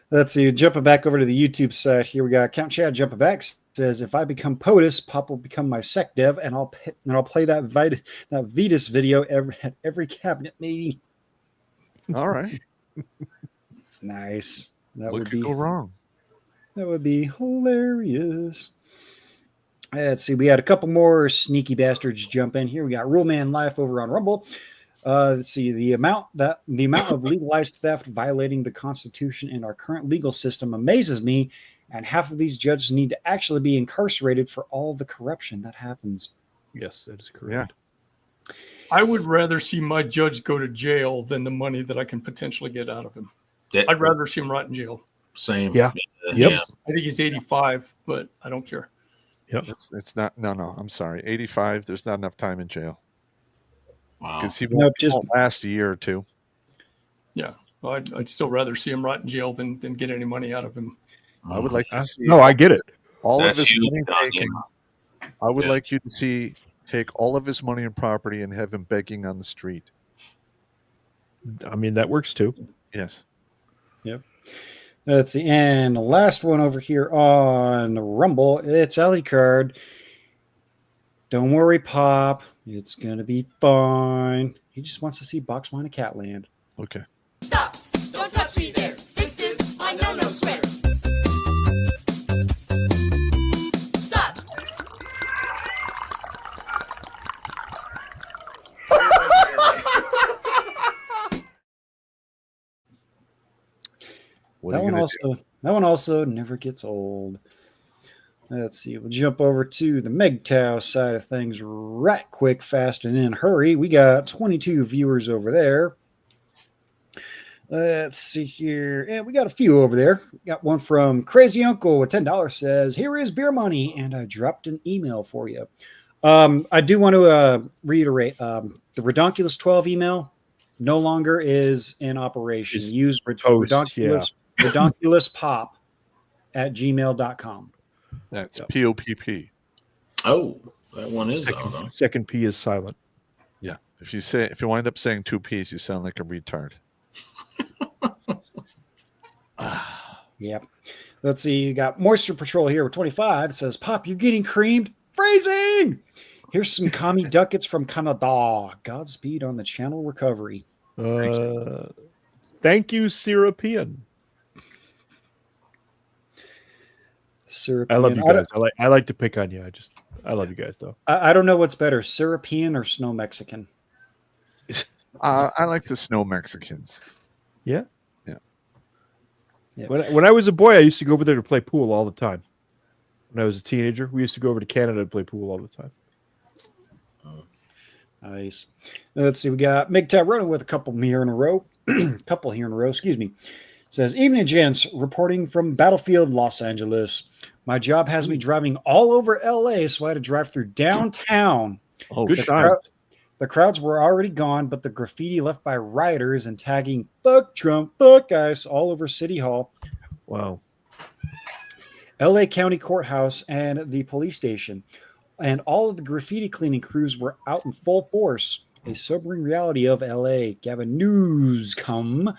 Let's see. Jumping back over to the YouTube side here, we got Count Chad jumping back. Says, "If I become POTUS, Pop will become my sec dev, and I'll play that Vetus video at every cabinet meeting." All right. Nice. What could go wrong? That would be hilarious. Let's see. We had a couple more sneaky bastards jump in here. We got Rule Man Life over on Rumble. Let's see. The amount of legalized theft violating the Constitution in our current legal system amazes me. And half of these judges need to actually be incarcerated for all the corruption that happens. Yes, that is correct. Yeah. I would rather see my judge go to jail than the money that I can potentially get out of him. I'd rather see him rot in jail. Same. Yeah. Yep. Yeah. I think he's 85, but I don't care. Yep. It's not. No. I'm sorry. 85. There's not enough time in jail. Wow. Because he won't last a year or two. Yeah. Well, I'd still rather see him rot in jail than get any money out of him. I would like to see. No, I get it. All That's of his you, money Don, taken. yeah. I would like you to see take all of his money and property and have him begging on the street. I mean, that works too. Yes. Yep. Let's see. And the last one over here on Rumble, it's Ellie Card. Don't worry, Pop. It's going to be fine. He just wants to see Boxmine of Catland. Okay. Stop! Don't touch me there. This is my no-no swear. Stop! That one also never gets old. Let's see. We'll jump over to the MGTOW side of things right quick, fast, and in a hurry. We got 22 viewers over there. Let's see here. And we got a few over there. Got one from Crazy Uncle with $10 says, here is beer money. And I dropped an email for you. I do want to reiterate the Redonkulas 12 email no longer is in operation. Use redonkulas@gmail.com. That's POPP. Oh, that one is second, out, huh? second P is silent. Yeah. If you wind up saying two P's, you sound like a retard. Yep. Let's see. You got Moisture Patrol here with 25. It says, Pop, you're getting creamed. Phrasing. Here's some commie ducats from Canada. Godspeed on the channel recovery. Thank you, Syrupian. Syrupian. I love you guys. I like to pick on you. I love you guys though. I don't know what's better, Syrupian or Snow Mexican. I like the Snow Mexicans. Yeah. Yeah. Yeah. When I was a boy, I used to go over there to play pool all the time. When I was a teenager, we used to go over to Canada to play pool all the time. Nice. Let's see. We got MGTOW running with a couple here in a row. Excuse me. Says, evening, gents. Reporting from Battlefield, Los Angeles. My job has me driving all over LA, so I had to drive through downtown. Oh, good time. The crowds were already gone, but the graffiti left by rioters and tagging "fuck Trump," "fuck guys" all over City Hall. Wow. LA County Courthouse and the police station. And all of the graffiti cleaning crews were out in full force. A sobering reality of LA. Gavin Newsom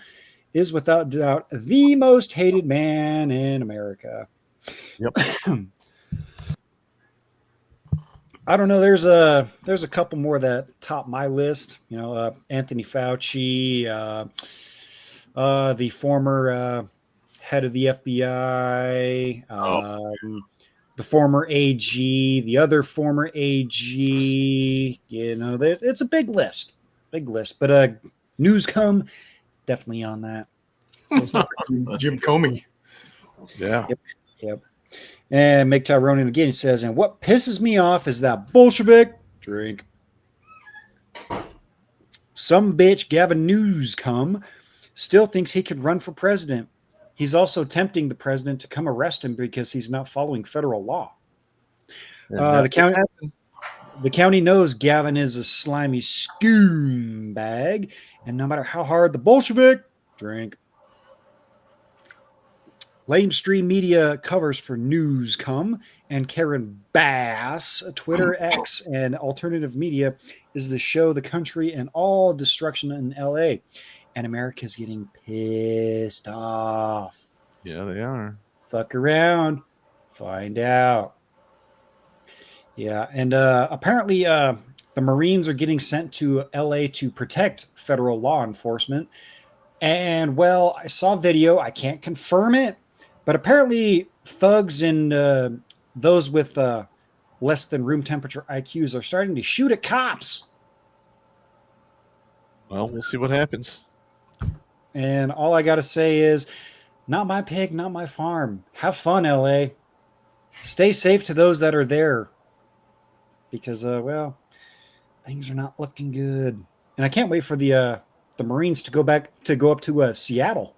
is without doubt the most hated man in America. Yep. I don't know. There's a couple more that top my list. Anthony Fauci, the former head of the FBI, the former AG, the other former AG. It's a big list. But Newscom definitely on that. Jim Comey. Yeah. Yep. And MGTOW Ronan again says, and what pisses me off is that Bolshevik drink. Some bitch Gavin Newsom still thinks he could run for president. He's also tempting the president to come arrest him because he's not following federal law. The county knows Gavin is a slimy scumbag, and no matter how hard the Bolshevik drink. Lamestream Media covers for Newscom, and Karen Bass, Twitter, X, and Alternative Media is the show The Country and All Destruction in LA. And America's getting pissed off. Yeah, they are. Fuck around. Find out. Yeah, and apparently the Marines are getting sent to LA to protect federal law enforcement. And, well, I saw video. I can't confirm it. But apparently thugs and those with less than room temperature IQs are starting to shoot at cops. Well, we'll see what happens. And all I got to say is, not my pig, not my farm. Have fun, LA. Stay safe to those that are there. Because, things are not looking good. And I can't wait for the Marines to go up to Seattle.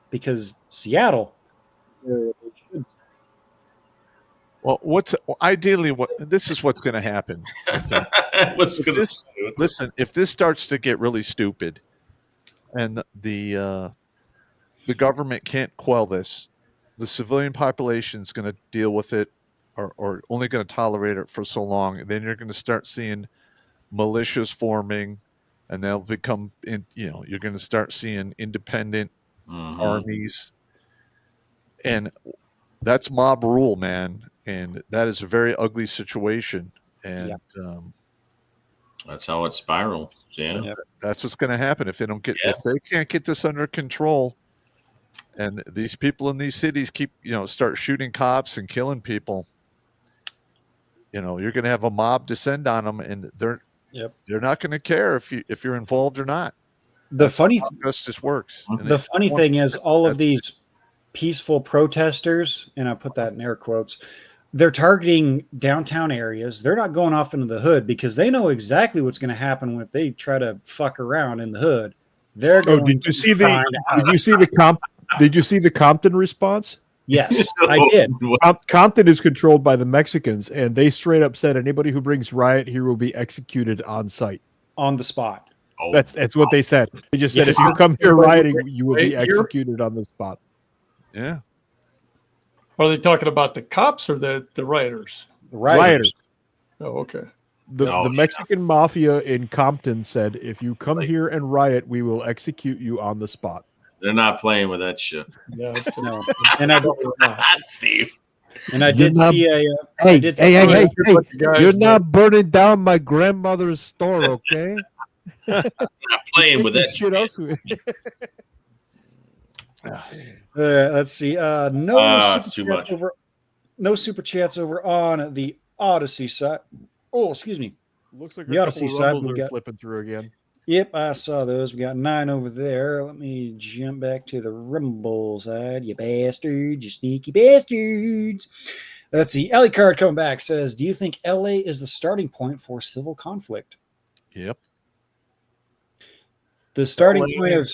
Because Seattle... Well, this is what's going to happen. Listen, if this starts to get really stupid and the government can't quell this, the civilian population is going to deal with it or only going to tolerate it for so long. And then you're going to start seeing militias forming, and they'll become, you're going to start seeing independent armies. And that's mob rule, man. And that is a very ugly situation. And that's how it spirals. Yeah. That's what's going to happen if they can't get this under control. And these people in these cities start shooting cops and killing people. You're going to have a mob descend on them, and they're not going to care if you're involved or not. That's how justice works. The funny thing is, all of these peaceful protesters, and I put that in air quotes, they're targeting downtown areas. They're not going off into the hood because they know exactly what's going to happen if they try to fuck around in the hood. They're going did you to see find out. Did you see the Compton response? Yes, I did. Compton is controlled by the Mexicans, and they straight up said anybody who brings riot here will be executed on site. On the spot. Oh, That's what they said. They just said Yes. if you come here rioting, you will be Right here? executed on the spot. Yeah. Are they talking about the cops or the rioters? The rioters. Oh, okay. The Mexican mafia in Compton said if you come here and riot, we will execute you on the spot. They're not playing with that shit. Yeah, no. And I Steve. And I did see a. Hey, did hey! You're not burning down my grandmother's store, okay? Not playing with that shit. Let's see. No it's too much. No super chats over on the Odyssey side. Oh, excuse me. Looks like the Odyssey side. We've got slipping through again. Yep, I saw those. We got 9 over there. Let me jump back to the Rumble side. You bastards, you sneaky bastards. Let's see. Ellie Card coming back says, do you think LA is the starting point for civil conflict? Yep. The starting point of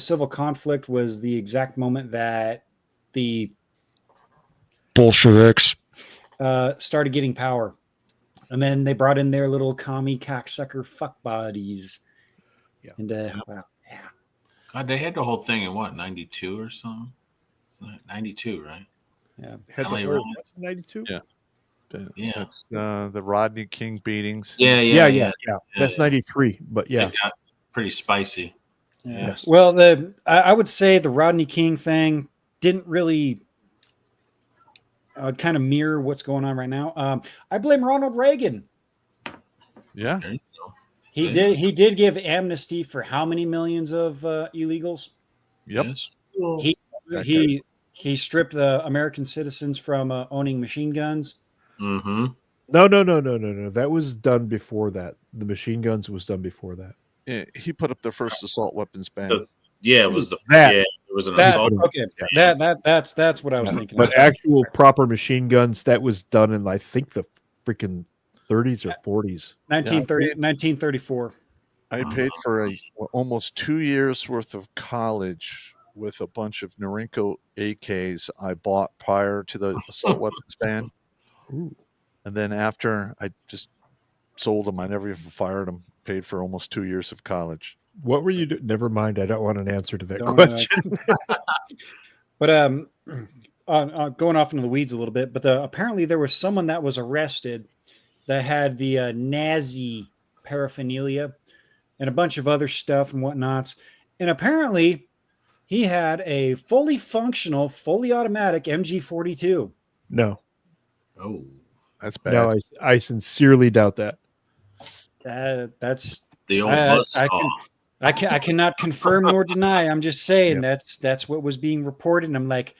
civil conflict was the exact moment that the Bolsheviks started getting power. And then they brought in their little commie cocksucker fuck bodies. Yeah. And wow, yeah. God, they had the whole thing in what, 92 or something? 92, right? Yeah. LA riots. 92? Yeah. Yeah. That's the Rodney King beatings. Yeah. That's 93, but yeah. It got pretty spicy. Yeah. Well, I would say the Rodney King thing didn't really kind of mirror what's going on right now. I blame Ronald Reagan. Yeah. He did give amnesty for how many millions of illegals? Yep. He stripped the American citizens from owning machine guns. Mm-hmm. No. That was done before that. The machine guns was done before that. Yeah, he put up the first assault weapons ban. It was an assault. Okay, that's what I was thinking. But actual proper machine guns, that was done in I think the freaking 30s or 40s. 1934. I paid for almost 2 years worth of college with a bunch of Norinco AKs I bought prior to the assault weapons ban. Ooh. And then after, I just sold them. I never even fired them. Paid for almost 2 years of college. What were you doing? Never mind. I don't want an answer to that question. But going off into the weeds a little bit, but apparently there was someone that was arrested that had the Nazi paraphernalia and a bunch of other stuff and whatnots. And apparently he had a fully functional, fully automatic MG42. No. Oh, that's bad. No, I sincerely doubt that. That's the old buzzsaw. I cannot confirm nor deny. I'm just saying that's what was being reported. And I'm like,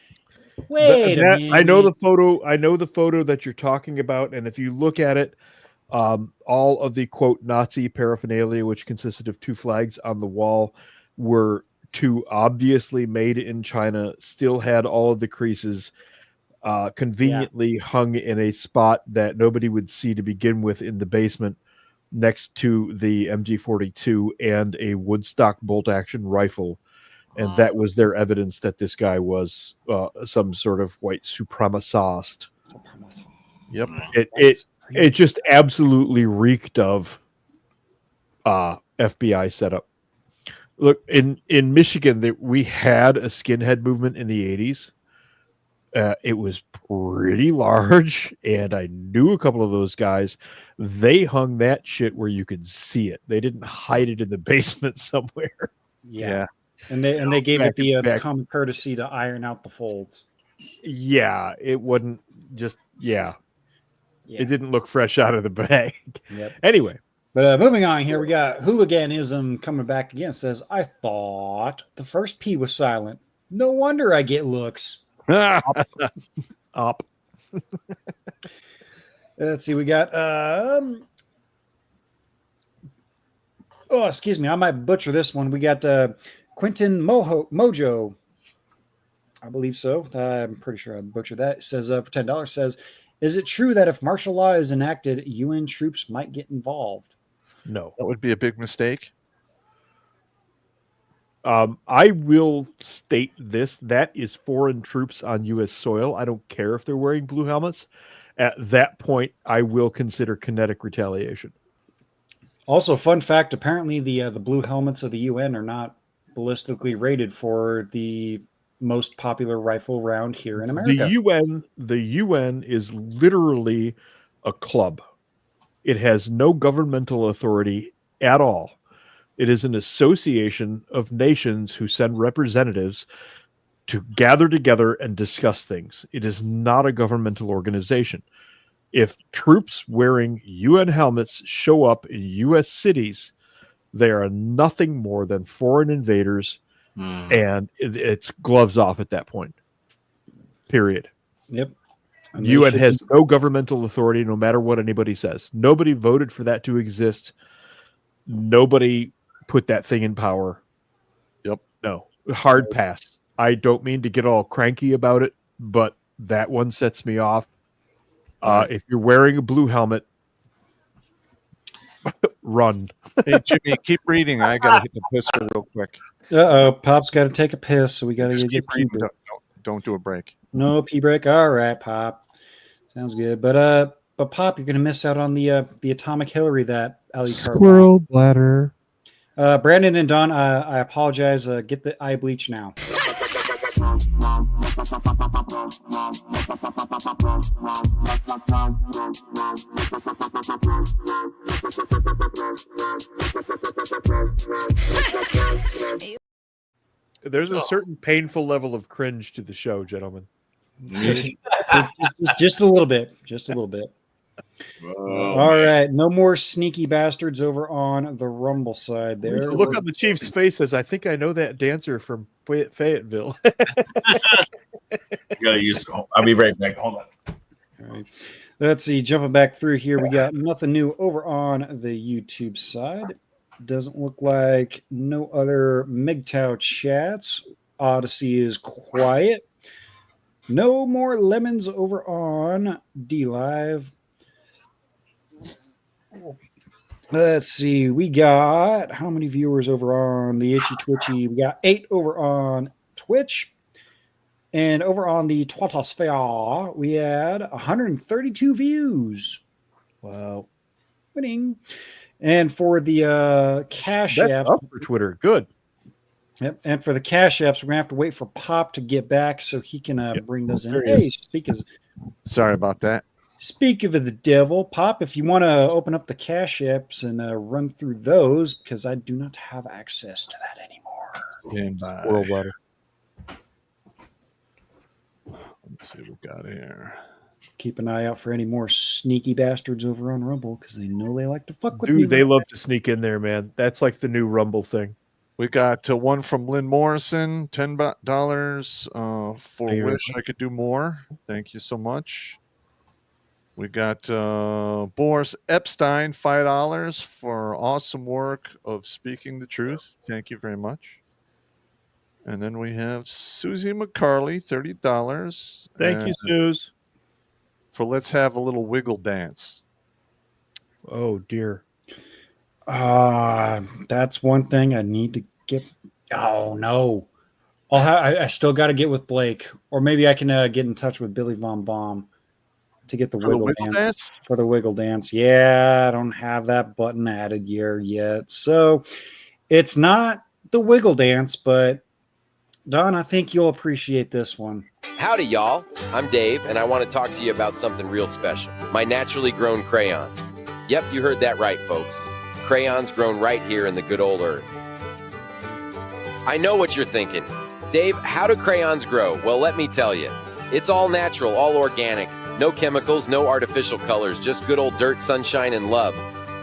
wait a minute. I know the photo. I know the photo that you're talking about. And if you look at it, all of the quote Nazi paraphernalia, which consisted of 2 flags on the wall, were 2 obviously made in China. Still had all of the creases. Conveniently hung in a spot that nobody would see to begin with in the basement, next to the MG42 and a Woodstock bolt-action rifle, and that was their evidence that this guy was some sort of white supremacist. Yep. It just absolutely reeked of FBI setup. Look, in Michigan, we had a skinhead movement in the 80s. It was pretty large, and I knew a couple of those guys. They hung that shit where you could see it. They didn't hide it in the basement somewhere. Yeah. And they gave it the common courtesy to iron out the folds. Yeah, it wouldn't just It didn't look fresh out of the bag. Yep. Anyway. But moving on here, we got hooliganism coming back again. It says, I thought the first P was silent. No wonder I get looks. Up. Let's see. We got excuse me. I might butcher this one. We got Quentin Mojo. I believe so. I'm pretty sure I butchered that. It says for $10 says, is it true that if martial law is enacted, UN troops might get involved? No. That would be a big mistake. I will state this. That is foreign troops on U.S. soil. I don't care if they're wearing blue helmets. At that point, I will consider kinetic retaliation. Also, fun fact, apparently the blue helmets of the UN are not ballistically rated for the most popular rifle round here in America. The UN is literally a club. It has no governmental authority at all. It is an association of nations who send representatives to gather together and discuss things. It is not a governmental organization. If troops wearing UN helmets show up in U.S. cities, they are nothing more than foreign invaders, and it's gloves off at that point. Period. Yep. UN has no governmental authority, no matter what anybody says. Nobody voted for that to exist. Nobody put that thing in power. Yep. No. Hard pass. I don't mean to get all cranky about it, but that one sets me off. If you're wearing a blue helmet, run. Hey, Jimmy, keep reading. I got to hit the pisser real quick. Uh-oh, Pop's got to take a piss, so we got to get pee break. Don't do a break. No pee break. All right, Pop. Sounds good. But Pop, you're going to miss out on the atomic Hillary that Ali Squirrel bladder. Brandon and Don, I apologize. Get the eye bleach now. There's a certain painful level of cringe to the show, gentlemen. Just a little bit. Just a little bit. All right. No more sneaky bastards over on the Rumble side there. So look on the Chief's face as I think I know that dancer from Fayetteville. Gotta use. I'll be right back. Hold on. All right. Let's see. Jumping back through here, we got nothing new over on the YouTube side. Doesn't look like no other MGTOW chats. Odyssey is quiet. No more lemons over on DLive. Let's see. We got how many viewers over on the Itchy Twitchy? We got 8 over on Twitch. And over on the Twatosphere, we had 132 views. Wow. Winning. And for the Cash Apps. Up for Twitter. Good. Yep. And for the Cash Apps, we're going to have to wait for Pop to get back so he can bring those in. Hey, sorry about that. Speak of the devil, Pop, if you want to open up the Cash Apps and run through those, because I do not have access to that anymore. Stand by. Worldwide. Let's see what we got here. Keep an eye out for any more sneaky bastards over on Rumble, because they know they like to fuck with me. me. They love to sneak in there, man. That's like the new Rumble thing. We got one from Lynn Morrison, $10 for wish I could do more. Thank you so much. We got Boris Epstein, $5 for awesome work of speaking the truth. Thank you very much. And then we have Susie McCarley, $30. Thank you, Suze. For let's have a little wiggle dance. Oh, dear. That's one thing I need to get. Oh, no. I still got to get with Blake. Or maybe I can get in touch with Billy Von Baum to get the wiggle dance. For the wiggle dance. Yeah, I don't have that button added here yet. So it's not the wiggle dance, but Don, I think you'll appreciate this one. Howdy, y'all. I'm Dave, and I want to talk to you about something real special. My naturally grown crayons. Yep, you heard that right, folks. Crayons grown right here in the good old earth. I know what you're thinking. Dave, how do crayons grow? Well, let me tell you. It's all natural, all organic. No chemicals, no artificial colors, just good old dirt, sunshine, and love.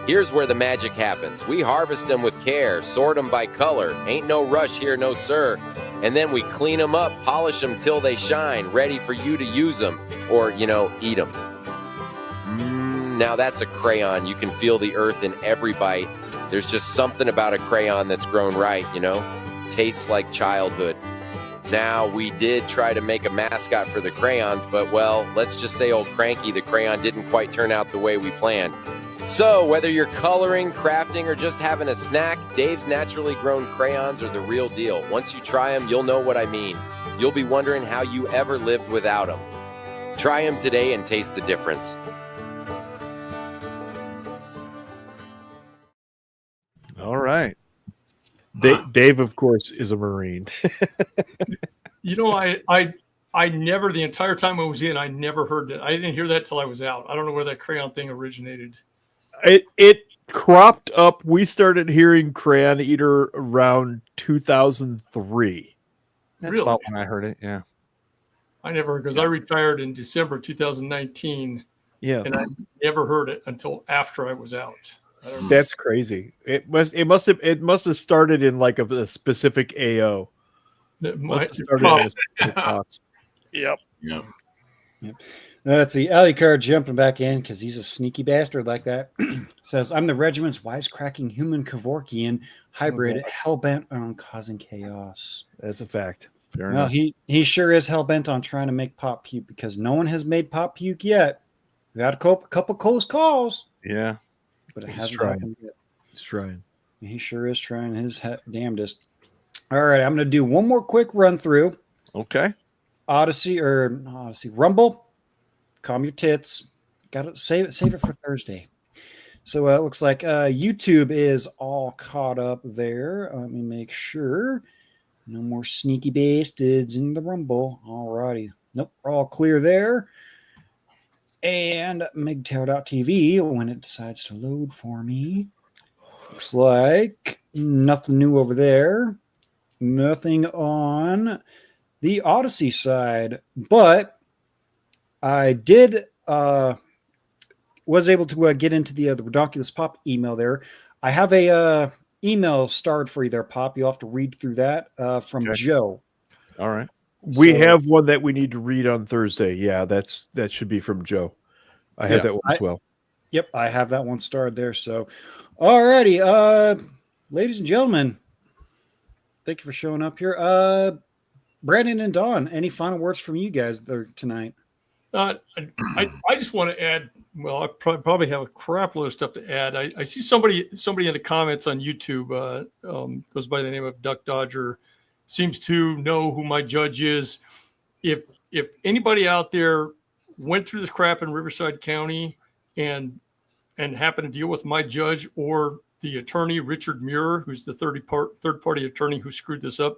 Here's where the magic happens. We harvest them with care, sort them by color. Ain't no rush here, no sir. And then we clean them up, polish them till they shine, ready for you to use them or, eat them. Now that's a crayon. You can feel the earth in every bite. There's just something about a crayon that's grown right, Tastes like childhood. Now, we did try to make a mascot for the crayons, but, well, let's just say old Cranky, the crayon, didn't quite turn out the way we planned. So, whether you're coloring, crafting, or just having a snack, Dave's naturally grown crayons are the real deal. Once you try them, you'll know what I mean. You'll be wondering how you ever lived without them. Try them today and taste the difference. All right. Dave, of course, is a Marine. You know, I never, the entire time I was in, I never heard that. I didn't hear that till I was out. I don't know where that crayon thing originated. It cropped up. We started hearing Crayon Eater around 2003. That's Really? about when I heard it. Yeah. I never, because I retired in December 2019. Yeah. And I never heard it until after I was out. That's crazy. It must have started in like a specific AO. It Must have might- started in a specific box. Yep. Yep. Let's see. Alucard jumping back in because he's a sneaky bastard like that. Says, I'm the regiment's wisecracking human Kevorkian hybrid hellbent on causing chaos. That's a fact. Fair Well, enough. he sure is hellbent on trying to make Pop puke because no one has made Pop puke yet. We got a couple close calls, Yeah. but it He's hasn't trying. happened yet. He's trying. He sure is trying his damnedest. All right, I'm going to do one more quick run through. Okay. Rumble. Calm your tits. Got to save it for Thursday. So it looks like YouTube is all caught up there. Let me make sure. No more sneaky bastards in the Rumble. All righty. Nope, we're all clear there. And MGTOW.tv, when it decides to load for me, looks like nothing new over there. Nothing on the Odyssey side, but I did was able to get into the Redonkulas Pop email there. I have a email starred for you there, Pop. You'll have to read through that from Joe. All right. We have one that we need to read on Thursday. Yeah, that should be from Joe. I had that one as well. Yep, I have that one starred there. So, all righty, ladies and gentlemen, thank you for showing up here. Brandon and Dawn, any final words from you guys there tonight? I just want to add. Well, I probably have a crap load of stuff to add. I see somebody in the comments on YouTube goes by the name of Duck Dodger, seems to know who my judge is. If anybody out there went through this crap in Riverside County and happened to deal with my judge or the attorney Richard Muir, who's the third party attorney who screwed this up,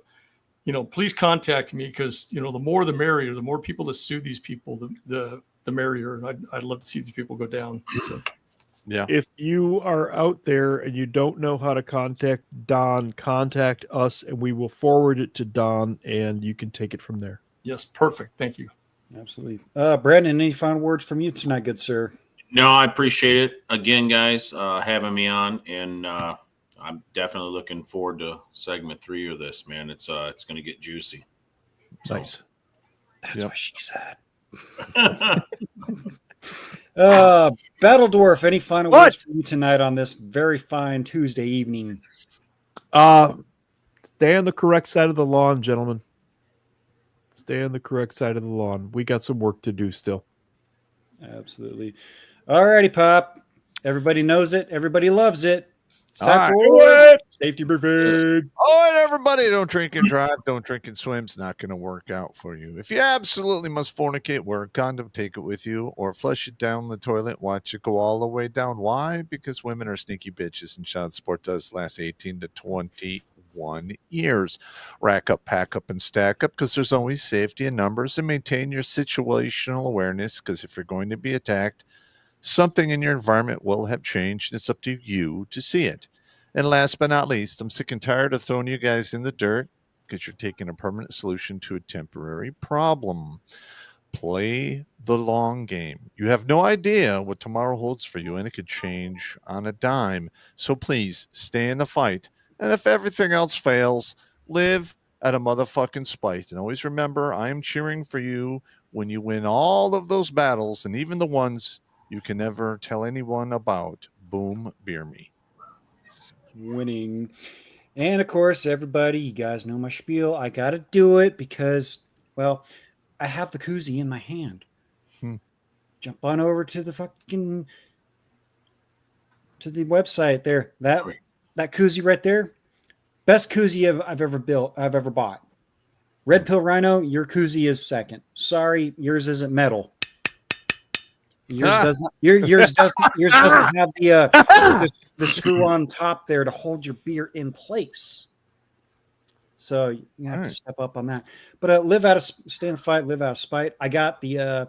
please contact me because the more the merrier. The more people that sue these people, the merrier. And I'd love to see these people go down. So. Yeah. If you are out there and you don't know how to contact Don, contact us and we will forward it to Don and you can take it from there. Yes, perfect. Thank you. Absolutely. Brandon, any final words from you tonight, good sir? No, I appreciate it again, guys, having me on, and I'm definitely looking forward to segment 3 of this. Man, it's going to get juicy. Nice. That's what she said. Battle Dwarf, any final words from you tonight on this very fine Tuesday evening? Stay on the correct side of the lawn, gentlemen. Stay on the correct side of the lawn. We got some work to do still. Absolutely. All righty, Pop. Everybody knows it. Everybody loves it. It's time All for safety briefing. Oh, and everybody, don't drink and drive. Don't drink and swim. It's not going to work out for you. If you absolutely must fornicate, wear a condom, take it with you, or flush it down the toilet, watch it go all the way down. Why? Because women are sneaky bitches, and child support does last 18 to 21 years. Rack up, pack up, and stack up, because there's always safety in numbers, and maintain your situational awareness, because if you're going to be attacked, something in your environment will have changed. It's up to you to see it. And last but not least, I'm sick and tired of throwing you guys in the dirt because you're taking a permanent solution to a temporary problem. Play the long game. You have no idea what tomorrow holds for you, and it could change on a dime. So please stay in the fight. And if everything else fails, live at a motherfucking spite. And always remember, I am cheering for you when you win all of those battles, and even the ones you can never tell anyone about. Boom, beer me. Winning. And of course, everybody, you guys know my spiel. I got to do it because, well, I have the koozie in my hand. Jump on over to the fucking to the website there. That koozie right there, best koozie I've ever built. I've ever bought. Red Pill Rhino, your koozie is second. Sorry, yours isn't metal. Yours doesn't. Yours doesn't have the screw on top there to hold your beer in place. So you have to step up on that. But stay in the fight, live out of spite. I got the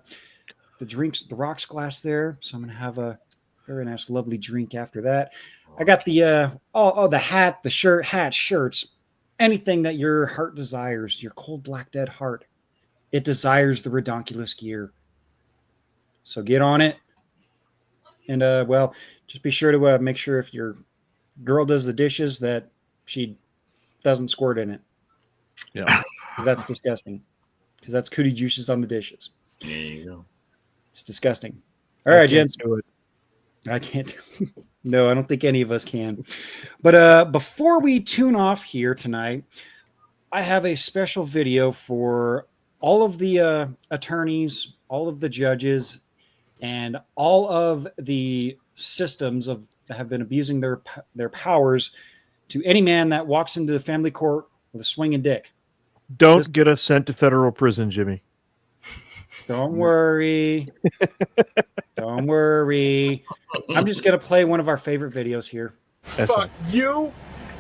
drinks, the rocks glass there. So I'm gonna have a very nice, lovely drink after that. I got the the hat, the shirt, shirts, anything that your heart desires, your cold black dead heart. It desires the Redonkulas gear. So get on it. And just be sure to make sure if your girl does the dishes that she doesn't squirt in it. Yeah. Because that's disgusting. Because that's cootie juices on the dishes. There you go. It's disgusting. All right, gents. I can't. No, I don't think any of us can. But before we tune off here tonight, I have a special video for all of the attorneys, all of the judges, and all of the systems that have been abusing their powers to any man that walks into the family court with a swinging dick. Don't get us sent to federal prison, Jimmy. Don't worry. Don't worry. I'm just going to play one of our favorite videos here. Fuck you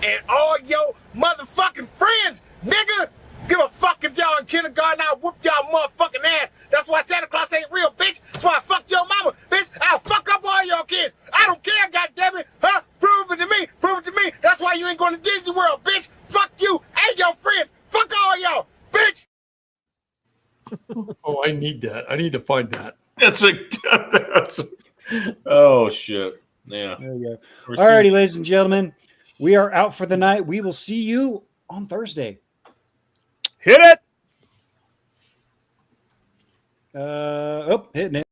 and all your motherfucking friends, nigga. Give a fuck if y'all in kindergarten, I'll whoop y'all motherfucking ass. That's why Santa Claus ain't real, bitch. That's why I fucked your mama, bitch. I'll fuck up all your kids. I don't care, goddammit. Huh? Prove it to me. Prove it to me. That's why you ain't going to Disney World, bitch. Fuck you and your friends. Fuck all y'all, bitch. Oh, I need that. I need to find that. Oh, shit. Yeah. There you go. All righty, ladies and gentlemen. We are out for the night. We will see you on Thursday. Hit it. Hitting it.